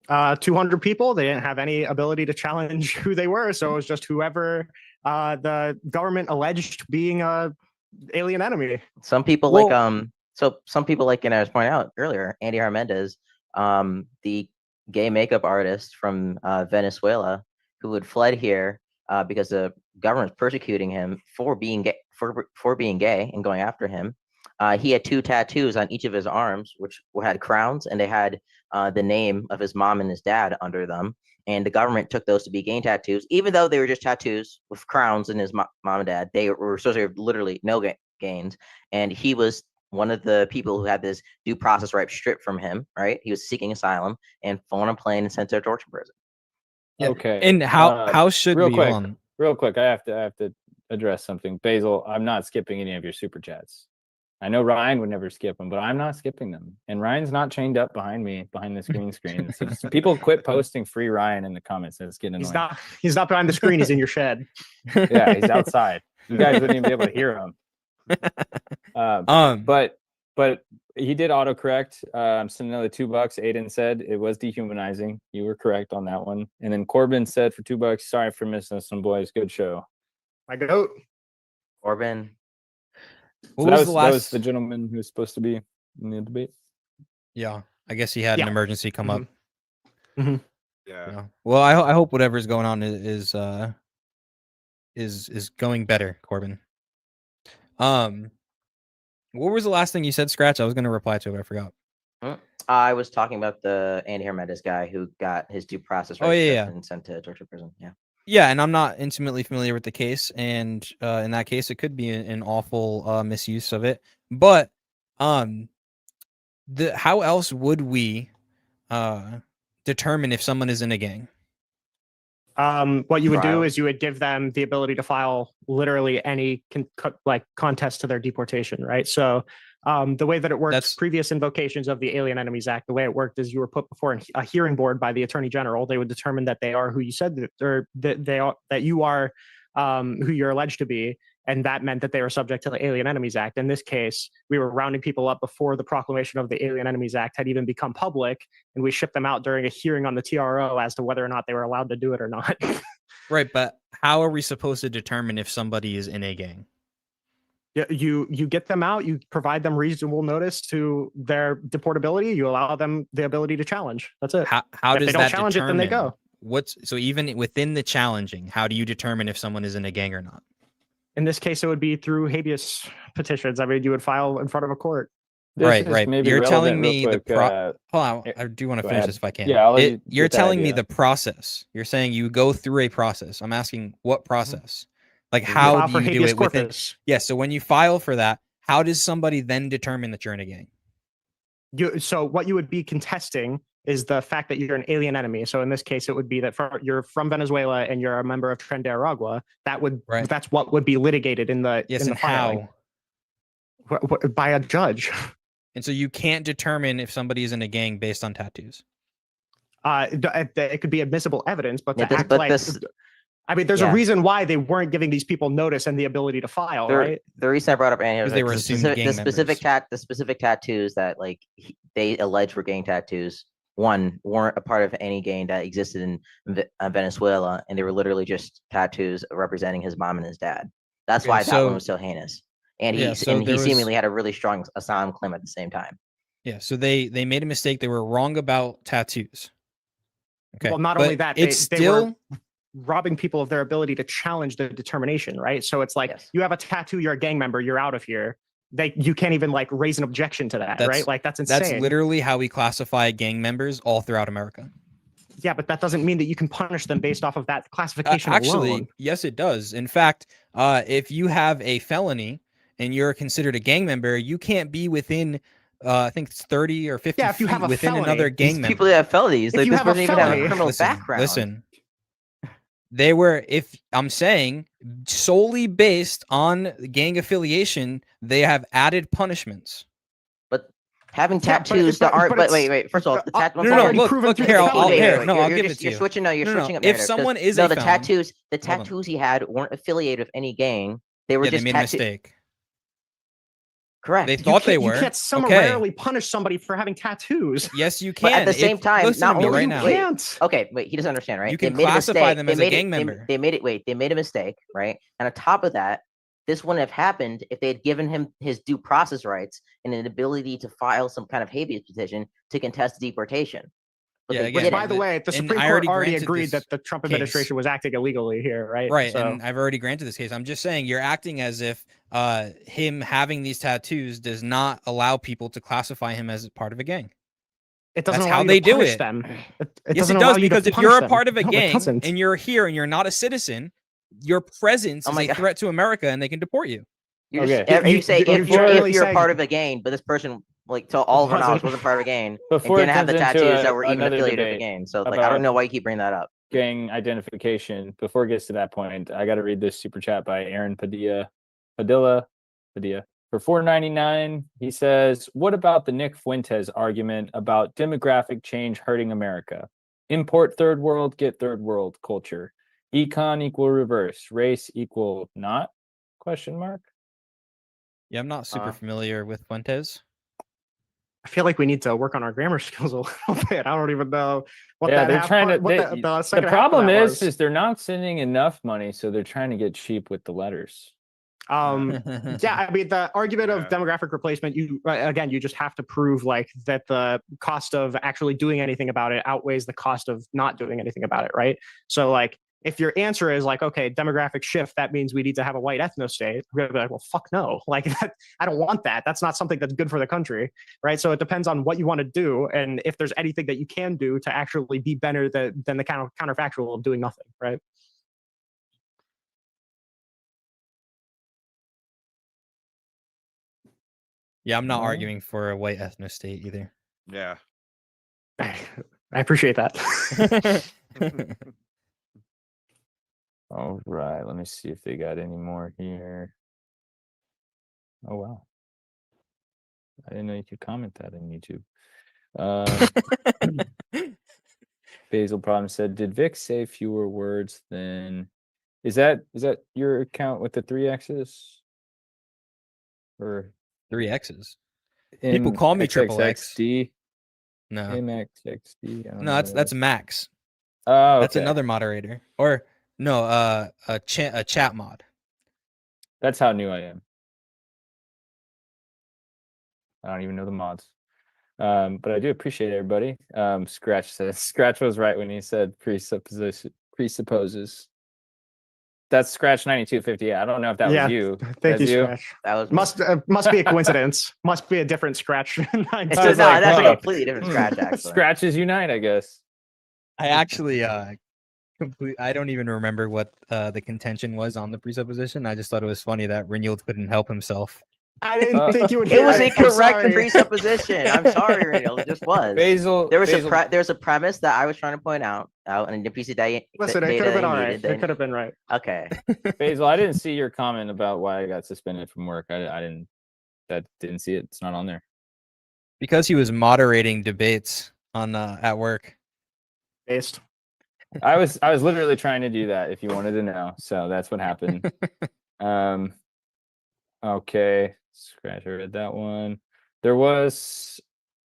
200 people. They didn't have any ability to challenge who they were, so it was just whoever the government alleged being a alien enemy. some people Well- some people like, I was pointing out earlier, Andy Armendez, the gay makeup artist from Venezuela, who had fled here because the government's persecuting him for being gay, for being gay and going after him. He had 2 tattoos on each of his arms, which had crowns, and they had the name of his mom and his dad under them. And the government took those to be gang tattoos, even though they were just tattoos with crowns and his mom and dad. They were associated with literally no gains. And he was one of the people who had this due process right stripped from him, right? He was seeking asylum and flown on a plane and sent to a torture prison. Yeah. Okay. And how should real we quick, on? Real quick, I have to address something. Basil, I'm not skipping any of your super chats. I know Ryan would never skip them, but I'm not skipping them. And Ryan's not chained up behind me, behind this green screen. So just people quit posting free Ryan in the comments. It's getting annoying. He's not behind the screen. He's in your shed. Yeah, he's outside. You guys wouldn't even be able to hear him. But he did autocorrect. Sent another $2. Aiden said it was dehumanizing. You were correct on that one. And then Corbin said for $2, sorry for missing us, some boys. Good show. My goat. Corbin, So What was the that last? was the gentleman who was supposed to be in the debate. Yeah, I guess he had an Yeah. emergency come up. Yeah. Yeah. Well, I hope whatever's going on is going better, Corbin. What was the last thing you said, Scratch? I was going to reply to it, but I forgot. I was talking about the Andy Hermendez guy who got his due process rights stripped and sent to torture prison. Yeah. Yeah, and I'm not intimately familiar with the case, and in that case, it could be an awful misuse of it. But how else would we determine if someone is in a gang? What you would do Trial. is you would give them the ability to file literally any contest to their deportation, right? So the way that it works, previous invocations of the Alien Enemies Act, the way it worked is you were put before a hearing board by the Attorney General. They would determine that they are who you said that you are who you're alleged to be, and that meant that they were subject to the Alien Enemies Act. In this case, we were rounding people up before the proclamation of the Alien Enemies Act had even become public, and we shipped them out during a hearing on the TRO as to whether or not they were allowed to do it or not. Right, but how are we supposed to determine if somebody is in a gang? You get them out, you provide them reasonable notice to their deportability, you allow them the ability to challenge. That's it. How If does they don't that challenge it, then they go. So even within the challenging, how do you determine if someone is in a gang or not? In this case, it would be through habeas petitions. I mean, you would file in front of a court. Right. You're telling me hold on, I do want to finish this if I can. Yeah, you're telling me the process. You're saying you go through a process. I'm asking what process? Like how do you do it within? Yeah. So when you file for that, how does somebody then determine that you're in a gang? So what you would be contesting is the fact that you're an alien enemy. So in this case, it would be that you're from Venezuela and you're a member of Trinidad. That's what would be litigated in the filing. By a judge. And so you can't determine if somebody is in a gang based on tattoos. It could be admissible evidence, but there's a reason why they weren't giving these people notice and the ability to file, right? The reason I brought up Andy, they were assumed gang members. The specific tattoos that they allege were gang tattoos, weren't a part of any gang that existed in Venezuela, and they were literally just tattoos representing his mom and his dad. That's why that one was so heinous. And he seemingly had a really strong asylum claim at the same time. Yeah, so they made a mistake. They were wrong about tattoos. Okay. Well, not only that, they were robbing people of their ability to challenge the determination, right? So it's like, you have a tattoo, you're a gang member, you're out of here. You can't even raise an objection to that, right? That's insane. That's literally how we classify gang members all throughout America. Yeah, but that doesn't mean that you can punish them based off of that classification alone. Yes, it does. In fact, if you have a felony and you're considered a gang member, you can't be within I think it's 30 or 50 if you have within another gang member. People that have felonies, this person even have a criminal background. Listen, they were, if I'm saying solely based on gang affiliation, they have added punishments. But having tattoos that aren't. But wait. First of all, the tattoo. Look, Carol. I'll give it to you. You're switching up narrative. If someone is the tattoos he had weren't affiliated with any gang. They were just made a mistake. Correct. They thought they were. You can't summarily punish somebody for having tattoos. Yes, you can. But at the same time, listen to me right now. Wait, he doesn't understand, right? You can classify them as a gang member. They made a mistake, right? And on top of that, this wouldn't have happened if they had given him his due process rights and an ability to file some kind of habeas petition to contest deportation. By the way, the Supreme Court already agreed that the Trump administration was acting illegally here, right? Right, and I've already granted this case. I'm just saying you're acting as if him having these tattoos does not allow people to classify him as part of a gang. It doesn't. That's allow how you they to do punish it. Them. Yes, it does, because if you're a part of a gang and you're here and you're not a citizen, your presence is a threat to America, and they can deport you. You say if you're a part of a gang, but this person, to all of our knowledge, wasn't part of a gang and didn't have the tattoos that were even affiliated with the gang. So I don't know why you keep bringing that up. Gang identification. Before it gets to that point, I got to read this super chat by Aaron Padilla. For $4.99, he says, "What about the Nick Fuentes argument about demographic change hurting America? Import third world, get third world culture. Econ equal reverse, race equal not?" Question mark. Yeah, I'm not super familiar with Fuentes. I feel like we need to work on our grammar skills a little bit. I don't even know what they're trying to. The problem is they're not sending enough money, so they're trying to get cheap with the letters. Yeah, I mean, the argument of demographic replacement, you just have to prove that the cost of actually doing anything about it outweighs the cost of not doing anything about it, right? So if your answer is like, okay, demographic shift, that means we need to have a white ethno state, we're gonna be like, well, fuck no. Like that, I don't want that. That's not something that's good for the country, right? So it depends on what you want to do, and if there's anything that you can do to actually be better than the kind of counterfactual of doing nothing, right? Yeah, I'm not Well. arguing for a white ethno state either. Yeah. I appreciate that. All right, let me see if they got any more here. Oh wow, I didn't know you could comment that on YouTube. Basil Problem said, "Did Vic say fewer words than?" Is that your account with the 3 X's? Or 3 X's. People call me triple X. XXXD? No, MXXD? I don't no, know that's Max. Oh, That's okay. another moderator, or no, a chat mod. That's how new I am. I don't even know the mods. But I do appreciate everybody. Scratch says Scratch was right when he said presupposes. That's Scratch 9250. I don't know if that was you. Thank That's you, Scratch. That was me. Must be a coincidence. Must be a different Scratch. It's I just, was no, like, that's a wow. completely different scratch, actually. Scratches unite, I guess. I actually I don't even remember what the contention was on the presupposition. I just thought it was funny that Rinald couldn't help himself. I didn't think you would It hear was it. a I'm correct sorry. presupposition. I'm sorry, Reniel. It just was. Basil, There's a premise that I was trying to point out, and the piece of data. Listen, it could have been all right. It could have been right. Okay. Basil, I didn't see your comment about why I got suspended from work. I didn't see it. It's not on there. Because he was moderating debates on at work. Based. I was literally trying to do that if you wanted to know. So that's what happened. Okay. Scratch, I read that one. There was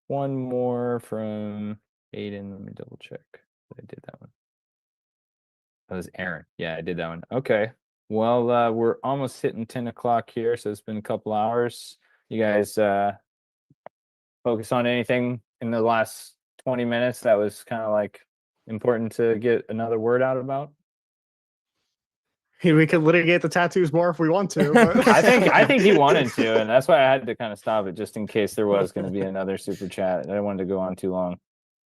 one more from Aiden. Let me double check. I did that one. That was Aaron. Yeah, I did that one. Okay. Well, we're almost hitting 10 o'clock here, so it's been a couple hours. You guys focus on anything in the last 20 minutes that was kind of like important to get another word out about? We could litigate the tattoos more if we want to. But... I think he wanted to, and that's why I had to kind of stop it just in case there was going to be another super chat. I didn't want to go on too long.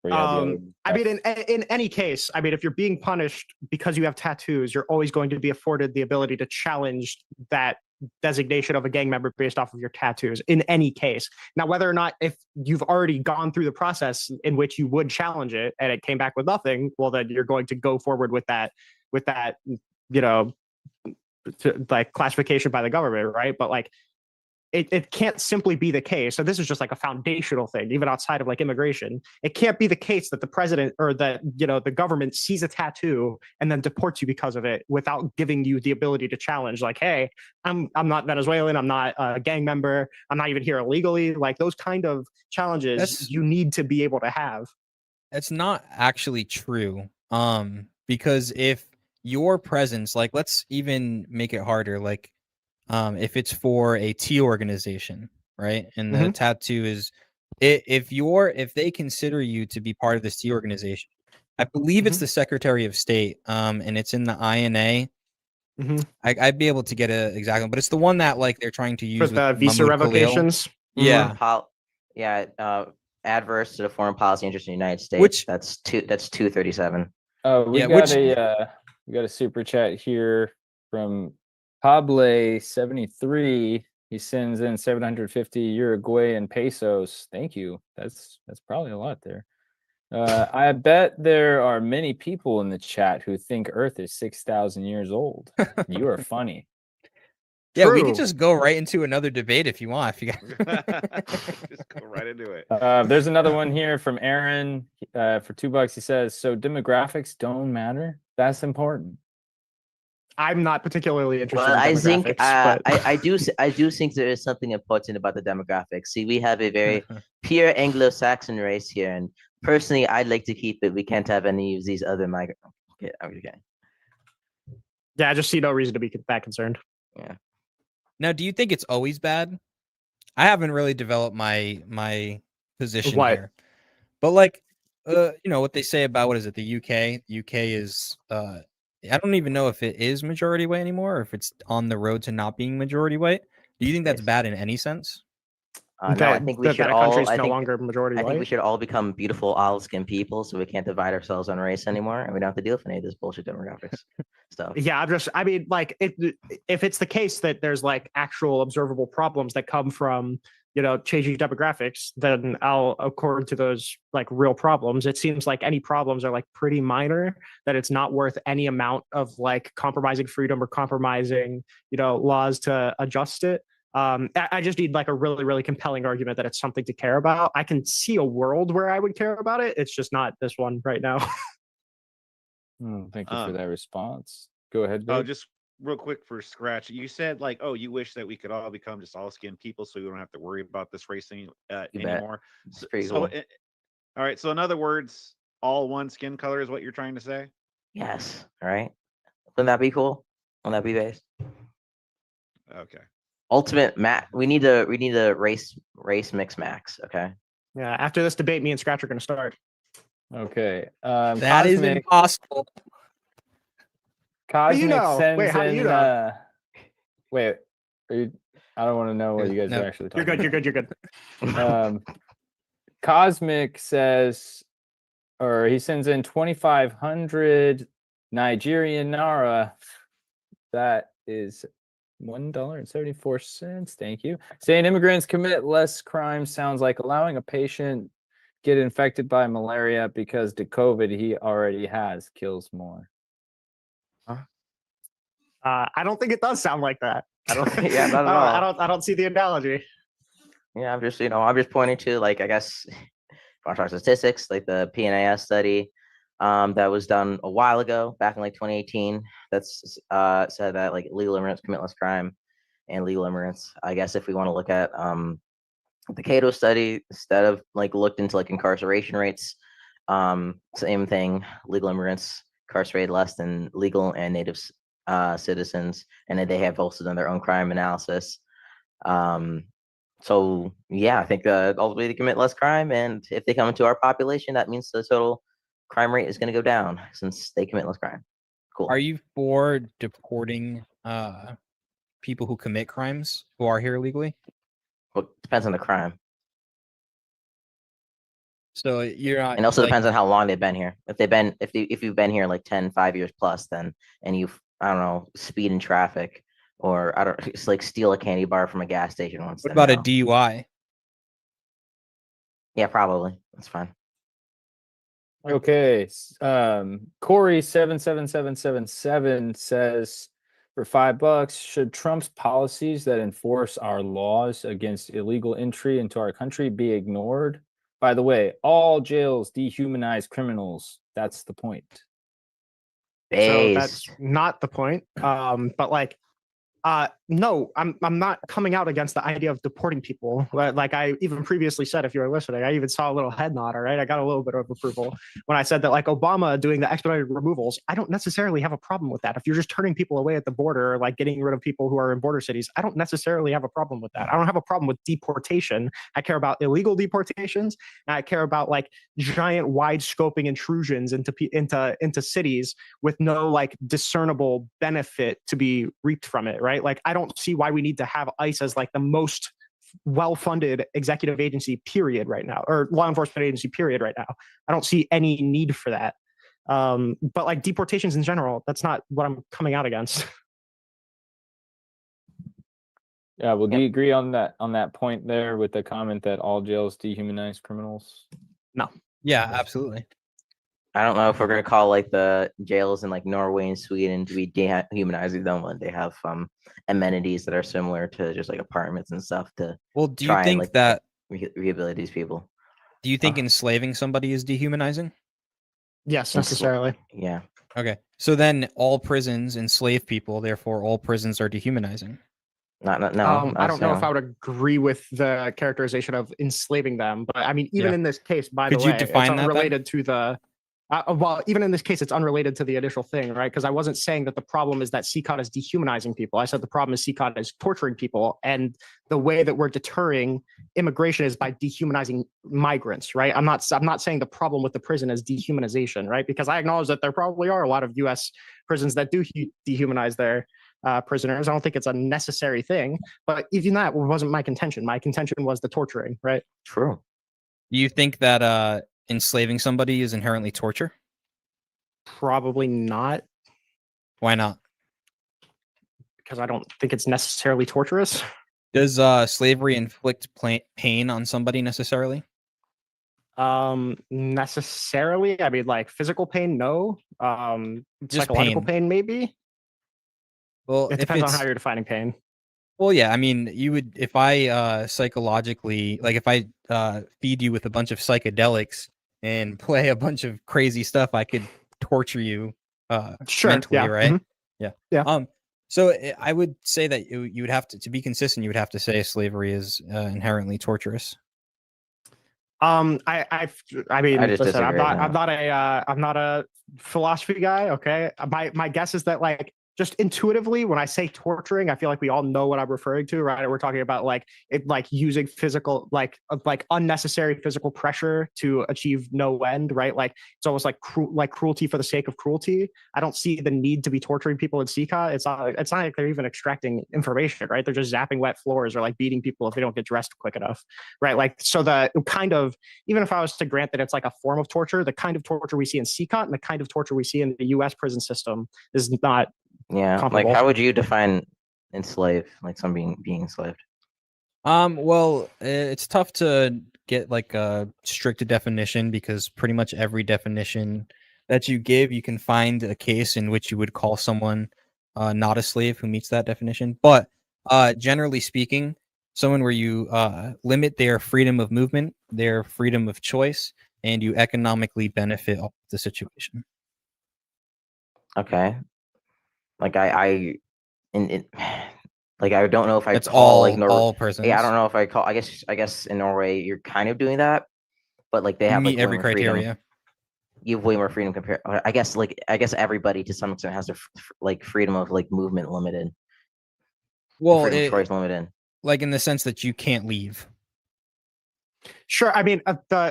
I mean, in any case, I mean, if you're being punished because you have tattoos, you're always going to be afforded the ability to challenge that designation of a gang member based off of your tattoos in any case. Now, whether or not if you've already gone through the process in which you would challenge it and it came back with nothing, well, then you're going to go forward with that, you know, like classification by the government, right? But like it can't simply be the case. So this is just like a foundational thing, even outside of like immigration. It can't be the case that the president or that, you know, the government sees a tattoo and then deports you because of it without giving you the ability to challenge, like, hey, I'm not Venezuelan, I'm not a gang member, I'm not even here illegally. Like those kind of challenges you need to be able to have. It's not actually true. Because if your presence, like, let's even make it harder, like, if it's for a T organization, right? And the tattoo is, if they consider you to be part of this T organization, I believe it's the Secretary of State, and it's in the INA. I'd be able to get it exactly, but it's the one that like they're trying to use for the with visa Mahmoud revocations. Khalil. Yeah. Adverse to the foreign policy interest in the United States. Which that's 237. Oh, we got a super chat here from Pable73. He sends in 750 Uruguayan pesos. Thank you. That's probably a lot there. I bet there are many people in the chat who think Earth is 6,000 years old. You are funny. Yeah, we could just go right into another debate if you want. If you just go right into it. There's another one here from Aaron for $2. He says, "So demographics don't matter? That's important." I'm not particularly interested. Well, in I think but... I do think there is something important about the demographics. See, we have a very pure Anglo-Saxon race here, and personally, I'd like to keep it. We can't have any of these other migrants. Okay. Yeah, I just see no reason to be that concerned. Yeah. Now, do you think it's always bad? I haven't really developed my position here, but like, you know what they say about what is it? The UK. The UK is I don't even know if it is majority white anymore, or if it's on the road to not being majority white. Do you think that's Yes. bad in any sense? No, I think we should that a all. country's I no think longer majority I think we white. should all become beautiful olive-skinned people, so we can't divide ourselves on race anymore, and we don't have to deal with any of this bullshit demographics stuff. Yeah, I mean, like, if it's the case that there's like actual observable problems that come from, changing demographics, then I'll accord to those like real problems. It seems like any problems are like pretty minor, that it's not worth any amount of like compromising freedom or compromising, laws to adjust it. I just need like a really, really compelling argument that it's something to care about. I can see a world where I would care about it. It's just not this one right now. Thank you for that response. Go ahead, Oh, Dave. just real quick for Scratch. You said like, oh, you wish that we could all become just all skinned people, so we don't have to worry about this racing anymore. It's pretty cool. All right. So in other words, all one skin color is what you're trying to say? Yes. All right. Wouldn't that be cool? Wouldn't that be based? Okay. Ultimate we need a race mix max. Okay. Yeah, after this debate, me and Scratch are going to start. Okay. That is Cosmic, impossible. Cosmic do you know? sends Wait, how do you in. know? Wait, I don't want to know what you guys No, are actually You're talking good. You're good. You're good. about. Cosmic says, or he sends in 2,500 Nigerian Naira. That is $1.74. Thank you. Saying immigrants commit less crimes sounds like allowing a patient get infected by malaria because the COVID he already has kills more. I don't think it does sound like that. I don't think. Yeah, not at all. I don't see the analogy. Yeah, I'm just pointing to, like, I guess, our statistics, like the PNAS study that was done a while ago, back in like 2018. That's said that like illegal immigrants commit less crime, and legal immigrants. I guess if we want to look at the Cato study, instead of like looked into like incarceration rates, same thing. Legal immigrants incarcerated less than legal and native citizens, and then they have also done their own crime analysis. So yeah, I think ultimately they commit less crime, and if they come into our population, that means the total crime rate is going to go down since they commit less crime. Cool. Are you for deporting people who commit crimes who are here illegally? Well, it depends on the crime. So you're not. And also like, depends on how long they've been here. If you've been here like 5 years plus, then, and you've, I don't know, speed in traffic, or it's like steal a candy bar from a gas station once. What about a DUI? Yeah, probably. That's fine. Okay. Corey 77777 says, for $5, should Trump's policies that enforce our laws against illegal entry into our country be ignored? By the way, all jails dehumanize criminals. That's the point. So that's not the point. But like, no, I'm not coming out against the idea of deporting people. Like I even previously said, if you were listening, I even saw a little head nod. All right, I got a little bit of approval when I said that, like, Obama doing the expedited removals. I don't necessarily have a problem with that. If you're just turning people away at the border, or like getting rid of people who are in border cities, I don't necessarily have a problem with that. I don't have a problem with deportation. I care about illegal deportations, and I care about like giant, wide scoping intrusions into cities with no like discernible benefit to be reaped from it. Right? Like, I don't see why we need to have ICE as like the most well-funded executive agency period right now, or law enforcement agency period right now. I don't see any need for that. But like deportations in general, that's not what I'm coming out against. Yeah, well, do you agree on that point there with the comment that all jails dehumanize criminals? No. Yeah, absolutely. I don't know if we're gonna call like the jails in like Norway and Sweden to be dehumanizing them when they have amenities that are similar to just like apartments and stuff to. Well, do you think like, that rehabilitate these people? Do you think enslaving somebody is dehumanizing? Yes, necessarily. Yeah. Okay, so then all prisons enslave people, therefore all prisons are dehumanizing. No. I don't know if I would agree with the characterization of enslaving them, but I mean, even in this case, by the way, it's unrelated to the Well, even in this case, it's unrelated to the initial thing, right? Because I wasn't saying that the problem is that CCOT is dehumanizing people. I said the problem is CCOT is torturing people. And the way that we're deterring immigration is by dehumanizing migrants, right? I'm not saying the problem with the prison is dehumanization, right? Because I acknowledge that there probably are a lot of US prisons that do dehumanize their prisoners. I don't think it's a necessary thing, but even that wasn't my contention. My contention was the torturing, right? True. Do you think that enslaving somebody is inherently torture? Probably not, Why not? because I don't think it's necessarily torturous. Does slavery inflict pain on somebody necessarily? Necessarily, I mean, like physical pain, no. Just Psychological pain. pain, maybe. Well, It if depends on it's how you're defining pain. well, yeah. I mean, you would if I psychologically like if I feed you with a bunch of psychedelics and play a bunch of crazy stuff, I could torture you Sure. mentally, Yeah. right? Mhm. Yeah. Yeah. So I would say that you would have to be consistent. You would have to say slavery is inherently torturous. I mean, I just listen, disagree on I'm not a philosophy guy. Okay, my guess is that like just intuitively, when I say torturing, I feel like we all know what I'm referring to, right? We're talking about like using physical, like unnecessary physical pressure to achieve no end, right? Like it's almost like cruelty for the sake of cruelty. I don't see the need to be torturing people in CCA. It's not like they're even extracting information, right? They're just zapping wet floors or like beating people if they don't get dressed quick enough, right? Like so the kind of, even if I was to grant that it's like a form of torture, the kind of torture we see in CCOT and the kind of torture we see in the US prison system is not. Yeah. Like, Comparable. how would you define enslave? Like, some being enslaved? Well, it's tough to get like a strict definition because pretty much every definition that you give, you can find a case in which you would call someone not a slave who meets that definition. But generally speaking, someone where you limit their freedom of movement, their freedom of choice, and you economically benefit off the situation. Okay. Like I in it like I don't know if I That's call like all persons. yeah, I don't know if I call I guess in Norway you're kind of doing that, but like they You have like meet way every more freedom. criteria. You have way more freedom compared. I guess everybody to some extent has their like freedom of like movement limited. Well, Freedom of choice limited. like in the sense that you can't leave. Sure. I mean,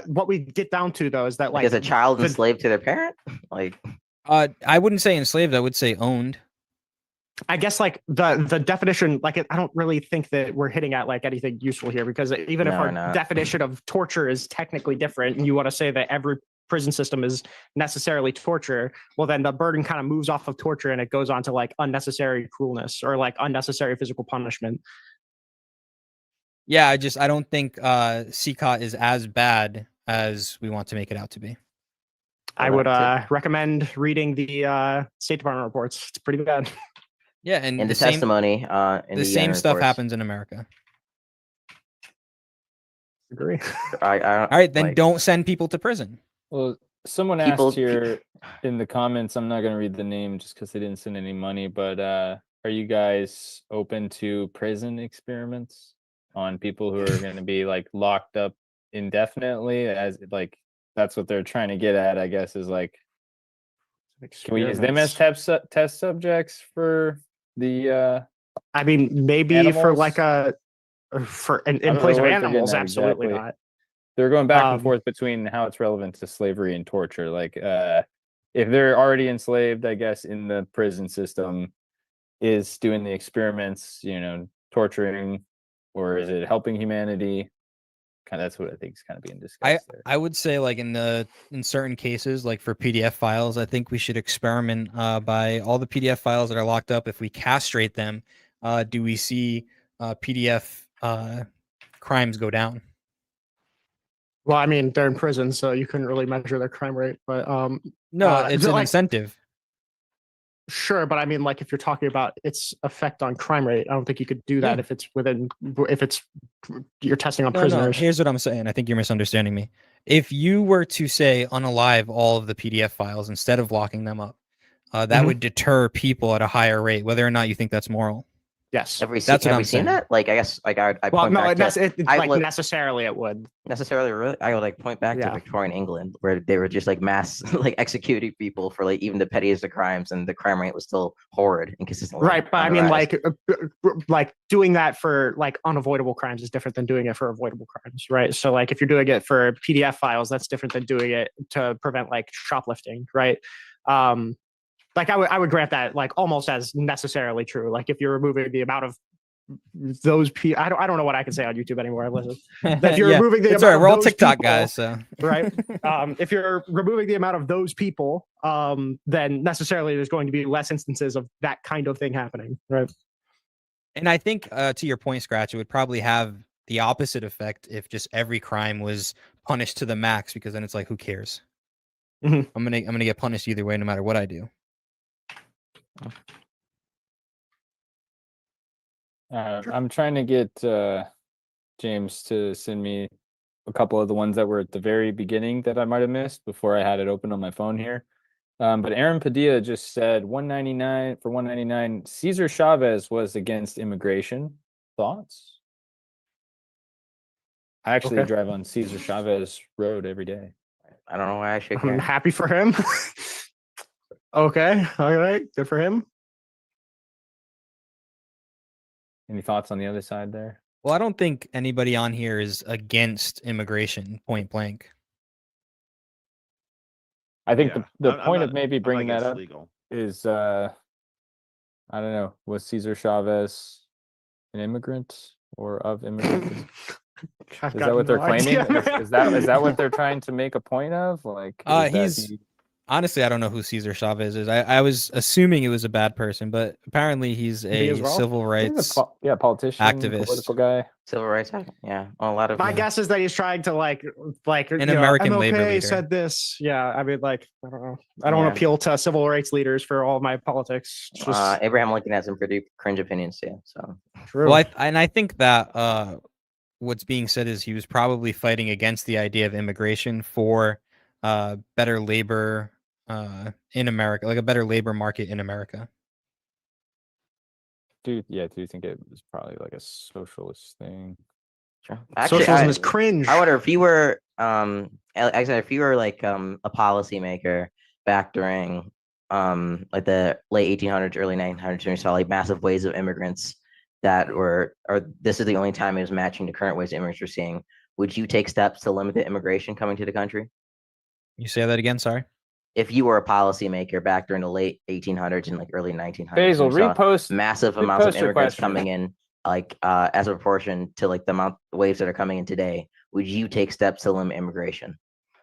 what we get down to though is that Like, like is a child enslaved to their parent? Like, I wouldn't say enslaved. I would say owned. I guess like the definition, like I don't really think that we're hitting at like anything useful here, because even if No, our we're not. definition of torture is technically different and you want to say that every prison system is necessarily torture, well then the burden kind of moves off of torture and it goes on to like unnecessary cruelness or like unnecessary physical punishment. Yeah, I don't think CCOT is as bad as we want to make it out to be. I would recommend reading the State Department reports. It's pretty bad. Yeah, and in the same, testimony, in the same UN stuff reports. happens in America. Agree. I All right, then like, don't send people to prison. Well, someone People- asked here in the comments, I'm not going to read the name just because they didn't send any money, but are you guys open to prison experiments on people who are going to be like locked up indefinitely? As like that's what they're trying to get at, I guess, is like, can we use them as test subjects for the I mean, maybe for animals? like in I place don't know of what they're animals, getting at absolutely exactly. not. They're going back and Um, forth between how it's relevant to slavery and torture. Like, if they're already enslaved, I guess, in the prison system, is doing the experiments, torturing, or is it helping humanity? Kind of, that's what I think is kind of being discussed there. I would say like in certain cases, like for PDF files, I think we should experiment by all the PDF files that are locked up. If we castrate them, do we see PDF crimes go down? well, I mean, they're in prison, so you couldn't really measure their crime rate. But No, it's an like, incentive. sure, but I mean, like if you're talking about its effect on crime rate, I don't think you could do that Yeah. if it's you're testing on No, prisoners. here's what I'm saying. I think you're misunderstanding me. If you were to say unalive all of the PDF files instead of locking them up, that Mhm. would deter people at a higher rate, whether or not you think that's moral. Yes. Have we That's what have I'm we seen saying. that? Like, I guess, like I Well, point no, back to like look- necessarily it would. necessarily really. I would like point back to Yeah. Victorian England, where they were just like mass like executing people for like even the pettiest of crimes, and the crime rate was still horrid and consistently Right, but on I the mean, rise. like doing that for like unavoidable crimes is different than doing it for avoidable crimes, right? So, like, if you're doing it for PDF files, that's different than doing it to prevent like shoplifting, right? Like, I would grant that like almost as necessarily true. Like, if you're removing the amount of those people, I don't know what I can say on YouTube anymore. Listen, if you're Yeah, removing the it's amount all right. of We're all those TikTok people, guys, so right? If you're removing the amount of those people, then necessarily there's going to be less instances of that kind of thing happening, right? And I think to your point, Scratch, it would probably have the opposite effect if just every crime was punished to the max, because then it's like, who cares? Mhm. I'm gonna get punished either way, no matter what I do. I'm trying to get James to send me a couple of the ones that were at the very beginning that I might have missed before I had it open on my phone here. But Aaron Padilla just said 199 for 199. Cesar Chavez was against immigration. Thoughts? I actually Okay. drive on Cesar Chavez Road every day. I don't know why I should I'm care. happy for him. Okay, all right, good for him. Any thoughts on the other side there? Well, I don't think anybody on here is against immigration, point blank. I think Yeah, the I'm point not- of maybe I'm not bringing that against up legal. is I don't know, was Cesar Chavez an immigrant or of immigrants? I've Is got that what they're no claiming? idea. Is that what they're trying to make a point of? Like, is that He's honestly, I don't know who Cesar Chavez is. I was assuming it was a bad person, but apparently he's Me as a well. civil rights politician, activist. political guy. Civil rights act. Yeah, a lot of My guess is that he's trying to like An American labor MLK leader. said this. Yeah, I mean, like, I don't know. I don't want Yeah. to appeal to civil rights leaders for all my politics. It's just Abraham Lincoln has some pretty cringe opinions too. So true. Well, I think that what's being said is he was probably fighting against the idea of immigration for better labor in America, like a better labor market in America. Do you think it was probably like a socialist thing? sure. Actually, Socialism is cringe. I wonder if you were actually if you were like a policymaker back during like the late 1800s, early 1900s, when you saw like massive waves of immigrants that were, or this is the only time it was matching the current waves immigrants we're seeing. Would you take steps to limit the immigration coming to the country? You say that again? Sorry. If you were a policymaker back during the late 1800s and like early 1900s, Basil, when you saw repost massive amounts of repost your immigrants question. coming in, like as a proportion to like the amount waves that are coming in today, would you take steps to limit immigration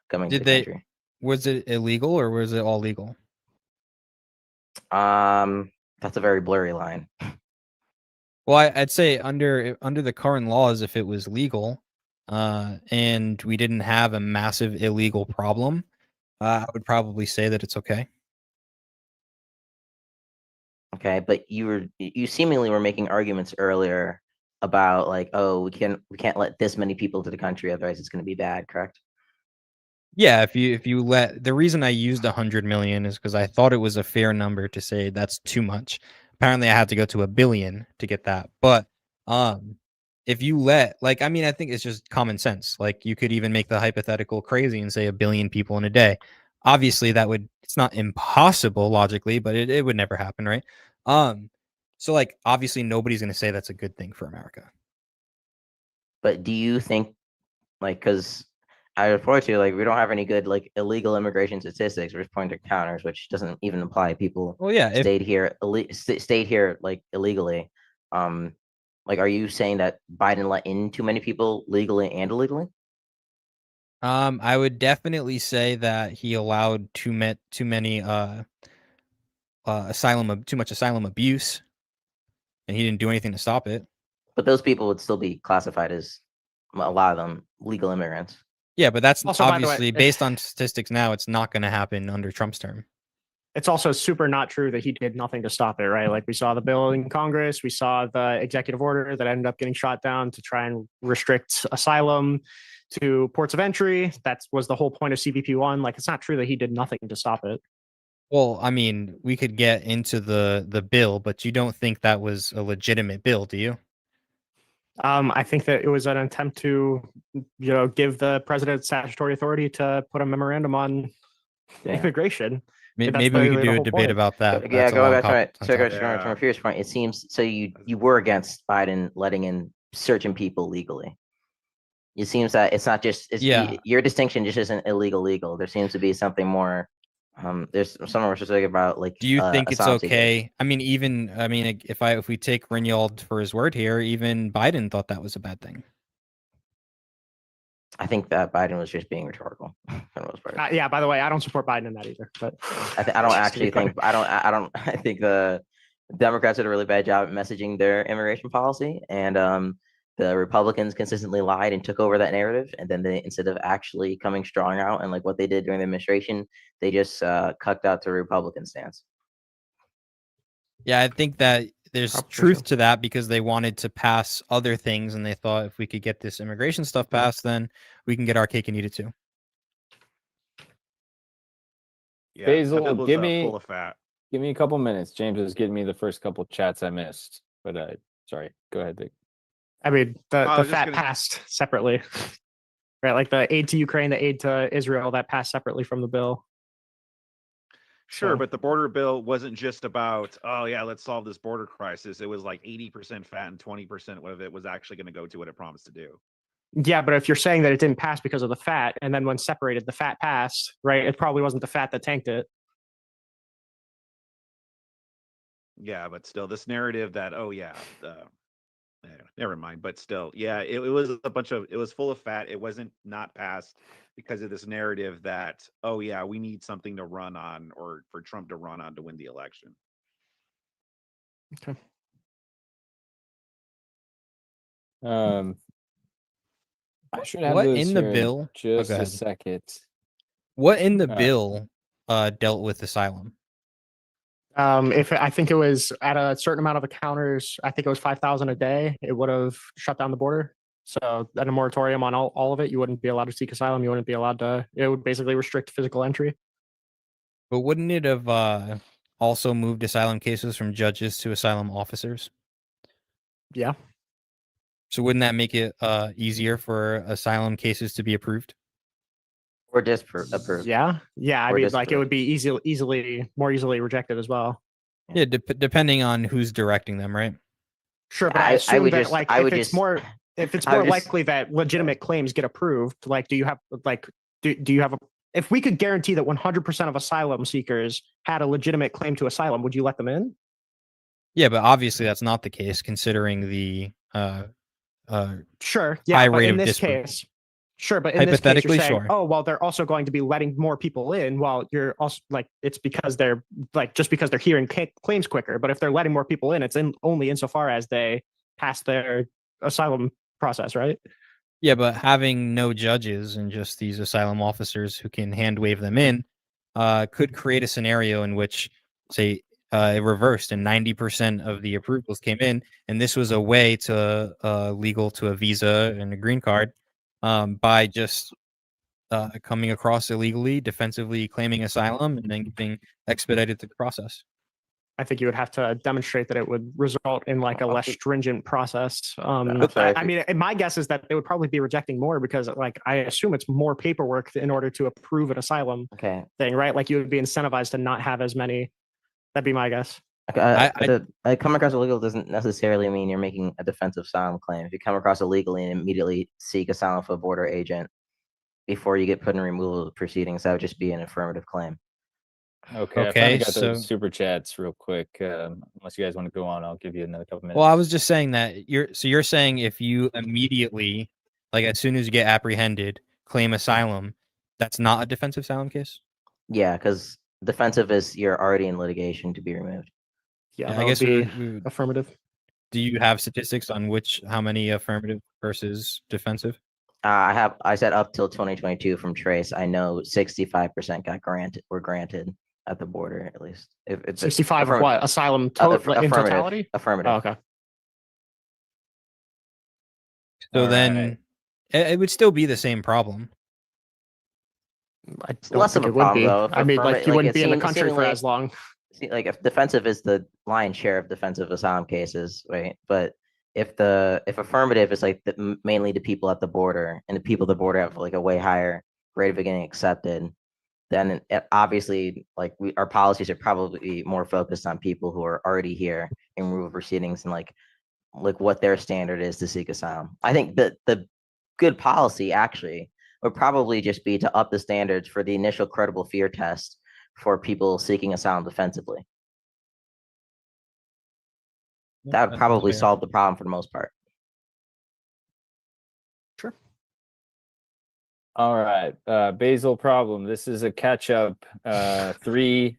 coming to Did the they? country? Was it illegal or was it all legal? That's a very blurry line. Well, I'd say under the current laws, if it was legal, and we didn't have a massive illegal problem, I would probably say that it's okay. Okay, but you seemingly were making arguments earlier about like, oh, we can't let this many people to the country, otherwise it's going to be bad, correct? Yeah, if you let, the reason I used 100 million is because I thought it was a fair number to say that's too much. Apparently, I had to go to 1 billion to get that. But if you let, like, I mean, I think it's just common sense. Like, you could even make the hypothetical crazy and say 1 billion people in a day. Obviously, it's not impossible logically, but it would never happen, right? So like, obviously, nobody's going to say that's a good thing for America. But do you think, like, because I report to you, like, we don't have any good like illegal immigration statistics. We're just pointing to counters, which doesn't even imply people Well, yeah, stayed here like illegally. Like, are you saying that Biden let in too many people legally and illegally? I would definitely say that he allowed too many too much asylum abuse, and he didn't do anything to stop it. But those people would still be classified as a lot of them legal immigrants. Yeah, but that's Also, by the way, obviously based on statistics now. It's not going to happen under Trump's term. It's also super not true that he did nothing to stop it, right? Like, we saw the bill in Congress, we saw the executive order that ended up getting shot down to try and restrict asylum to ports of entry. That was the whole point of CBP1. Like, it's not true that he did nothing to stop it. Well, I mean, we could get into the bill, but you don't think that was a legitimate bill, do you? I think that it was an attempt to, give the president statutory authority to put a memorandum on Yeah. immigration. That's Maybe we could the do a whole debate point. about that. Yeah, That's a going long back to my, topic. from my previous point, it seems so you were against Biden letting in certain people legally. It seems that it's not just Yeah. your distinction just isn't illegal legal. There seems to be something more. There's something more specific about like. Do you think it's asylum seekers. okay? I mean, if we take Rinald for his word here, even Biden thought that was a bad thing. I think that Biden was just being rhetorical for the most part. Yeah. By the way, I don't support Biden in that either. But I don't actually think I think the Democrats did a really bad job at messaging their immigration policy, and the Republicans consistently lied and took over that narrative. And then they, instead of actually coming strong out and like what they did during the administration, they just cucked out to Republican stance. Yeah, I think that there's Probably truth so. to that because they wanted to pass other things, and they thought if we could get this immigration stuff passed, then we can get our cake and eat it too. Yeah, Basil, that bill was, give me full of fat. give me a couple minutes. James is getting me the first couple chats I missed, but sorry. Go ahead, Vic. I mean, I the was just FAT gonna- passed separately, right? Like the aid to Ukraine, the aid to Israel, that passed separately from the bill. Sure, So- but the border bill wasn't just about, oh yeah, let's solve this border crisis. It was like 80% fat and 20% of it was actually going to go to what it promised to do. Yeah, but if you're saying that it didn't pass because of the fat, and then when separated, the fat passed, right? It probably wasn't the fat that tanked it. Yeah, but still, this narrative that, oh yeah, never mind. But still, yeah, it was a bunch of, it was full of fat. It wasn't not passed because of this narrative that, oh yeah, we need something to run on, or for Trump to run on to win the election. Okay. I should have What this in the here bill? just go a ahead. second. What in the Uh, bill dealt with asylum? If I think it was at a certain amount of encounters, I think it was 5,000 a day, it would have shut down the border. So then a moratorium on all of it, you wouldn't be allowed to seek asylum. You wouldn't be allowed to, it would basically restrict physical entry. But wouldn't it have also moved asylum cases from judges to asylum officers? Yeah. So wouldn't that make it easier for asylum cases to be approved? Or just approved. Yeah. Yeah. I Or mean, just like it approved. would be more easily rejected as well. Yeah, depending on who's directing them, right? Sure. But I I assume would that just- like I if would it's just- more, if it's I would more just- likely that legitimate claims get approved, like do you have like, do you have a, if we could guarantee that 100% of asylum seekers had a legitimate claim to asylum, would you let them in? Yeah, but obviously that's not the case considering the Sure. Yeah. high But rate in of this disproof. case, sure. But in this case, you're Hypothetically, saying, sure. oh, well, they're also going to be letting more people in while you're also like, it's because they're like, just because they're hearing claims quicker. But if they're letting more people in, it's only insofar as they pass their asylum process, right? Yeah, but having no judges and just these asylum officers who can hand wave them in could create a scenario in which, say, it reversed and 90% of the approvals came in, and this was a way to legal to a visa and a green card by just coming across illegally, defensively claiming asylum, and then getting expedited through the process. I think you would have to demonstrate that it would result in like a less stringent process. I'm sorry, I mean, my guess is that they would probably be rejecting more because, like, I assume it's more paperwork in order to approve an asylum Okay. thing, right? Like, you would be incentivized to not have as many. That'd be my guess. Coming across illegal doesn't necessarily mean you're making a defensive asylum claim. If you come across illegally and immediately seek asylum for a border agent before you get put in removal proceedings, that would just be an affirmative claim. Okay, I Okay, finally got so- those super chats real quick. Unless you guys want to go on, I'll give you another couple minutes. Well, I was just saying that you're saying if you immediately, like as soon as you get apprehended, claim asylum, that's not a defensive asylum case? Yeah, because defensive is you're already in litigation to be removed. Yeah, Yeah, that I would guess be we would, affirmative. do you have statistics on how many affirmative versus defensive? I said up till 2022 from Trace. I know 65% were granted at the border, at least. If it's 65 of what? Asylum in totality? Affirmative. Oh, okay. So All then it would still be the same problem. I It's don't less think of a it would problem be. though. If I mean, like, affirma- you like wouldn't it be in the seem- country for seemingly- as long. like if defensive is the lion's share of defensive asylum cases, right? But if affirmative is like mainly the people at the border, and the people at the border have like a way higher rate of getting accepted, then obviously like our policies are probably more focused on people who are already here in removal proceedings, and like what their standard is to seek asylum. I think that the good policy actually would probably just be to up the standards for the initial credible fear test for people seeking asylum defensively. That would probably solve the problem for the most part. Sure. All right, Basil problem. This is a catch up. Three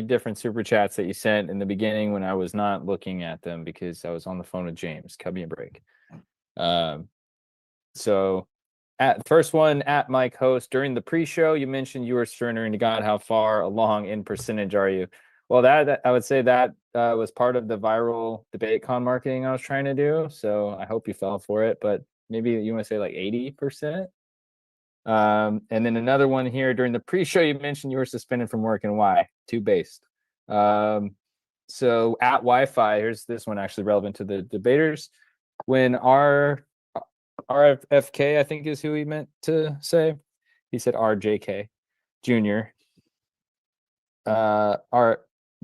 different super chats that you sent in the beginning when I was not looking at them because I was on the phone with James. Cut me a break. So at first one at Mike Host, during the pre-show, you mentioned you were surrendering to God. How far along in percentage are you? Well, that I would say that was part of the viral debate con marketing I was trying to do. So I hope you fell for it, but maybe you want to say like 80%. And then another one here during the pre-show, you mentioned you were suspended from work, and why? Too based. So at Wi-Fi, here's this one actually relevant to the debaters. When RFK, I think is who he meant to say. He said RJK Jr.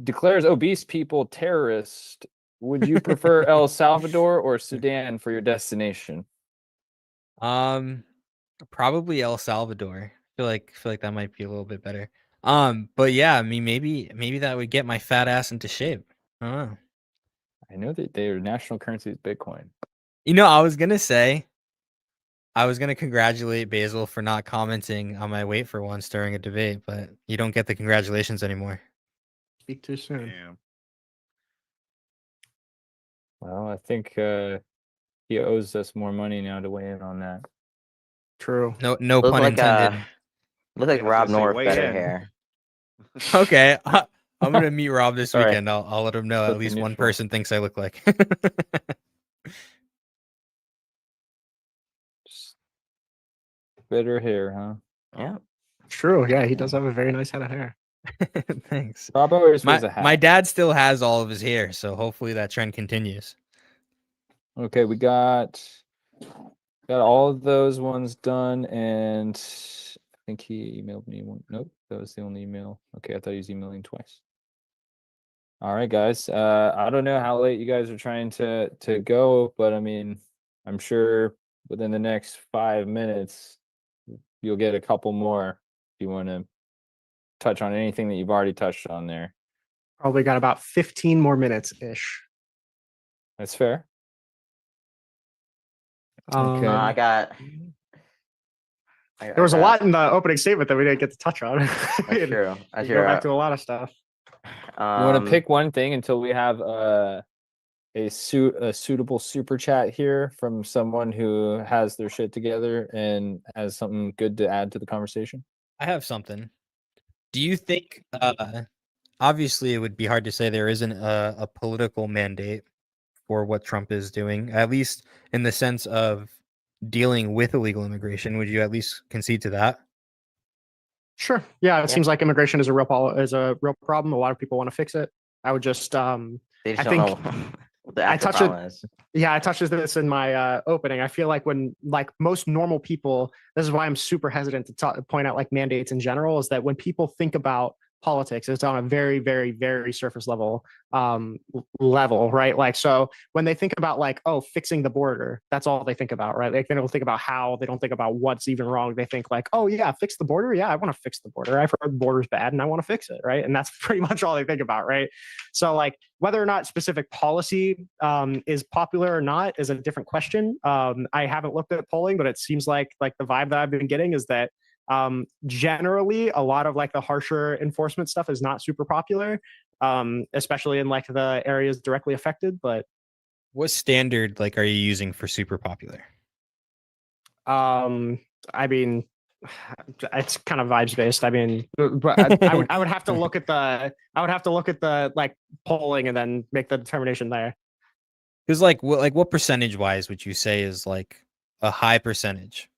Declares obese people terrorist. Would you prefer El Salvador or Sudan for your destination? Probably El Salvador. I feel like that might be a little bit better. But yeah, I mean maybe that would get my fat ass into shape. I don't know. I know that their national currency is Bitcoin. You know, I was gonna congratulate Basil for not commenting on my weight for once during a debate, but you don't get the congratulations anymore. Speak too soon. Yeah. Well, I think he owes us more money now to weigh in on that. True. No Look pun like intended. look like Yeah, I was Rob gonna say, North weigh better in. hair. Okay, I'm gonna meet Rob this Sorry. weekend. I'll let him know at Put the least one neutral. person thinks I look like. Just better hair, huh? Yeah. True. Yeah, he does have a very nice head of hair. Thanks. Rob always wears a My hat. dad still has all of his hair, so hopefully that trend continues. Okay, we got all of those ones done, and I think he emailed me one. Nope, that was the only email. Okay, I thought he was emailing twice. All right, guys. I don't know how late you guys are trying to go, but I mean, I'm sure within the next 5 minutes you'll get a couple more if you want to touch on anything that you've already touched on there. Probably got about 15 more minutes ish. That's fair. Okay. I got. There was a lot in the opening statement that we didn't get to touch on. That's true. We go back to a lot of stuff. You want to pick one thing until we have a suitable super chat here from someone who has their shit together and has something good to add to the conversation? I have something. Do you think obviously it would be hard to say there isn't a political mandate for what Trump is doing, at least in the sense of dealing with illegal immigration? Would you at least concede to that? Sure. Yeah, it seems like immigration is a real problem. A lot of people want to fix it. I would just They just I don't think know what the I actual touched it- problem is. yeah, I touched this in my opening. I feel like when most normal people, this is why I'm super hesitant to point out like mandates in general, is that when people think about politics, it's on a very, very, very surface level right? Like, so when they think about like, oh, fixing the border, that's all they think about, right? Like, they don't think about how, they don't think about what's even wrong. They think like, oh yeah, fix the border. Yeah, I want to fix the border. I've heard the border's bad and I want to fix it, right? And that's pretty much all they think about, right? So like whether or not specific policy is popular or not is a different question. I haven't looked at polling, but it seems like the vibe that I've been getting is that generally a lot of like the harsher enforcement stuff is not super popular, especially in like the areas directly affected. But What standard like are you using for super popular? I mean, it's kind of vibes based. I mean, but I would have to look at the like polling and then make the determination there. Because what percentage wise would you say is like a high percentage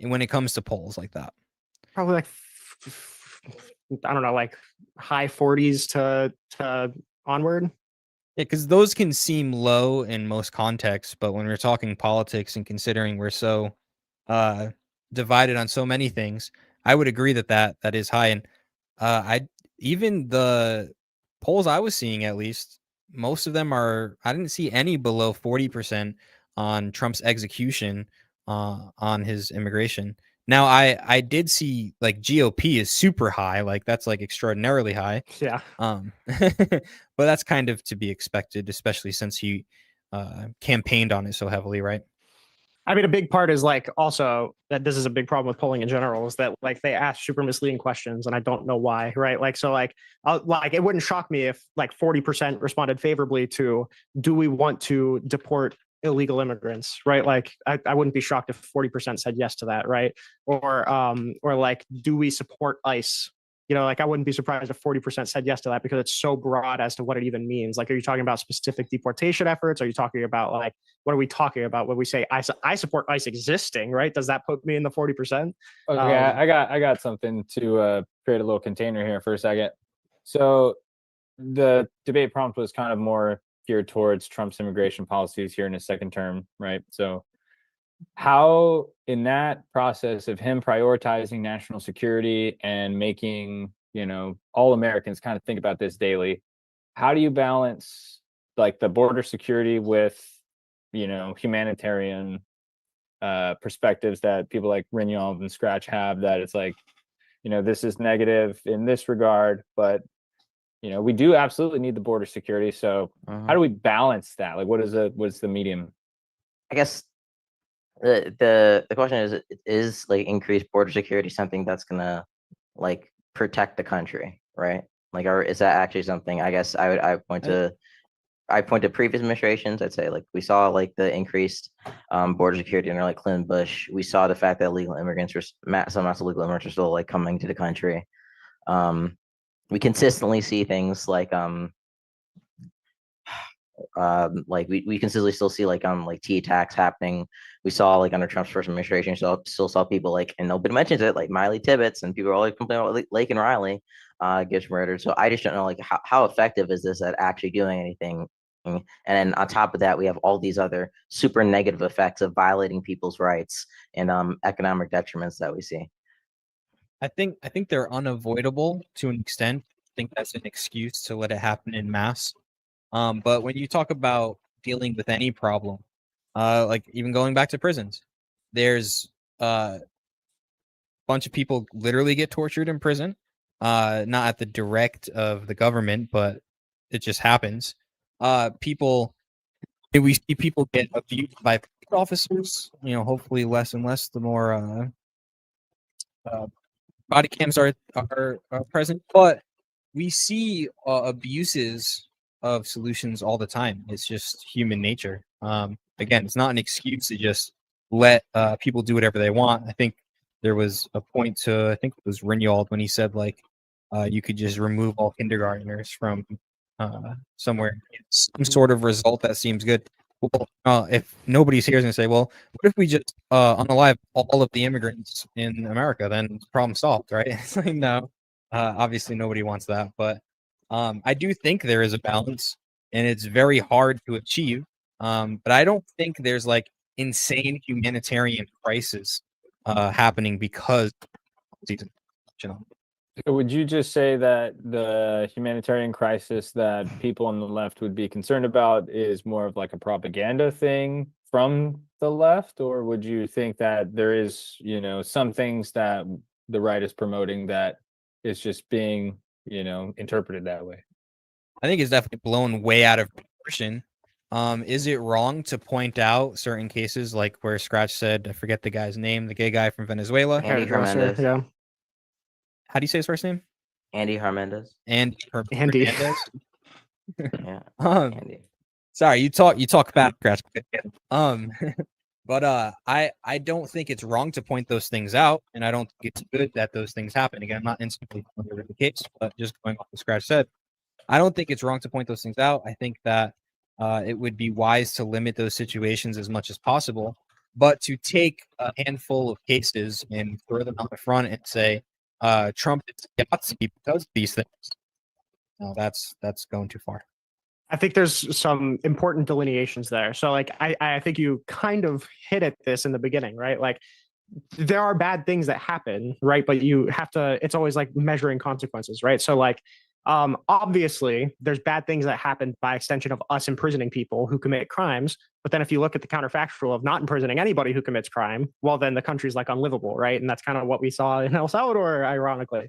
when it comes to polls like that? Probably like I don't know, like high 40s to onward. Yeah, because those can seem low in most contexts, but when we're talking politics and considering we're so uh, divided on so many things, I would agree that that is high. And I even the polls I was seeing, at least most of them are. I didn't see any below 40% on Trump's execution on his immigration. Now, I did see like GOP is super high, like that's like extraordinarily high. Yeah. But that's kind of to be expected, especially since he campaigned on it so heavily, right? I mean, a big part is like also that this is a big problem with polling in general is that like they ask super misleading questions and I don't know why, right? Like, so like it wouldn't shock me if like 40% responded favorably to, do we want to deport illegal immigrants, right? Like I wouldn't be shocked if 40% said yes to that, right? Or like, do we support ICE? You know, like I wouldn't be surprised if 40% said yes to that because it's so broad as to what it even means. Like, are you talking about specific deportation efforts? Are you talking about like, what are we talking about when we say I support ICE existing, right? Does that put me in the 40%? Okay, I got something to create a little container here for a second. So the debate prompt was kind of more geared towards Trump's immigration policies here in his second term, right? So how in that process of him prioritizing national security and making, you know, all Americans kind of think about this daily, how do you balance like the border security with, you know, humanitarian perspectives that people like Rinald and Scratch have, that it's like, you know, this is negative in this regard, but you know, we do absolutely need the border security. So how do we balance that? Like, what's the medium? I guess the question is like increased border security something that's gonna like protect the country, right? Like, or is that actually something? I guess I point to previous administrations. I'd say like we saw like the increased border security under like Clinton Bush. We saw the fact that illegal immigrants were some amounts of illegal immigrants are still like coming to the country. We consistently see things like we consistently still see like T attacks happening. We saw like under Trump's first administration, still saw people like, and nobody mentions it, like Miley Tibbetts, and people are always complaining about Lake and Riley gets murdered. So I just don't know like how effective is this at actually doing anything. And then on top of that, we have all these other super negative effects of violating people's rights and economic detriments that we see. I think they're unavoidable to an extent. I think that's an excuse to let it happen in mass. But when you talk about dealing with any problem, like even going back to prisons, there's a bunch of people literally get tortured in prison, not at the direct of the government, but it just happens. We see people get abused by police officers, you know, hopefully less and less the more body cams are present, but we see abuses of solutions all the time. It's just human nature. Again, it's not an excuse to just let people do whatever they want. I think there was a point to, I think it was Rinald when he said like you could just remove all kindergartners from somewhere, some sort of result that seems good. Well, if nobody's here is going to say, well, what if we just unalive all of the immigrants in America? Then problem solved, right? It's like, no, obviously nobody wants that. But I do think there is a balance, and it's very hard to achieve. But I don't think there's like insane humanitarian crisis happening because season. So would you just say that the humanitarian crisis that people on the left would be concerned about is more of like a propaganda thing from the left, or would you think that there is, you know, some things that the right is promoting that is just being, you know, interpreted that way? I think it's definitely blown way out of proportion. Is it wrong to point out certain cases like where Scratch said, I forget the guy's name, the gay guy from Venezuela? Andy Hernandez. Yeah. How do you say his first name? Andy Hernandez. Andy. Andy. Yeah. Andy. Sorry, you talk fast, Scratch. But I don't think it's wrong to point those things out, and I don't think it's good that those things happen. Again, I'm not instantly familiar with the case, but just going off what Scratch said, I don't think it's wrong to point those things out. I think that it would be wise to limit those situations as much as possible, but to take a handful of cases and throw them out the front and say, Trump is Yahtzee because of these things. No, that's going too far. I think there's some important delineations there. So like I think you kind of hit at this in the beginning, right? Like there are bad things that happen, right? But you have to, it's always like measuring consequences, right? So like obviously there's bad things that happen by extension of us imprisoning people who commit crimes. But then if you look at the counterfactual of not imprisoning anybody who commits crime, well, then the country's like unlivable, right? And that's kind of what we saw in El Salvador, ironically.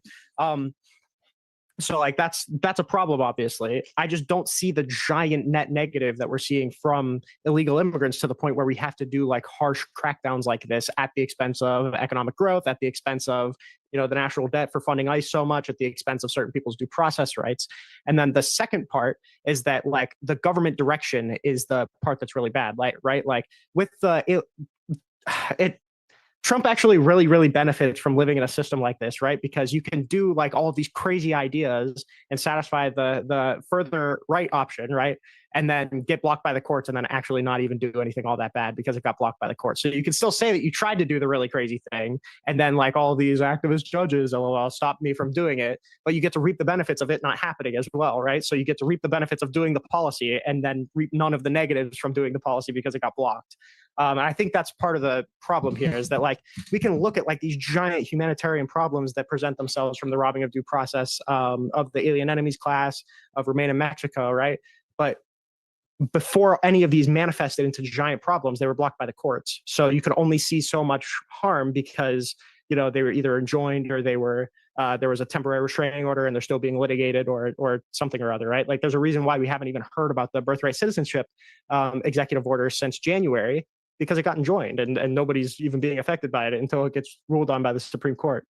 So like that's a problem, obviously. I just don't see the giant net negative that we're seeing from illegal immigrants to the point where we have to do like harsh crackdowns like this at the expense of economic growth, at the expense of, you know, the national debt for funding ICE so much, at the expense of certain people's due process rights. And then the second part is that like the government direction is the part that's really bad, like, right? Like with the Trump actually really benefits from living in a system like this, right? Because you can do like all of these crazy ideas and satisfy the further right option, right? And then get blocked by the courts and then actually not even do anything all that bad because it got blocked by the courts. So you can still say that you tried to do the really crazy thing and then like all these activist judges, LOL, stopped me from doing it, but you get to reap the benefits of it not happening as well, right? So you get to reap the benefits of doing the policy and then reap none of the negatives from doing the policy because it got blocked. And I think that's part of the problem here is that like we can look at like these giant humanitarian problems that present themselves from the robbing of due process of the alien enemies class, of Remain in Mexico, right? But before any of these manifested into giant problems, they were blocked by the courts. So you could only see so much harm because, you know, they were either enjoined or they were there was a temporary restraining order and they're still being litigated or something or other, right? Like there's a reason why we haven't even heard about the birthright citizenship executive order since January, because it got enjoined and nobody's even being affected by it until it gets ruled on by the Supreme Court.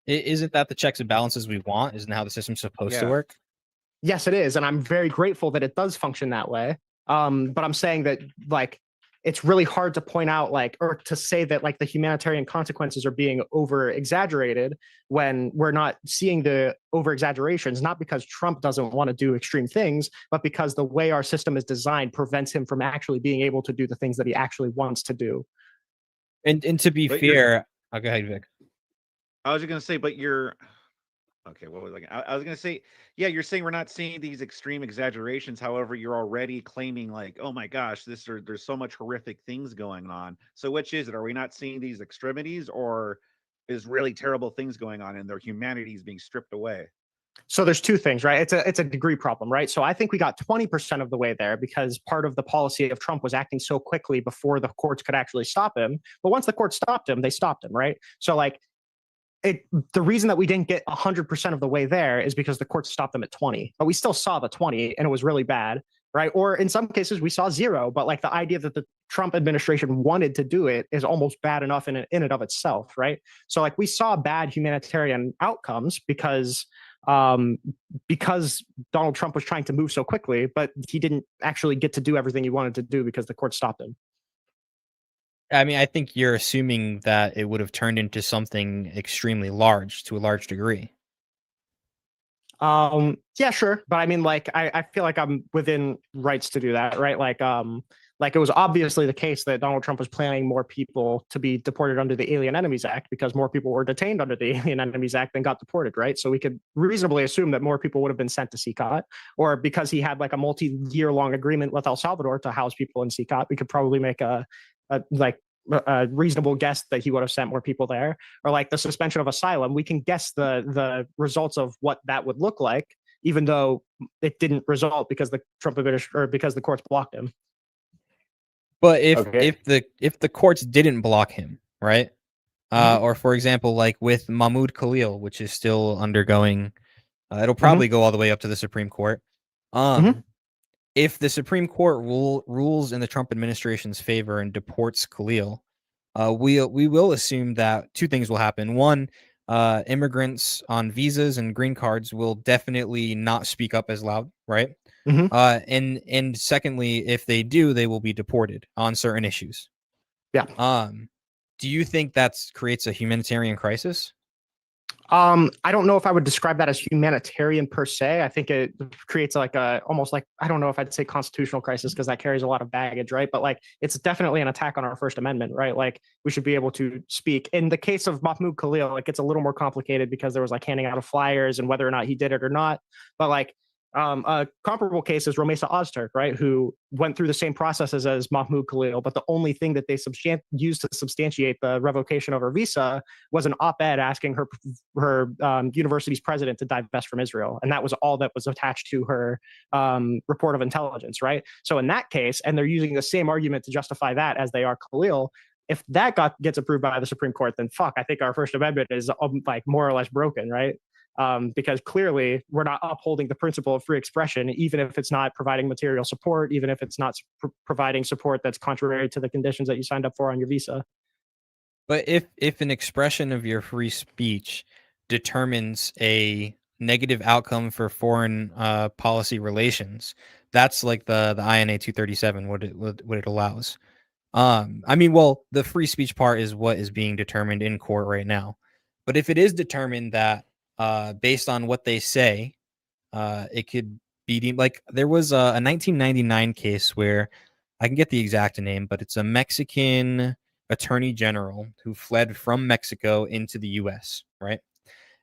Isn't that the checks and balances we want? Isn't how the system's supposed to work? Yes, it is. And I'm very grateful that it does function that way. But I'm saying that like, it's really hard to point out like, or to say that like the humanitarian consequences are being over exaggerated when we're not seeing the over exaggerations, not because Trump doesn't want to do extreme things, but because the way our system is designed prevents him from actually being able to do the things that he actually wants to do. And to be fair, I'll go ahead, Vic. I was just going to say, but you're okay. What was I was going to say, yeah, you're saying we're not seeing these extreme exaggerations. However, you're already claiming like, oh my gosh, there's so much horrific things going on. So which is it? Are we not seeing these extremities, or is really terrible things going on and their humanity is being stripped away? So there's two things, right? It's a degree problem, right? So I think we got 20% of the way there because part of the policy of Trump was acting so quickly before the courts could actually stop him. But once the courts stopped him, they stopped him, right? So like the reason that we didn't get 100% of the way there is because the courts stopped them at 20, but we still saw the 20 and it was really bad, right? Or in some cases we saw 0, but like the idea that the Trump administration wanted to do it is almost bad enough in and of itself, right? So like we saw bad humanitarian outcomes because Donald Trump was trying to move so quickly, but he didn't actually get to do everything he wanted to do because the court stopped him. I mean, I think you're assuming that it would have turned into something extremely large to a large degree. Yeah, sure. But I mean, like, I feel like I'm within rights to do that, right? Like it was obviously the case that Donald Trump was planning more people to be deported under the Alien Enemies Act because more people were detained under the Alien Enemies Act than got deported, right? So we could reasonably assume that more people would have been sent to CCOT, or because he had like a multi-year long agreement with El Salvador to house people in CCOT, we could probably make a reasonable guess that he would have sent more people there. Or like the suspension of asylum, we can guess the results of what that would look like, even though it didn't result because the Trump administration or because the courts blocked him. But if the courts didn't block him, right? Or for example, like with Mahmoud Khalil, which is still undergoing, it'll probably go all the way up to the Supreme Court. If the Supreme Court rules in the Trump administration's favor and deports Khalil, we will assume that two things will happen. One, immigrants on visas and green cards will definitely not speak up as loud, right? And secondly, if they do, they will be deported on certain issues. Yeah. Do you think that creates a humanitarian crisis? I don't know if I would describe that as humanitarian per se. I think it creates like a almost like, I don't know if I'd say constitutional crisis because that carries a lot of baggage, right? But like it's definitely an attack on our First Amendment, right? Like we should be able to speak. In the case of Mahmoud Khalil, it gets a little more complicated because there was like handing out of flyers and whether or not he did it or not. But like a comparable case is Romesa Ozturk, right, who went through the same processes as Mahmoud Khalil, but the only thing that they used to substantiate the revocation of her visa was an op-ed asking her university's president to divest from Israel, and that was all that was attached to her report of intelligence, right? So in that case, and they're using the same argument to justify that as they are Khalil. If that gets approved by the Supreme Court, then fuck, I think our First Amendment is like more or less broken, right? Because clearly we're not upholding the principle of free expression, even if it's not providing material support, even if it's not providing support that's contrary to the conditions that you signed up for on your visa. But if an expression of your free speech determines a negative outcome for foreign policy relations, that's like the INA 237, what it allows. I mean, well, the free speech part is what is being determined in court right now. But if it is determined that based on what they say, it could be deemed like there was a 1999 case where I can get the exact name, but it's a Mexican attorney general who fled from Mexico into the US, right?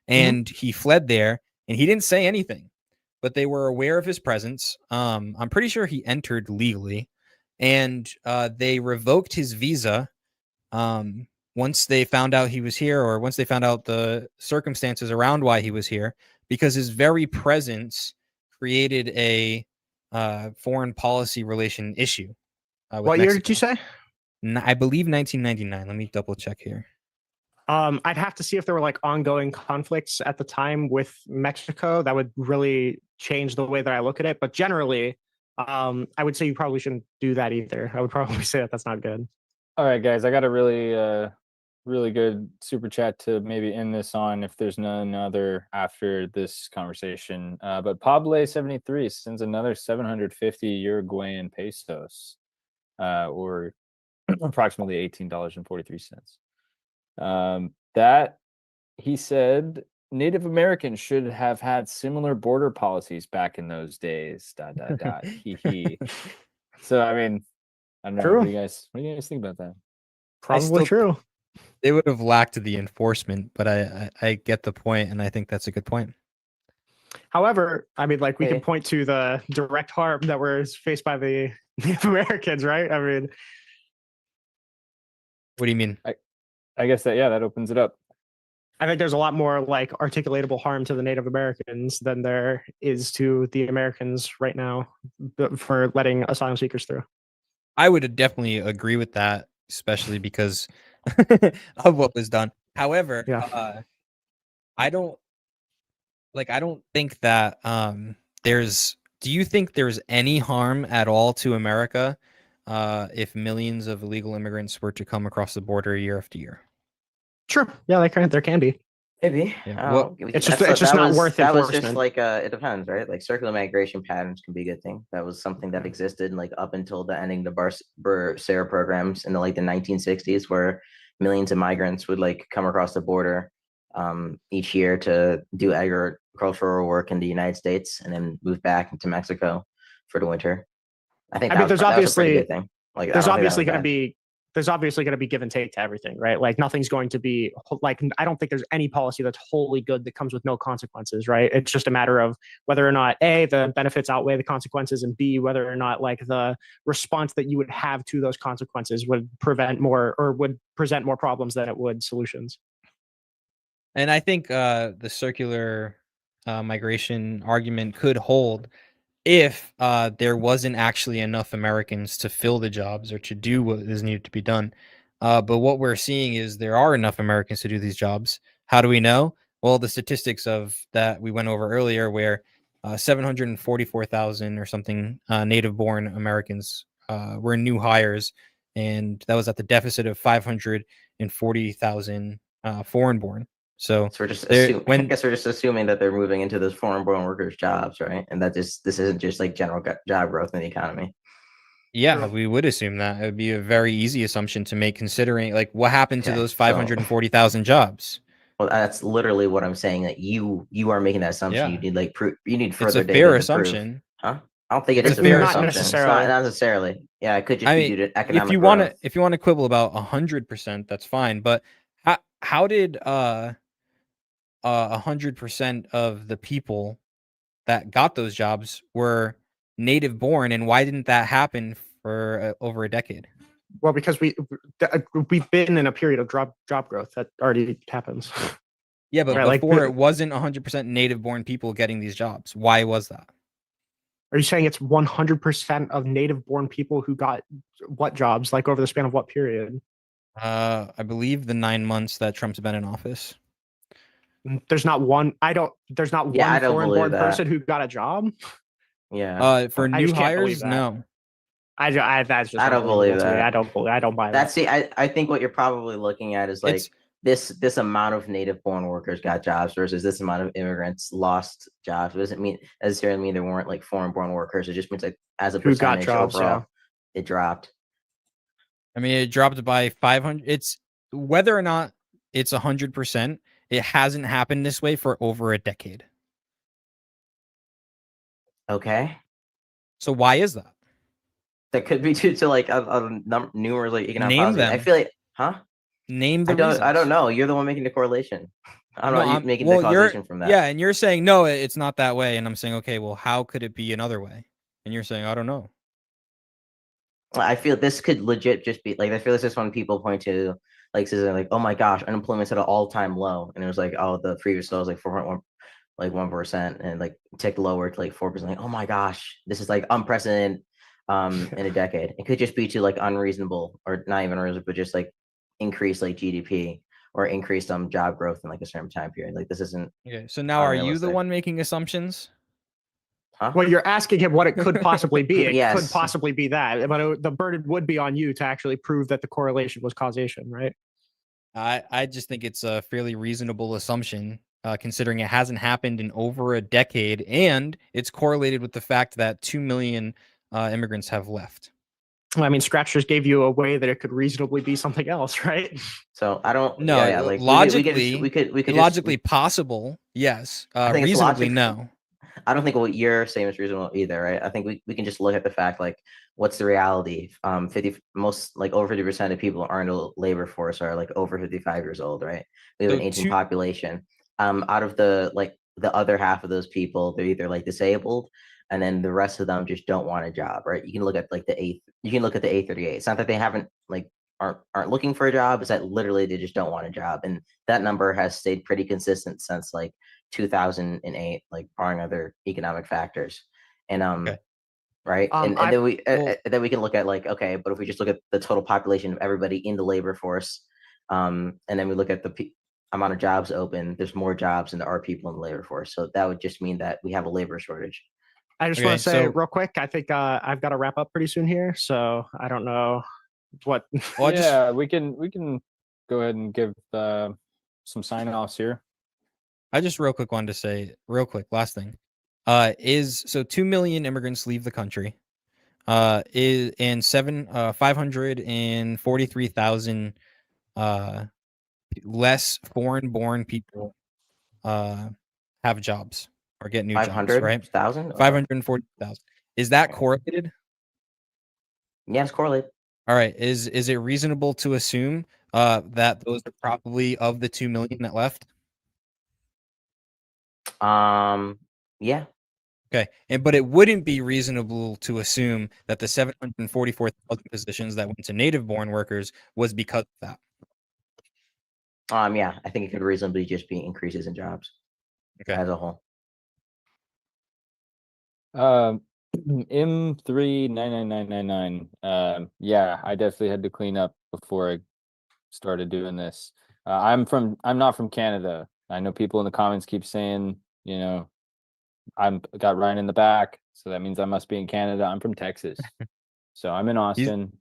And he fled there and he didn't say anything, but they were aware of his presence. I'm pretty sure he entered legally, and they revoked his visa once they found out he was here, or once they found out the circumstances around why he was here, because his very presence created a foreign policy relation issue. What year did you say? I believe 1999. Let me double check here. I'd have to see if there were like ongoing conflicts at the time with Mexico. That would really change the way that I look at it. But generally, I would say you probably shouldn't do that either. I would probably say that that's not good. All right, guys, I got a really good super chat to maybe end this on if there's none other after this conversation. But Pable73 sends another 750 Uruguayan pesos, or approximately $18.43. That he said Native Americans should have had similar border policies back in those days. ... He he. So I mean, I don't know. True. What do you guys think about that? Probably true. They would have lacked the enforcement, but I get the point, and I think that's a good point. However, I mean, like we can point to the direct harm that was faced by the Native Americans, right? I mean, what do you mean? I guess that opens it up. I think there's a lot more like articulatable harm to the Native Americans than there is to the Americans right now for letting asylum seekers through. I would definitely agree with that, especially because of what was done. However, I don't think that do you think there's any harm at all to America if millions of illegal immigrants were to come across the border year after year? Sure. Yeah, there can be. Maybe. Yeah. It's just not worth that enforcement. was just like it depends, right? Like circular migration patterns can be a good thing. That was something that existed like up until the ending of the Bursara programs in the 1960s, where millions of migrants would like come across the border each year to do agricultural work in the United States and then move back into Mexico for the winter. I think there's obviously a pretty good thing. Like there's obviously going to be give and take to everything, right? Like nothing's going to be like, I don't think there's any policy that's wholly good that comes with no consequences, right? It's just a matter of whether or not A, the benefits outweigh the consequences, and B, whether or not like the response that you would have to those consequences would present more problems than it would solutions. And I think the circular migration argument could hold if there wasn't actually enough Americans to fill the jobs or to do what is needed to be done. But what we're seeing is there are enough Americans to do these jobs. How do we know? Well, the statistics of that we went over earlier, where 744,000 or something native-born Americans were new hires, and that was at the deficit of 540,000 foreign-born. So we're just I guess we're just assuming that they're moving into those foreign-born workers' jobs, right? And that this isn't just like general job growth in the economy. Yeah, we would assume that. It would be a very easy assumption to make, considering like what happened to those 540,000 jobs. Well, that's literally what I'm saying. That you are making that assumption. Yeah. You need like proof. You need It's further a data fair to prove. assumption. Huh? I don't think it It's is a a fair fair assumption. necessarily. Not necessarily. Yeah, it could just I be mean, due to economic if you want to quibble about 100%, that's fine. But how did 100% of the people that got those jobs were native born, and why didn't that happen for over a decade? Well, because we've been in a period of job growth that already happens. Yeah, but Right, like before the- it wasn't 100% native born people getting these jobs. Why was that? Are you saying it's 100% of native born people who got what jobs, like over the span of what period? I believe the 9 months that Trump's been in office. There's not one. There's not Yeah, I one don't foreign believe born that. person who got a job. Yeah. For I new just can't believe hires, that. no. That's just I don't believe unbelievable to me. that. I don't buy That's that. I think what you're probably looking at is like It's this amount of native born workers got jobs versus this amount of immigrants lost jobs. It doesn't mean necessarily mean there weren't like foreign born workers. It just means like as a Who got percentage jobs, overall, it dropped. I mean, it dropped by 500. It's whether or not it's 100%. It hasn't happened this way for over a decade. Okay. So why is that? That could be due to like numerous like economic Name policies. I them. feel like, huh? Name the I don't reasons. know. You're the one making the correlation. I'm No, not making the causation from that. Yeah, and you're saying no, it's not that way, and I'm saying okay, well, how could it be another way? And you're saying I don't know. I feel this could legit just be like I feel this is when people point to like says like, oh my gosh, unemployment's at an all-time low. And it was like, oh, the previous low was like 4.1 like 1% and like ticked lower to like 4%. Like, oh my gosh, this is like unprecedented in a decade. It could just be to like unreasonable or not even unreasonable, but just like increase like GDP or increase job growth in like a certain time period. Like this isn't Okay, so now are you the unrealistic. one making assumptions? Huh? Well, you're asking him what it could possibly be. It could Yes. possibly be that, but the burden would be on you to actually prove that the correlation was causation, right? I just think it's a fairly reasonable assumption, considering it hasn't happened in over a decade, and it's correlated with the fact that 2 million immigrants have left. I mean, Scratch just gave you a way that it could reasonably be something else, right? So I don't. No, yeah, like logically, we could logically possible, yes. I think it's Reasonably, logic. no. I don't think what you're saying is reasonable either, right? I think we can just look at the fact like what's the reality? 50 most like over 50% of people are in the labor force are like over 55 years old, right? We have So an aging population. Out of the like the other half of those people, they're either like disabled, and then the rest of them just don't want a job, right? You can look at like you can look at the A38. It's not that they haven't like aren't looking for a job, it's that literally they just don't want a job. And that number has stayed pretty consistent since like 2008, like barring other economic factors. And Okay. right. And I- then we can look at like, okay, but if we just look at the total population of everybody in the labor force, and then we look at the amount of jobs open, there's more jobs than there are people in the labor force. So that would just mean that we have a labor shortage. I just Okay, want to say so- real quick, I think I've got to wrap up pretty soon here, so I don't know what. Well, I just Yeah, we can go ahead and give some sign-offs here. I just real quick wanted to say real quick last thing. Is so 2 million immigrants leave the country. Is and 543,000 less foreign-born people have jobs or get new jobs, right? 500,000? 540,000. Is that correlated? Yes, correlate. All right. Is it reasonable to assume that those are probably of the 2 million that left? Yeah. Okay. But it wouldn't be reasonable to assume that the 744,000 positions that went to native born workers was because of that. Yeah, I think it could reasonably just be increases in jobs as a whole. M39999. Yeah, I definitely had to clean up before I started doing this. I'm not from Canada. I know people in the comments keep saying, you know, got Ryan in the back, so that means I must be in Canada. I'm from Texas. So I'm in Austin.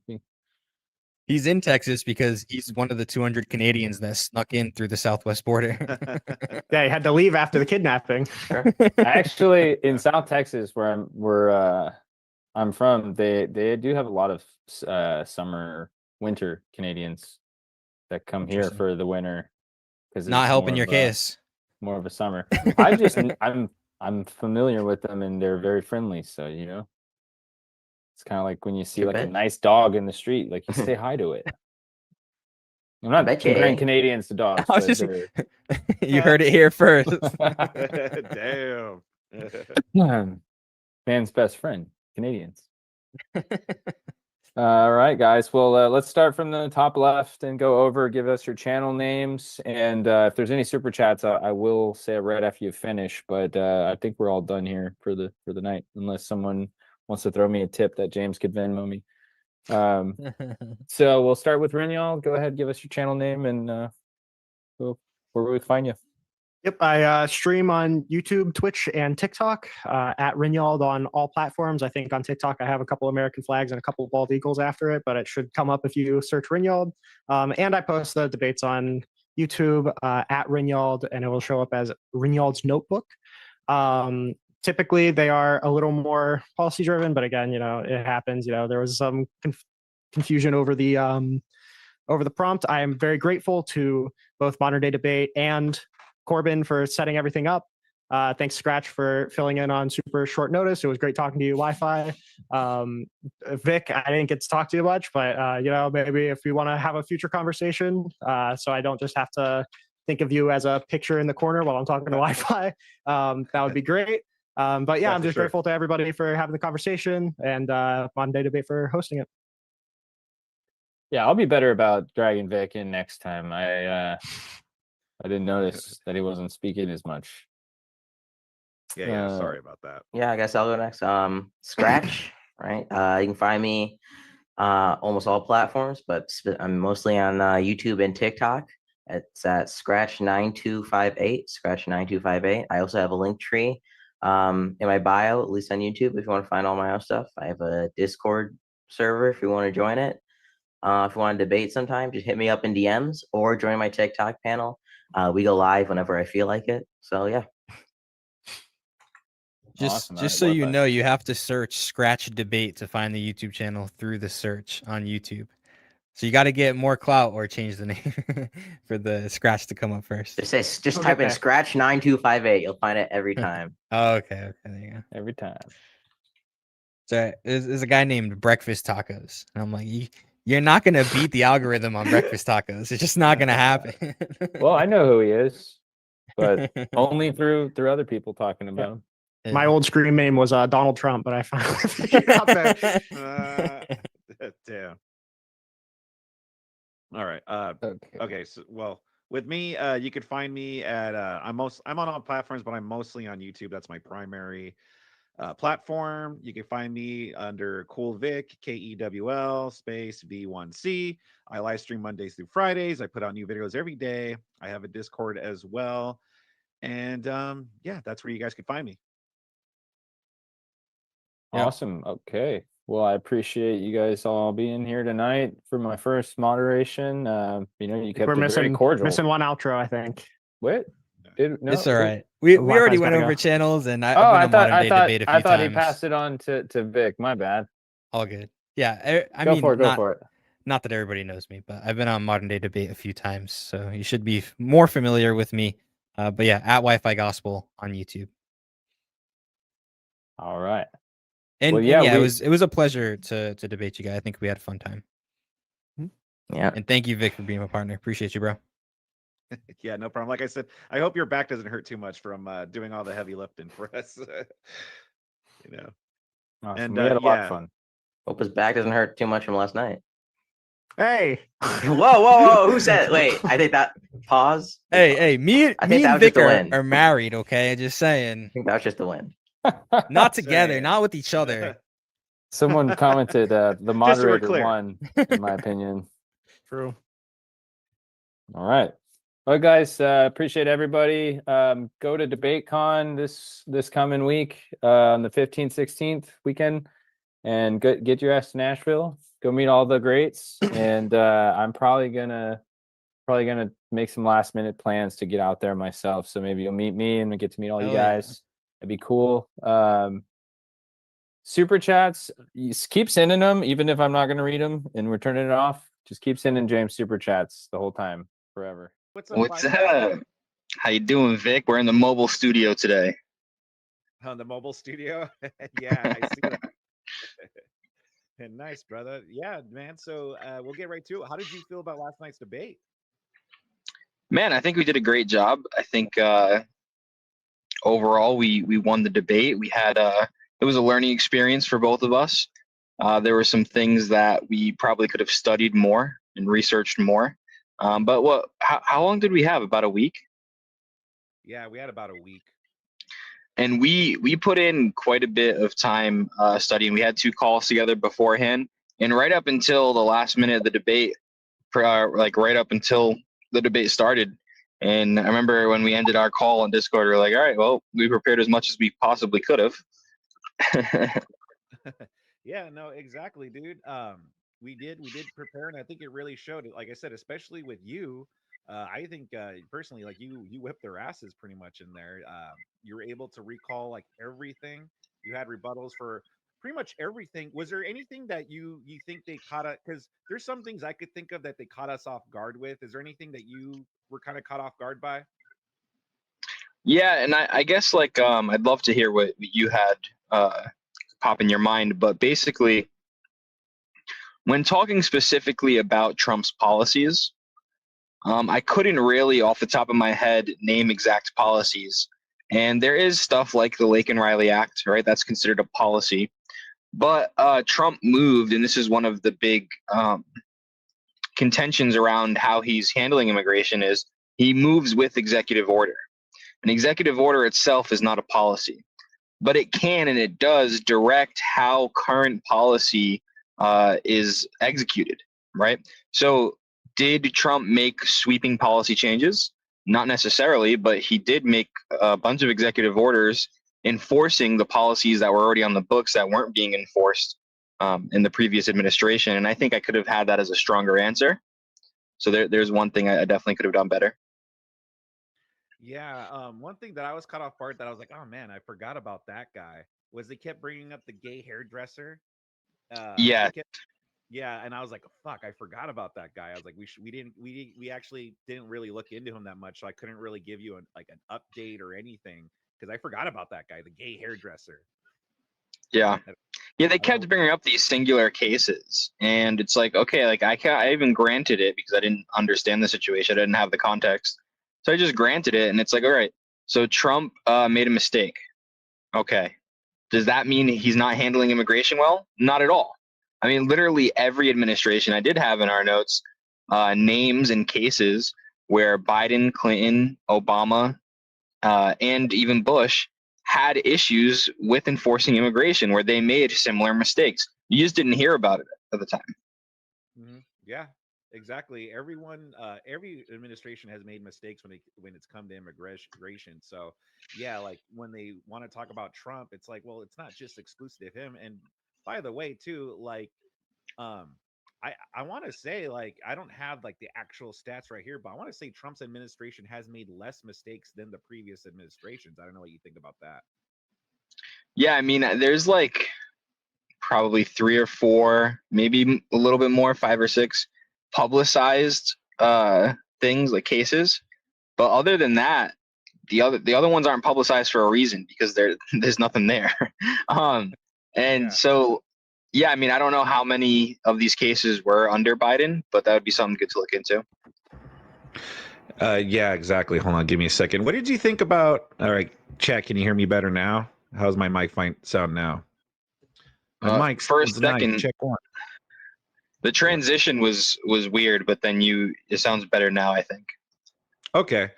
He's in Texas because he's one of the 200 Canadians that snuck in through the southwest border. Yeah, he had to leave after the kidnapping. Actually, in South Texas, where I'm from, they do have a lot of winter Canadians that come here Interesting. for the winter. because Not helping your case. More of a summer. I just I'm familiar with them and they're very friendly. So it's kind of like when you see You like a bet. nice dog in the street, like you say hi to it. I'm I not bet you, comparing eh? Canadians to dogs, I was but just they're you heard it here first. Damn. man's best friend, Canadians. All right, guys. Well, let's start from the top left and go over. Give us your channel names, and if there's any super chats, I will say it right after you finish. But I think we're all done here for the night, unless someone wants to throw me a tip that James could Venmo me. So we'll start with Rinyal. Go ahead, give us your channel name, and where we find you. Yep, I stream on YouTube, Twitch, and TikTok at Rinyald on all platforms. I think on TikTok I have a couple American flags and a couple of bald eagles after it, but it should come up if you search Rinyald. And I post the debates on YouTube at Rinyald, and it will show up as Rinyald's Notebook. Typically, they are a little more policy driven, but again, it happens. There was some confusion over the prompt. I am very grateful to both Modern Day Debate and Corbin for setting everything up. Thanks, Scratch, for filling in on super short notice. It was great talking to you, Wi-Fi. Vic, I didn't get to talk to you much, but maybe if you want to have a future conversation, so I don't just have to think of you as a picture in the corner while I'm talking to Wi-Fi, that would be great. But yeah, I'm just grateful to everybody for having the conversation, and Modern Day Debate for hosting it. Yeah, I'll be better about dragging Vic in next time. I didn't notice that he wasn't speaking as much. Yeah, sorry about that. Yeah, I guess I'll go next. Scratch, right? You can find me almost all platforms, but I'm mostly on YouTube and TikTok. It's at Scratch9258, Scratch9258. I also have a link tree in my bio, at least on YouTube, if you want to find all my own stuff. I have a Discord server if you want to join it. If you want to debate sometime, just hit me up in DMs or join my TikTok panel. We go live whenever I feel like it. So yeah. Just Awesome. just so you know, you have to search Scratch Debate to find the YouTube channel through the search on YouTube. So you got to get more clout or change the name for the Scratch to come up first. Just type in Scratch 9258. You'll find it every time. Oh, okay. There you go. Every time. So there's a guy named Breakfast Tacos, and I'm like, you're not gonna beat the algorithm on Breakfast Tacos. It's just not gonna happen. Well, I know who he is, but only through other people talking about him. Yeah. My old screen name was Donald Trump, but I finally figured out that. Damn. All right. Okay. So, well, with me, you could find me at I'm on all platforms, but I'm mostly on YouTube. That's my primary platform. You can find me under Cool Vic, KEWL space V1C. I live stream Mondays through Fridays. I put out new videos every day. I have a Discord as well, and yeah, that's where you guys can find me. Yep. Awesome. Okay. Well, I appreciate you guys all being here tonight for my first moderation. You kept it very cordial. Missing one outro, I think. What? No, it's all right. We already went over channels, and I thought he passed it on to Vic. My bad. All good. Yeah, go for it. Not that everybody knows me, but I've been on Modern Day Debate a few times, so you should be more familiar with me. But yeah, at WifiGospel on YouTube. All right. And, well, yeah, it was a pleasure to debate you guys. I think we had a fun time. Yeah. And thank you, Vic, for being my partner. Appreciate you, bro. Yeah, no problem. Like I said, I hope your back doesn't hurt too much from doing all the heavy lifting for us. Awesome. And we had a lot of fun. Hope his back doesn't hurt too much from last night. Hey. Whoa. Who said? Wait, I think that pause. Hey, me and Vic are married, okay? Just saying. I think that was just the win. Not together, not with each other. Someone commented the moderator won, in my opinion. True. All right. Well, guys, appreciate everybody. Go to DebateCon this coming week on the 15th, 16th weekend, and get your ass to Nashville. Go meet all the greats, and I'm probably gonna make some last minute plans to get out there myself. So maybe you'll meet me and we get to meet all you guys. That'd be cool. Super chats, you keep sending them, even if I'm not going to read them and we're turning it off. Just keep sending James super chats the whole time, forever. What's up, What's Five? up? How you doing, Vic? We're in the mobile studio today. On the mobile studio? Yeah, I see that. Nice, brother. Yeah, man. So we'll get right to it. How did you feel about last night's debate? Man, I think we did a great job. I think overall we won the debate. We had it was a learning experience for both of us. There were some things that we probably could have studied more and researched more. But how long did we have? About a week? Yeah, we had about a week. And we put in quite a bit of time studying. We had 2 calls together beforehand, and right up until the last minute of the debate, like right up until the debate started. And I remember when we ended our call on Discord, we were like, all right, well, we prepared as much as we possibly could have. Yeah, no, exactly, dude. We did prepare, and I think it really showed it. Like I said, especially with you, I think personally, like you whipped their asses pretty much in there. You were able to recall like everything. You had rebuttals for pretty much everything. Was there anything that you think they caught us? Because there's some things I could think of that they caught us off guard with. Is there anything that you were kind of caught off guard by? Yeah, and I guess like I'd love to hear what you had pop in your mind, but basically, when talking specifically about Trump's policies, I couldn't really, off the top of my head, name exact policies. And there is stuff like the Lake and Riley Act, right? That's considered a policy. But Trump moved, and this is one of the big contentions around how he's handling immigration, is he moves with executive order. An executive order itself is not a policy, but it can and it does direct how current policy is executed, right? So did Trump make sweeping policy changes? Not necessarily, but he did make a bunch of executive orders enforcing the policies that were already on the books that weren't being enforced in the previous administration. And I think I could have had that as a stronger answer. So there's one thing I definitely could have done better. Yeah, one thing that I was caught off guard that I was like, oh man, I forgot about that guy was they kept bringing up the gay hairdresser. Yeah. They kept, yeah, and I was like, fuck, I forgot about that guy. I was like, we actually didn't really look into him that much, so I couldn't really give you like an update or anything because I forgot about that guy, the gay hairdresser. Yeah. Yeah, they I don't know. kept bringing up these singular cases, and it's like, okay, like I even granted it because I didn't understand the situation. I didn't have the context. So I just granted it, and it's like, all right, so Trump made a mistake. Okay. Does that mean he's not handling immigration well? Not at all. I mean, literally every administration, I did have in our notes names and cases where Biden, Clinton, Obama, and even Bush had issues with enforcing immigration where they made similar mistakes. You just didn't hear about it at the time. Yeah, exactly. Every administration has made mistakes when it's come to immigration. So yeah, like when they want to talk about Trump, it's like, well, it's not just exclusive to him. And by the way, too, like, um, I want to say, like, I don't have like the actual stats right here, but I want to say Trump's administration has made less mistakes than the previous administrations. I don't know what you think about that. Yeah, I mean, there's like probably 3 or 4, maybe a little bit more, 5 or 6 publicized things like cases. But other than that, the other ones aren't publicized for a reason because there's nothing there. And Yeah. so, yeah, I mean, I don't know how many of these cases were under Biden, but that would be something good to look into. Yeah, exactly. Hold on, give me a second. What did you think about? All right, chat. Can you hear me better now? How's my mic sound now? My mic First, sounds nice. second, Check 1. the transition was weird, but then it sounds better now, I think. Okay.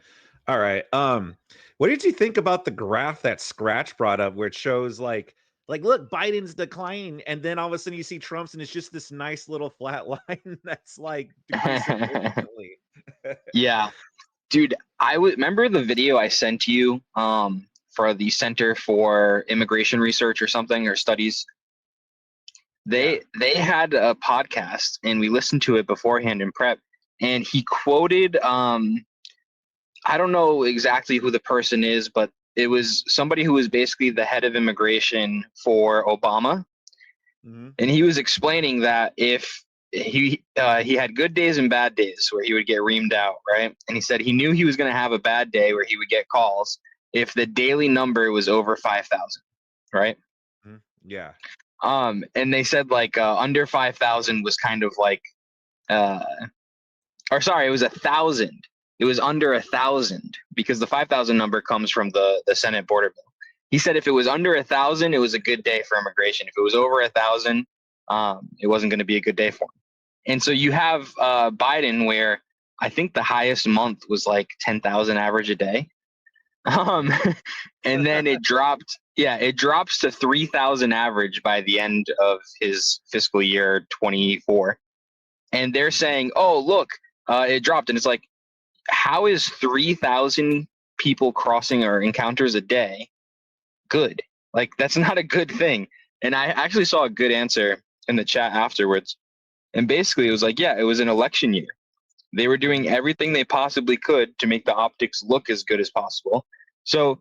All right. What did you think about the graph that Scratch brought up, where it shows like look, Biden's declining, and then all of a sudden you see Trump's, and it's just this nice little flat line that's like decreasing instantly. Yeah, dude, I would remember the video I sent to you for the Center for Immigration Research or something, or Studies. They had a podcast, and we listened to it beforehand in prep, and he quoted I don't know exactly who the person is, but it was somebody who was basically the head of immigration for Obama. Mhm. And he was explaining that if he had good days and bad days where he would get reamed out, right? And he said he knew he was going to have a bad day where he would get calls if the daily number was over 5,000, right? Yeah. And they said like under 5,000 was kind of like, or sorry, it was 1,000. It was under 1,000 because the 5,000 number comes from the Senate border bill. He said if it was under 1,000, it was a good day for immigration. If it was over 1,000, it wasn't going to be a good day for him. And so you have Biden, where I think the highest month was like 10,000 average a day, and then it dropped. Yeah, it drops to 3,000 average by the end of his fiscal year 24. And they're saying, "Oh, look, it dropped." And it's like, how is 3,000 people crossing or encounters a day good? Like, that's not a good thing. And I actually saw a good answer in the chat afterwards. And basically, it was like, yeah, it was an election year. They were doing everything they possibly could to make the optics look as good as possible. So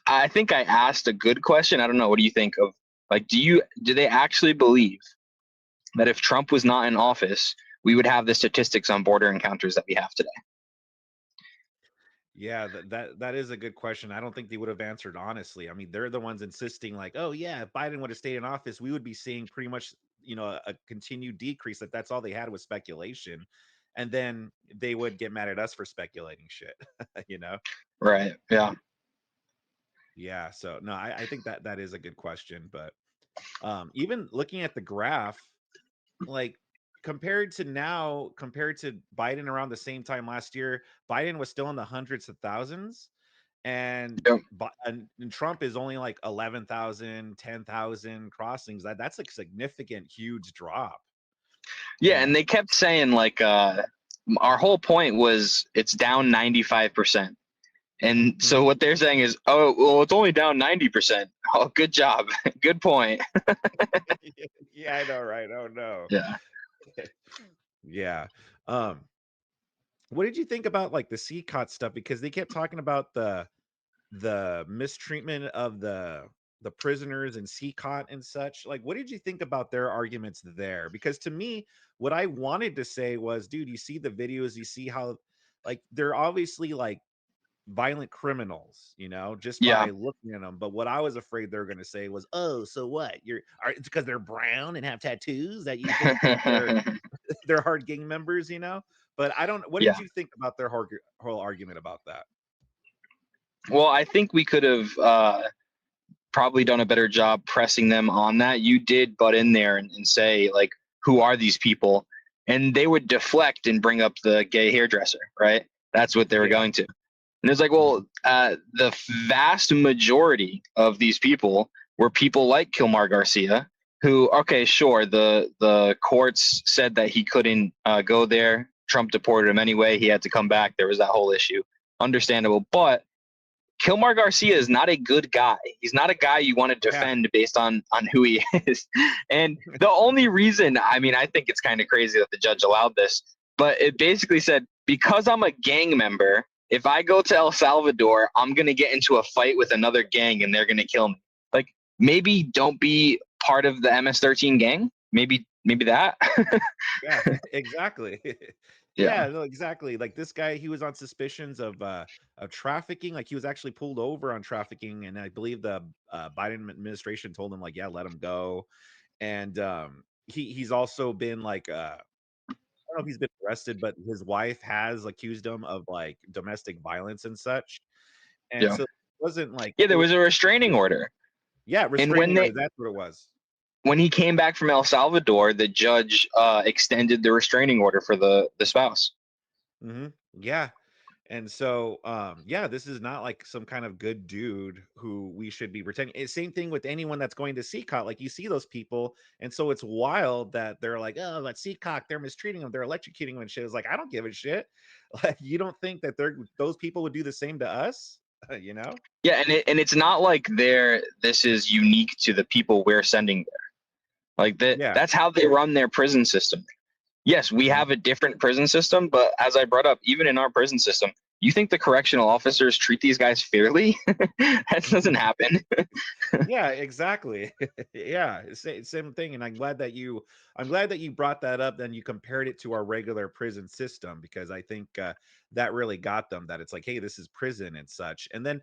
I think I asked a good question. I don't know. What do you think of, like, do they actually believe that if Trump was not in office, we would have the statistics on border encounters that we have today? Yeah, that is a good question. I don't think they would have answered honestly. I mean, they're the ones insisting like, oh yeah, if Biden would have stayed in office, we would be seeing pretty much, a continued decrease. That's all they had was speculation. And then they would get mad at us for speculating shit, you know? Right. Yeah. Yeah. So no, I think that is a good question. But even looking at the graph, like compared to Biden around the same time last year, Biden was still in the hundreds of thousands, and Yep. and Trump is only like 11,000, 10,000 crossings. That's a significant, huge drop. Yeah. And they kept saying like, our whole point was it's down 95%. And so what they're saying is, oh, well, it's only down 90%. Oh, good job. Good point. Yeah, I know, right? Oh no. Yeah. Yeah. What did you think about like the CCOT stuff? Because they kept talking about the mistreatment of the prisoners in CCOT and such. Like, what did you think about their arguments there? Because to me, what I wanted to say was, dude, you see the videos, you see how like they're obviously like violent criminals, just Yeah. by looking at them. But what I was afraid they were going to say was, oh, so what? It's because they're brown and have tattoos that you think that they're hard gang members, But I don't. What Yeah. did you think about their whole argument about that? Well, I think we could have probably done a better job pressing them on that. You did butt in there and say, like, who are these people? And they would deflect and bring up the gay hairdresser, right? That's what they were going to. And it's like, well, the vast majority of these people were people like Kilmar Garcia, who, okay, sure, the courts said that he couldn't go there. Trump deported him anyway. He had to come back. There was that whole issue. Understandable. But Kilmar Garcia is not a good guy. He's not a guy you want to defend based on who he is. And the only reason, I mean, I think it's kind of crazy that the judge allowed this, but it basically said, because I'm a gang member, if I go to El Salvador, I'm going to get into a fight with another gang and they're going to kill me. Like, maybe don't be part of the MS-13 gang. Maybe that. Yeah, exactly. Yeah, no, exactly. Like this guy, he was on suspicions of trafficking. Like he was actually pulled over on trafficking, and I believe the Biden administration told him like, yeah, let him go. And he's also been like, I don't know if he's been arrested, but his wife has accused him of like domestic violence and such. And so it wasn't like there was a restraining order. Yeah, restraining order. That's what it was. When he came back from El Salvador, the judge extended the restraining order for the spouse. Yeah. And so, this is not like some kind of good dude who we should be pretending. Same thing with anyone that's going to CCOT. Like you see those people, and so it's wild that they're like, oh, at CCOT, they're mistreating them, they're electrocuting them and shit. It's like, I don't give a shit. Like, you don't think that those people would do the same to us? Yeah, and it's not like this is unique to the people we're sending there. Like that's how they run their prison system. Yes, we have a different prison system, but as I brought up, even in our prison system, You think the correctional officers treat these guys fairly? That doesn't happen. Yeah, exactly. Yeah, same thing. And I'm glad that you brought that up. Then you compared it to our regular prison system, because I think that really got them, that it's like, hey, this is prison and such. And then,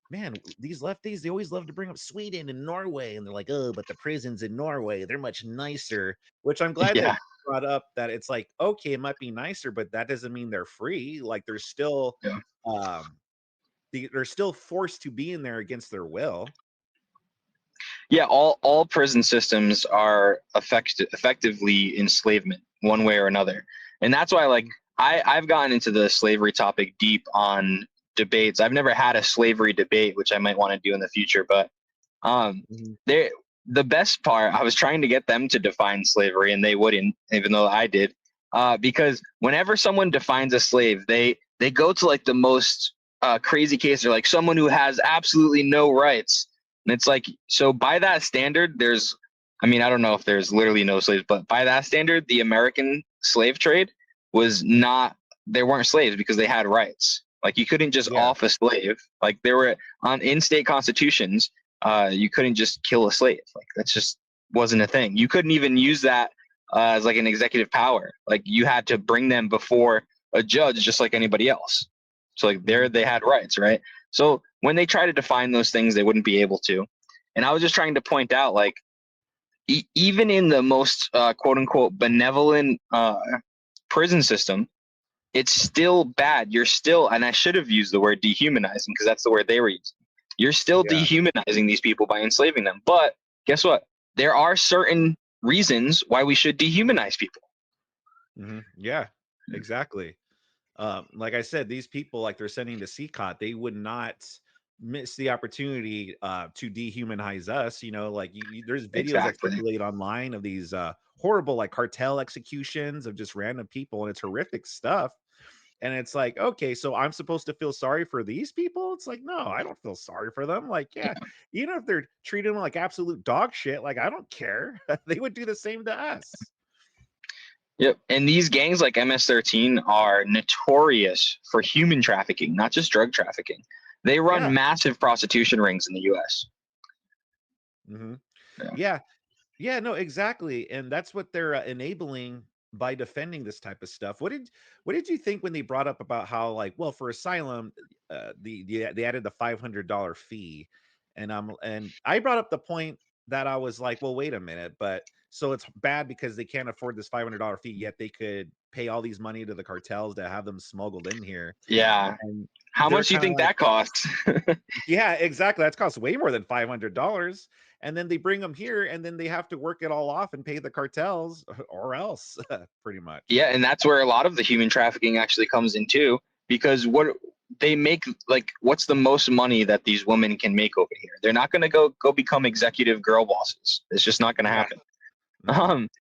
man, these lefties, they always love to bring up Sweden and Norway, and they're like, oh, but the prisons in Norway, they're much nicer. Which I'm glad that Yeah. you brought up, that it's like, okay, it might be nicer, but that doesn't mean they're free. Like, there's still Yeah. um they're still forced to be in there against their will. Yeah, all prison systems are effectively enslavement one way or another. And that's why, like, I've gotten into the slavery topic deep on debates. I've never had a slavery debate, which I might want to do in the future, but they the best part, I was trying to get them to define slavery, and they wouldn't, even though I did. Because whenever someone defines a slave, they go to like the most crazy case. They're like, someone who has absolutely no rights. And it's like, so by that standard, I mean, I don't know if there's literally no slaves, but by that standard, the American slave trade was not, they weren't slaves because they had rights. Like, you couldn't just Yeah. off a slave. Like, there were in state constitutions, you couldn't just kill a slave. Like, that's just wasn't a thing. You couldn't even use that as like an executive power. Like, you had to bring them before a judge just like anybody else. So like, there they had rights, right? So when they try to define those things, they wouldn't be able to. And I was just trying to point out, like, even in the most quote unquote benevolent prison system, it's still bad. You're still, and I should have used the word dehumanizing, because that's the word they were using. You're still Yeah. dehumanizing these people by enslaving them. But guess what? There are certain reasons why we should dehumanize people. Yeah, exactly. Like I said, these people, like they're sending to CCOT, they would not miss the opportunity to dehumanize us. You know, like there's videos that Exactly. circulate online of these horrible like cartel executions of just random people, and it's horrific stuff. And it's like, okay, so I'm supposed to feel sorry for these people? It's like, no, I don't feel sorry for them. Like, yeah, even if they're treating them like absolute dog shit, like, I don't care. They would do the same to us. Yep. And these gangs like MS-13 are notorious for human trafficking, not just drug trafficking. They run Yeah. massive prostitution rings in the US. Yeah, no, exactly. And that's what they're enabling by defending this type of stuff. What did you think when they brought up about how, like, well, for asylum, they added the $500 fee, and I brought up the point that I was like, well, wait a minute, but so it's bad because they can't afford this $500 fee, yet they could pay all these money to the cartels to have them smuggled in here. Yeah. And How they're much do you kind of think like, that costs? yeah, exactly. That's costs way more than $500. And then they bring them here, and then they have to work it all off and pay the cartels, or else, pretty much. Yeah, and that's where a lot of the human trafficking actually comes in too, because what they make, like, what's the most money that these women can make over here? They're not going to go become executive girl bosses. It's just not going to happen.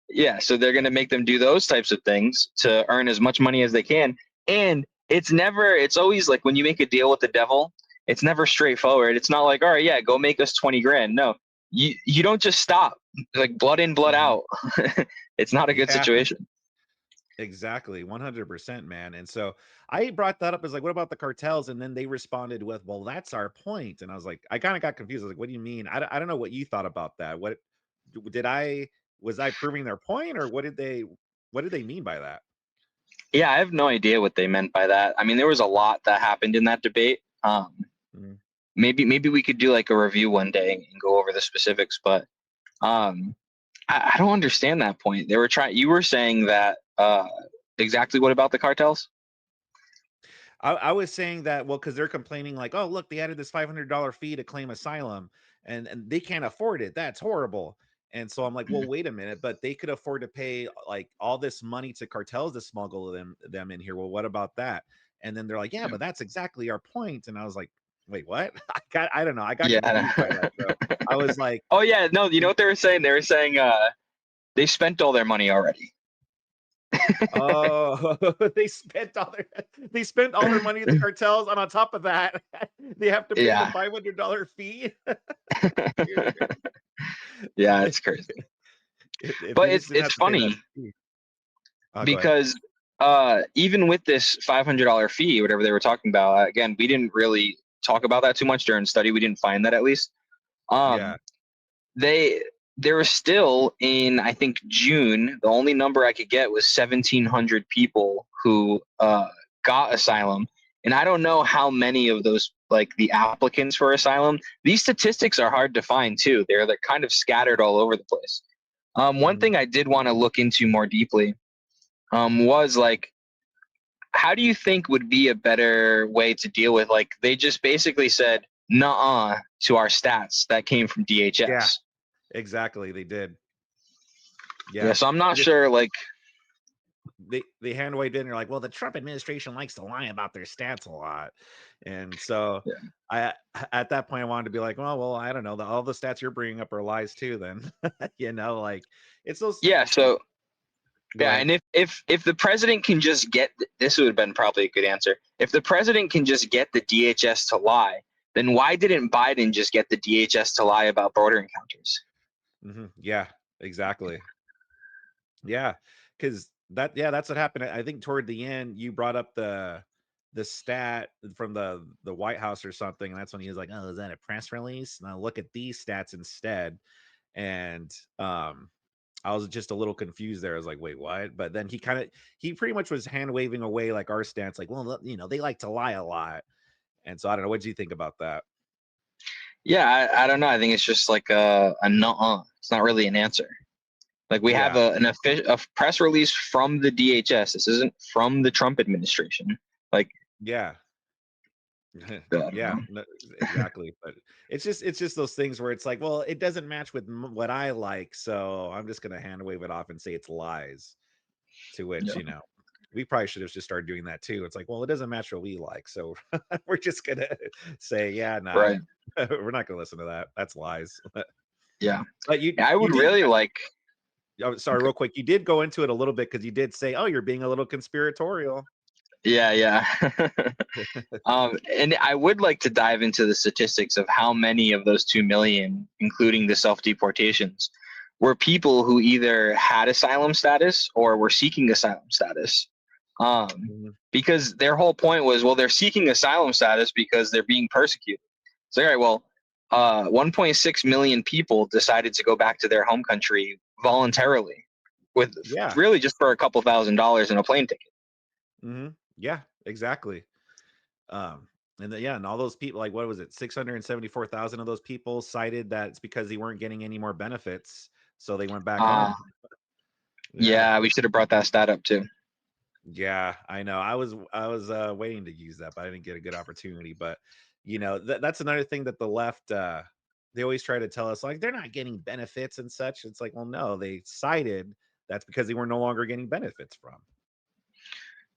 Yeah, so they're going to make them do those types of things to earn as much money as they can. And it's always like, when you make a deal with the devil, it's never straightforward. It's not like, all right, yeah, go make us 20 grand. No, you don't just stop. Like, blood in, blood out. It's not a good situation. Exactly, 100%, man. And so I brought that up as like, what about the cartels? And then they responded with, well, that's our point. And I was like, I kind of got confused. I was like, what do you mean? I don't know what you thought about that. Was I proving their point, or what did they mean by that? Yeah, I have no idea what they meant by that. I mean, there was a lot that happened in that debate. Maybe we could do like a review one day and go over the specifics, but I don't understand that point. You were saying that exactly what about the cartels? I was saying that, well, because they're complaining like, oh, look, they added this $500 fee to claim asylum, and they can't afford it. That's horrible. And so I'm like, well, wait a minute, but they could afford to pay like all this money to cartels to smuggle them in here. Well, what about that? And then they're like, yeah, but that's exactly our point. And I was like, wait, what? I don't know. I got confused by that. So I was like, oh yeah, no, you know what they were saying? They were saying they spent all their money already. oh, they spent all their money at the cartels, and on top of that, they have to pay the $500 fee. Yeah, it's crazy. But it's funny because even with this $500 fee, whatever they were talking about, again, we didn't really talk about that too much during study. We didn't find that, at least. Yeah. There was still, in I think June, the only number I could get was 1,700 people who got asylum, and I don't know how many of those, like the applicants for asylum. These statistics are hard to find too. They're kind of scattered all over the place. One thing I did want to look into more deeply was like, how do you think would be a better way to deal with, like, they just basically said "nuh-uh" to our stats that came from DHS. Yeah. Exactly, they did. Yeah, so I'm not sure, like, they hand waved in. You're like, well, the Trump administration likes to lie about their stats a lot, and so yeah. at that point I wanted to be like, well, I don't know, all the stats you're bringing up are lies too. Then like it's those. Yeah, so Go yeah, ahead. and if the president can just get, this would have been probably a good answer. If the president can just get the DHS to lie, then why didn't Biden just get the DHS to lie about border encounters? Yeah, exactly. Yeah, because that's what happened. I think toward the end you brought up the stat from the White House or something, and that's when he was like, oh, is that a press release? Now look at these stats instead. And I was just a little confused there. I was like, wait, what? But then he pretty much was hand waving away like our stance, like, well, they like to lie a lot. And so I don't know. What do you think about that? Yeah, I don't know. I think it's just like a nuh-uh. It's not really an answer. Like, we have a press release from the DHS. This isn't from the Trump administration. Like, Yeah. Yeah, no, exactly. But it's just those things where it's like, well, it doesn't match with what I like, so I'm just gonna hand wave it off and say it's lies. To which yeah. we probably should have just started doing that too. It's like, well, it doesn't match what we like, so we're just gonna say, yeah, nah, Right. we're not gonna listen to that. That's lies. Yeah. But I you would did. really like. Oh, sorry, real quick. You did go into it a little bit because you did say, oh, you're being a little conspiratorial. Yeah. And I would like to dive into the statistics of how many of those 2 million, including the self-deportations, were people who either had asylum status or were seeking asylum status. Because their whole point was, well, they're seeking asylum status because they're being persecuted. So, all right, well, 1.6 million people decided to go back to their home country voluntarily, with really just for a couple $1,000s and a plane ticket. Yeah, exactly. And all those people, like, what was it, 674,000 of those people cited that it's because they weren't getting any more benefits, so they went back home. Yeah, we should have brought that stat up too. Yeah, I know. I was waiting to use that, but I didn't get a good opportunity. But that's another thing that the left, they always try to tell us, like, they're not getting benefits and such. It's like, well, no, they cited that's because they were no longer getting benefits from.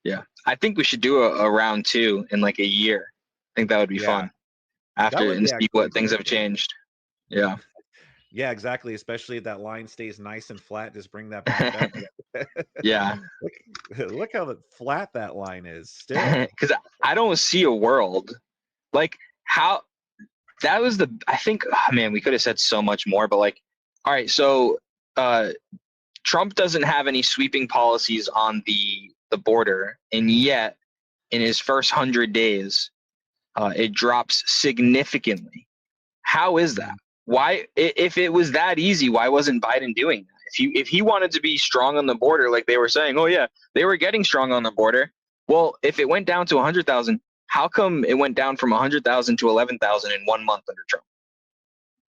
Yeah, I think we should do a round 2 in like a year. I think that would be fun after, and see what things have changed. Yeah. Yeah, exactly. Especially if that line stays nice and flat, just bring that back up. Yeah. Look how flat that line is still. Because I don't see a world like how that was I think, oh man, we could have said so much more, but like, all right, so Trump doesn't have any sweeping policies on the border, and yet in his first 100 days, it drops significantly. How is that? Why, if it was that easy, why wasn't Biden doing that? If he wanted to be strong on the border, like they were saying, oh yeah, they were getting strong on the border. Well, if it went down to 100,000, how come it went down from 100,000 to 11,000 in 1 month under Trump?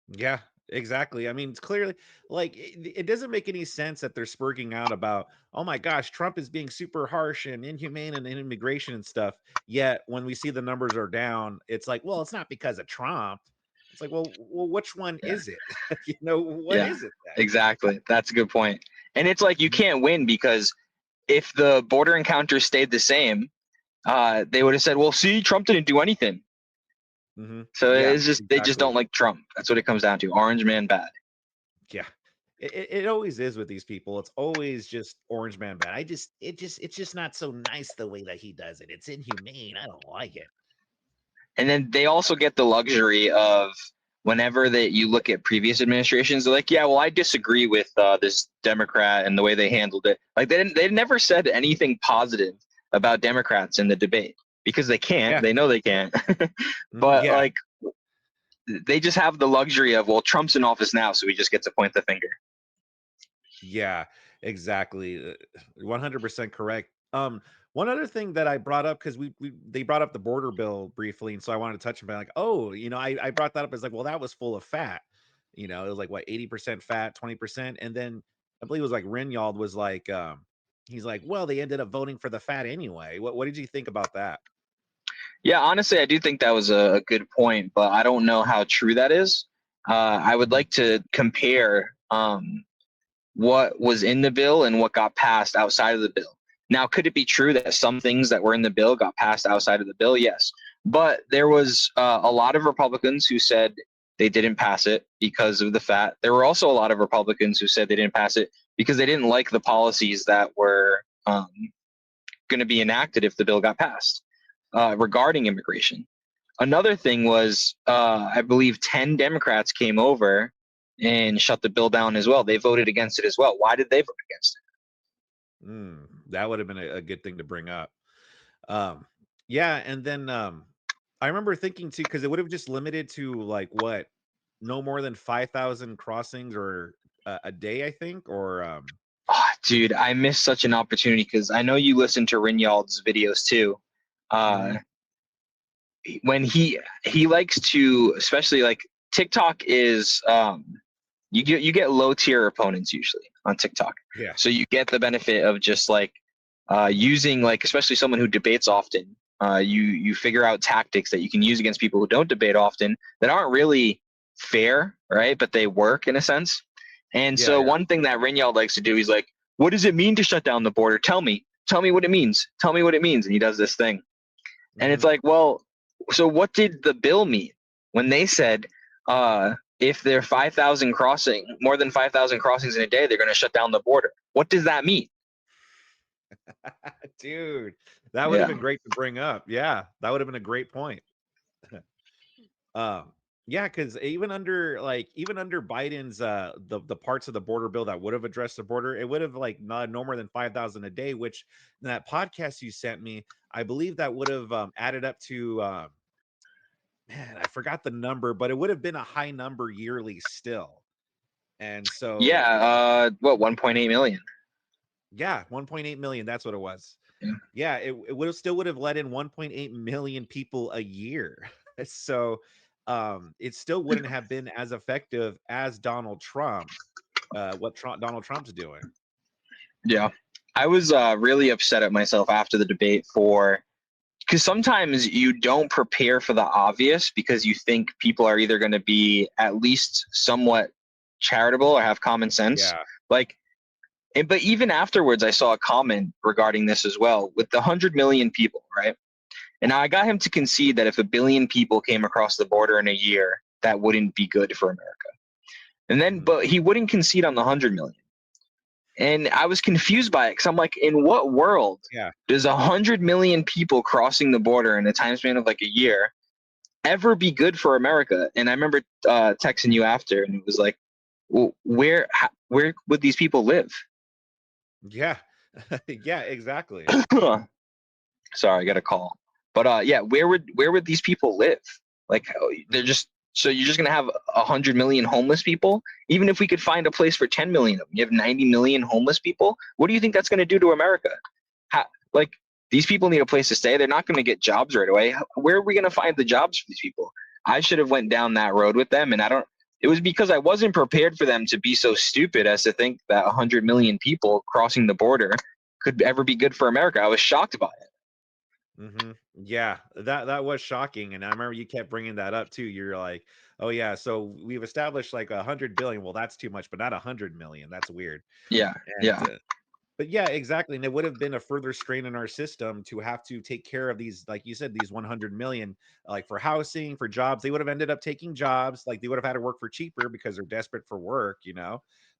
Yeah, exactly. I mean, it's clearly like it doesn't make any sense that they're spurging out about, oh my gosh, Trump is being super harsh and inhumane and immigration and stuff. Yet when we see the numbers are down, it's like, well, it's not because of Trump. It's like, well, which one is it? What is it then? Exactly. That's a good point. And it's like, you can't win, because if the border encounters stayed the same, they would have said, well, see, Trump didn't do anything. So it's just, they just don't like Trump. That's what it comes down to. Orange man bad. Yeah. It always is with these people. It's always just orange man bad. It's just not so nice the way that he does it. It's inhumane. I don't like it. And then they also get the luxury of whenever you look at previous administrations, they're like, yeah, well, I disagree with this Democrat and the way they handled it. Like they never said anything positive about Democrats in the debate because they can't. Yeah. They know they can't. But Yeah. like they just have the luxury of, well, Trump's in office now, so we just get to point the finger. Yeah, exactly. 100% correct. One other thing that I brought up, because they brought up the border bill briefly, and so I wanted to touch on like, oh, I brought that up as like, well, that was full of fat. It was like what, 80% fat, 20%. And then I believe it was like Rinyald was like, he's like, well, they ended up voting for the fat anyway. What did you think about that? Yeah, honestly, I do think that was a good point, but I don't know how true that is. I would like to compare what was in the bill and what got passed outside of the bill. Now, could it be true that some things that were in the bill got passed outside of the bill? Yes. But there was a lot of Republicans who said they didn't pass it because of the fat. There were also a lot of Republicans who said they didn't pass it because they didn't like the policies that were going to be enacted if the bill got passed regarding immigration. Another thing was, I believe 10 Democrats came over and shut the bill down as well. They voted against it as well. Why did they vote against it? That would have been a good thing to bring up. Yeah, and then I remember thinking too, because it would have just limited to like what, no more than 5,000 crossings or a day, I think, or Oh, dude, I missed such an opportunity because I know you listen to Rinyald's videos too. When he likes to, especially like TikTok is you get low tier opponents usually on TikTok. Yeah. So you get the benefit of just like using, like, especially someone who debates often. You figure out tactics that you can use against people who don't debate often that aren't really fair, right? But they work in a sense. And so one thing that Rinyald likes to do, he's like, what does it mean to shut down the border? Tell me what it means. Tell me what it means. And he does this thing. And it's like, well, so what did the bill mean when they said if there are 5,000 more than 5,000 crossings in a day, they're going to shut down the border? What does that mean? Dude, that would have been great to bring up. Yeah, that would have been a great point. Yeah, because even under Biden's the parts of the border bill that would have addressed the border, it would have like no more than 5,000 a day, which in that podcast you sent me, I believe that would have added up to man, I forgot the number, but it would have been a high number yearly still. And so what, 1.8 million? Yeah, 1.8 million. That's what it was. Yeah, it would have still would have let in 1.8 million people a year. So it still wouldn't have been as effective as Donald Trump, Donald Trump's doing. Yeah. I was really upset at myself after the debate because sometimes you don't prepare for the obvious because you think people are either going to be at least somewhat charitable or have common sense. Yeah. But even afterwards, I saw a comment regarding this as well with the 100 million people, right? And I got him to concede that if 1 billion people came across the border in a year, that wouldn't be good for America. And then, but he wouldn't concede on the 100 million. And I was confused by it because I'm like, in what world does 100 million people crossing the border in a time span of like a year ever be good for America? And I remember texting you after, and it was like, well, where would these people live? Yeah. Yeah, exactly. Sorry, I got a call. But yeah, where would these people live? Like, they're just, so you're just gonna have 100 million homeless people? Even if we could find a place for 10 million of them, you have 90 million homeless people. What do you think that's gonna do to America? Like, these people need a place to stay. They're not gonna get jobs right away. Where are we gonna find the jobs for these people? I should have went down that road with them, and it was because I wasn't prepared for them to be so stupid as to think that 100 million people crossing the border could ever be good for America. I was shocked by it. Yeah, that was shocking. And I remember you kept bringing that up too. You're like, oh yeah, so we've established like 100 billion. Well, that's too much, but not 100 million. That's weird. Yeah. But yeah, exactly. And it would have been a further strain in our system to have to take care of these, like you said, these 100 million, like for housing, for jobs. They would have ended up taking jobs. Like they would have had to work for cheaper because they're desperate for work,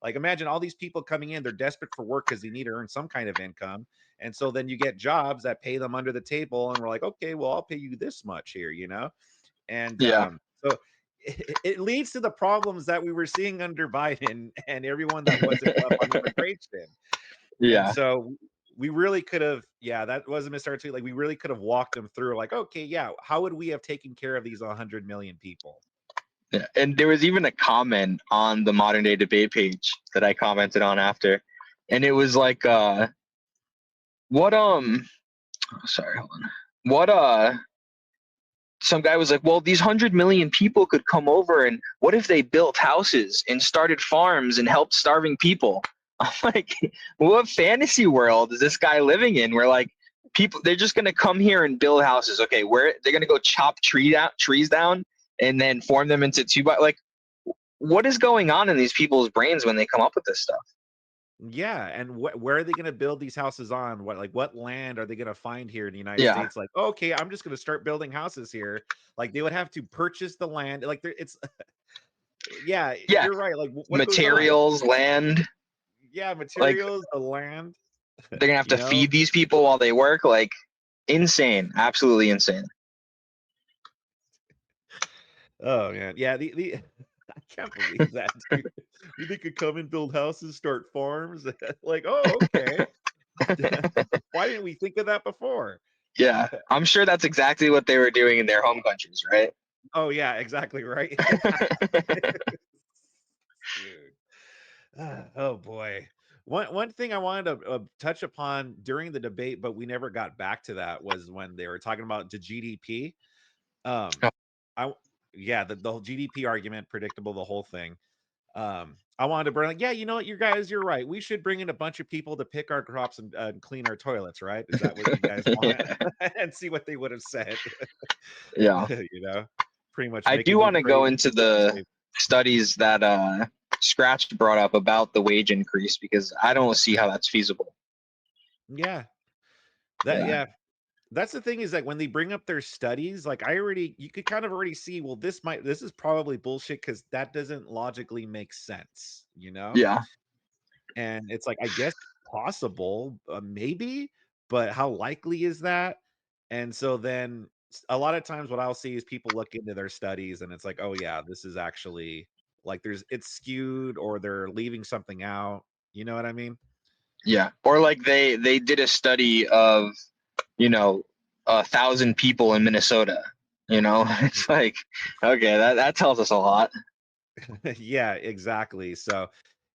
Like imagine all these people coming in, they're desperate for work because they need to earn some kind of income. And so then you get jobs that pay them under the table. And we're like, okay, well, I'll pay you this much here, And so it leads to the problems that we were seeing under Biden and everyone that wasn't up on immigration. And Yeah. so we really could have, that was a Mr. Tweet. Like we really could have walked them through like, okay, how would we have taken care of these 100 million people? Yeah. And there was even a comment on the Modern Day Debate page that I commented on after. And it was like, sorry, hold on. Some guy was like, well, these 100 million people could come over, and what if they built houses and started farms and helped starving people? I'm like, what fantasy world is this guy living in? Where like people, they're just gonna come here and build houses. Okay, where they're gonna go chop trees down and then form them into like, what is going on in these people's brains when they come up with this stuff? Yeah, and where are they going to build these houses on? What land are they going to find here in the United States? Like, okay, I'm just going to start building houses here. Like, they would have to purchase the land. Like, it's yeah, you're right. Like, what materials, land. Yeah, materials, the land. They're gonna have to feed these people while they work. Like, insane, absolutely insane. Oh man, yeah. I can't believe that, dude. They could come and build houses, start farms. Like, oh, okay. Why didn't we think of that before? Yeah, I'm sure that's exactly what they were doing in their home countries, right? Oh yeah, exactly right. Dude. Oh boy. One thing I wanted to touch upon during the debate, but we never got back to that, was when they were talking about the GDP. Oh. The whole GDP argument, predictable, the whole thing. I wanted to bring like, you know what, you guys, you're right. We should bring in a bunch of people to pick our crops and clean our toilets, right? Is that what you guys want? And see what they would have said. Yeah. You know, pretty much. I do want to go into the studies that Scratch brought up about the wage increase, because I don't see how that's feasible. Yeah. That's the thing, is like when they bring up their studies, like you could kind of already see, well, this is probably bullshit because that doesn't logically make sense, you know? Yeah. And it's like, I guess possible, maybe, but how likely is that? And so then a lot of times what I'll see is people look into their studies and it's like, oh yeah, this is actually like it's skewed, or they're leaving something out. You know what I mean? Yeah. Or like they did a study of, 1,000 people in Minnesota. It's like, okay, that tells us a lot. Yeah, exactly. So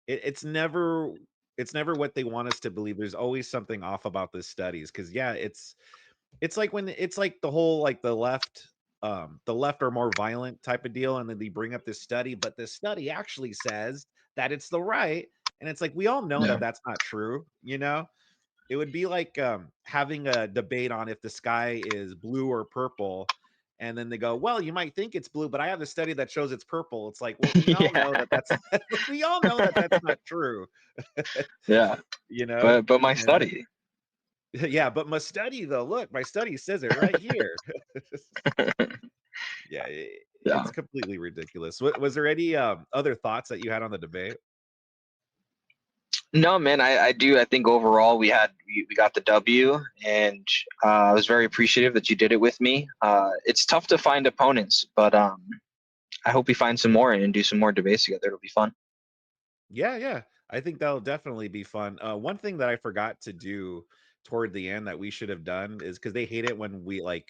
it's never what they want us to believe. There's always something off about the studies, because it's like when it's like the whole, like the left are more violent type of deal, and then they bring up this study, but this study actually says that it's the right, and it's like, we all know that that's not true. It would be like having a debate on if the sky is blue or purple, and then they go, well, you might think it's blue, but I have a study that shows it's purple. It's like, well, we all know that that's we all know that that's not true. Yeah. But my study. Yeah, but my study, though, look, my study says it right here. Yeah, it's completely ridiculous. Was there any other thoughts that you had on the debate? No, man, I do. I think overall we got the W, and I was very appreciative that you did it with me. It's tough to find opponents, but I hope we find some more and do some more debates together. It'll be fun. Yeah. I think that'll definitely be fun. One thing that I forgot to do toward the end that we should have done is, because they hate it when we, like,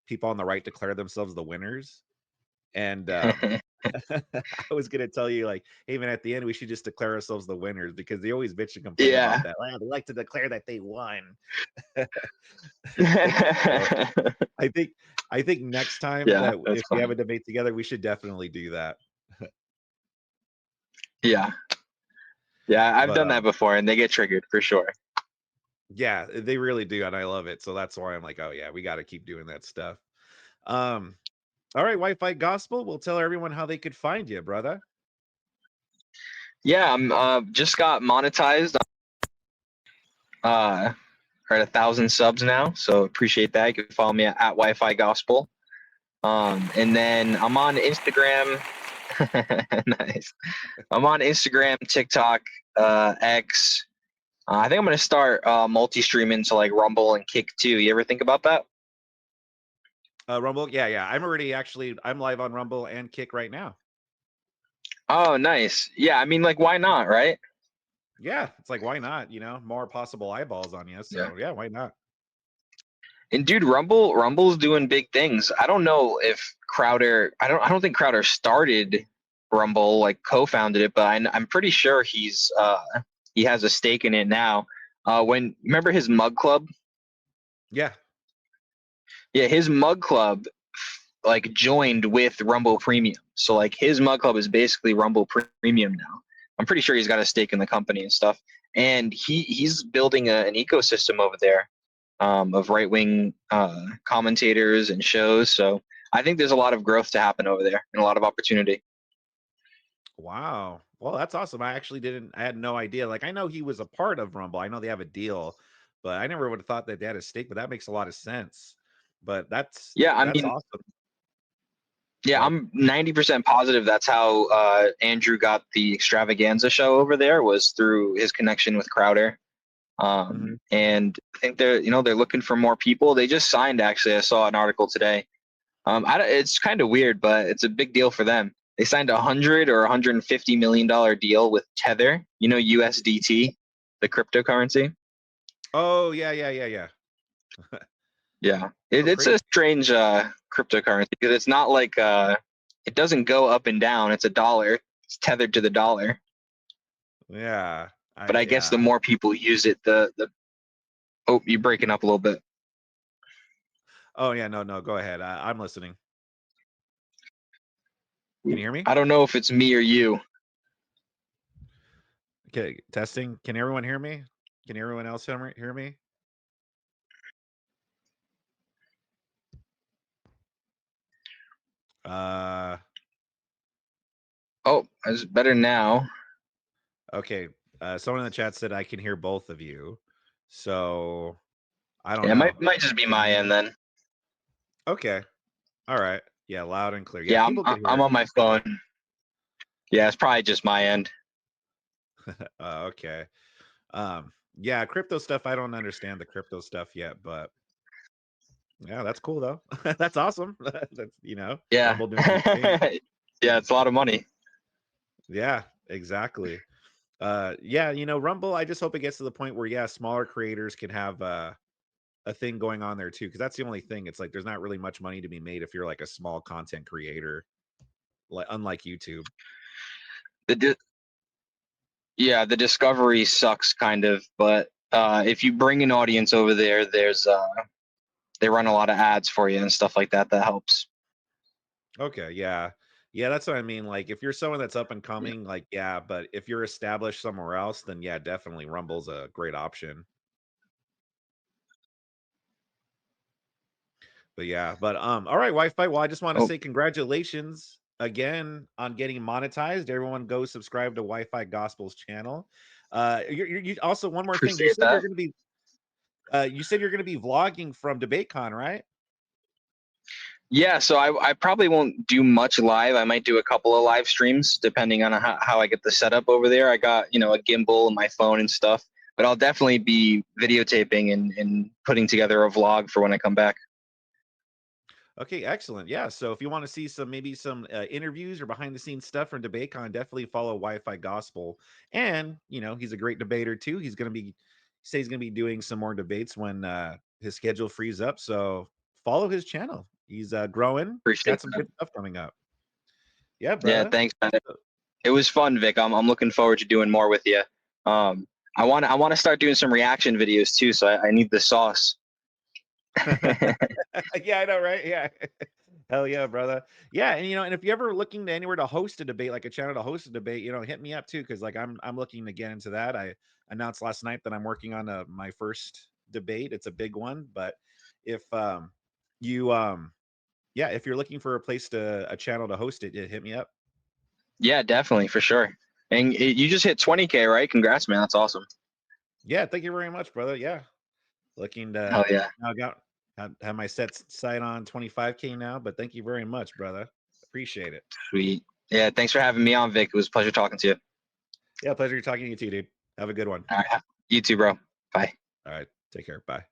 people on the right declare themselves the winners. And I was gonna tell you, like, hey man, at the end we should just declare ourselves the winners, because they always bitch and complain about that. They like to declare that they won. So, I think next time that if we have a debate together, we should definitely do that. Yeah, I've done that before, and they get triggered for sure. Yeah, they really do, and I love it. So that's why I'm like, oh yeah, we got to keep doing that stuff. All right, Wi-Fi Gospel, we'll tell everyone how they could find you, brother. Yeah, I'm just got monetized. We're at 1,000 subs now, so appreciate that. You can follow me at Wi-Fi Gospel. And then I'm on Instagram. Nice. I'm on Instagram, TikTok, X. I think I'm gonna start multi-streaming to like Rumble and Kick too. You ever think about that? Rumble. Yeah. I'm live on Rumble and Kick right now. Oh, nice. Yeah, I mean, like, why not, right? Yeah, it's like, why not? You know, more possible eyeballs on you. So yeah, why not? And dude, Rumble's doing big things. I don't know if Crowder. I don't think Crowder started Rumble, like co-founded it, but I'm pretty sure he has a stake in it now. When remember his mug club? Yeah. Yeah, his mug club like joined with Rumble Premium. So like his mug club is basically Rumble Premium now. I'm pretty sure he's got a stake in the company and stuff. And he's building an ecosystem over there of right wing commentators and shows. So I think there's a lot of growth to happen over there and a lot of opportunity. Wow. Well, that's awesome. I had no idea. Like, I know he was a part of Rumble. I know they have a deal, but I never would have thought that they had a stake, but that makes a lot of sense. But that's awesome. Yeah, I'm 90% positive that's how Andrew got the extravaganza show over there, was through his connection with Crowder. And I think they're looking for more people. They just signed, actually. I saw an article today. It's kind of weird, but it's a big deal for them. They signed $100 or $150 million deal with Tether, USDT, the cryptocurrency. Oh, yeah. Yeah, it's a strange cryptocurrency because it's not like it doesn't go up and down. It's a dollar. It's tethered to the dollar. Yeah. But I guess the more people use it, the oh, you're breaking up a little bit. Oh yeah, no, go ahead. I'm listening. Can you hear me? I don't know if it's me or you. Okay, testing. Can everyone hear me? Can everyone else hear me? Oh, it's better now. Okay. Someone in the chat said I can hear both of you. So I don't Yeah, know. it might just be my end then. Okay. All right. Yeah, loud and clear. Yeah, people can hear I'm it. on my phone. Yeah, it's probably just my end. Okay. Yeah, crypto stuff. I don't understand the crypto stuff yet, but yeah, that's cool though. That's awesome. That's Yeah. Rumble doing their thing. Yeah, it's a lot of money. Yeah, exactly. Yeah, Rumble, I just hope it gets to the point where smaller creators can have a thing going on there too, because that's the only thing. It's like there's not really much money to be made if you're like a small content creator, like unlike YouTube. Yeah, the discovery sucks kind of, but if you bring an audience over there, there's they run a lot of ads for you and stuff like that. That helps. Okay, yeah. Yeah, that's what I mean. Like if you're someone that's up and coming, like but if you're established somewhere else, then yeah, definitely Rumble's a great option. But all right, Wi-Fi. Well, I just want to say congratulations again on getting monetized. Everyone go subscribe to Wi-Fi Gospel's channel. You also, one more thing. You said you're going to be vlogging from DebateCon, right? Yeah, so I probably won't do much live. I might do a couple of live streams depending on how I get the setup over there. I got, a gimbal and my phone and stuff, but I'll definitely be videotaping and putting together a vlog for when I come back. Okay, excellent. Yeah, so if you want to see some interviews or behind the scenes stuff from DebateCon, definitely follow Wi-Fi Gospel. And he's a great debater too. He's going to be doing some more debates when his schedule frees up. So follow his channel. He's growing. He's got some good stuff coming up. Yeah, brother. Yeah, thanks, man. It was fun, Vic. I'm looking forward to doing more with you. I want to start doing some reaction videos too. So I need the sauce. Yeah, I know, right? Yeah. Hell yeah, brother. Yeah, and if you're ever looking to anywhere to host a debate, like a channel to host a debate, hit me up too, because like I'm looking to get into that. I announced last night that I'm working on my first debate. It's a big one, but if if you're looking for a channel to host it, hit me up. Yeah, definitely, for sure. And you just hit 20K, right? Congrats, man. That's awesome. Yeah, thank you very much, brother. Yeah, looking to Hell yeah. Have my sight on 25K now, but thank you very much, brother. Appreciate it. Sweet. Yeah, thanks for having me on, Vic. It was a pleasure talking to you. Yeah, pleasure talking to you too, dude. Have a good one. All right. You too, bro. Bye. All right. Take care. Bye.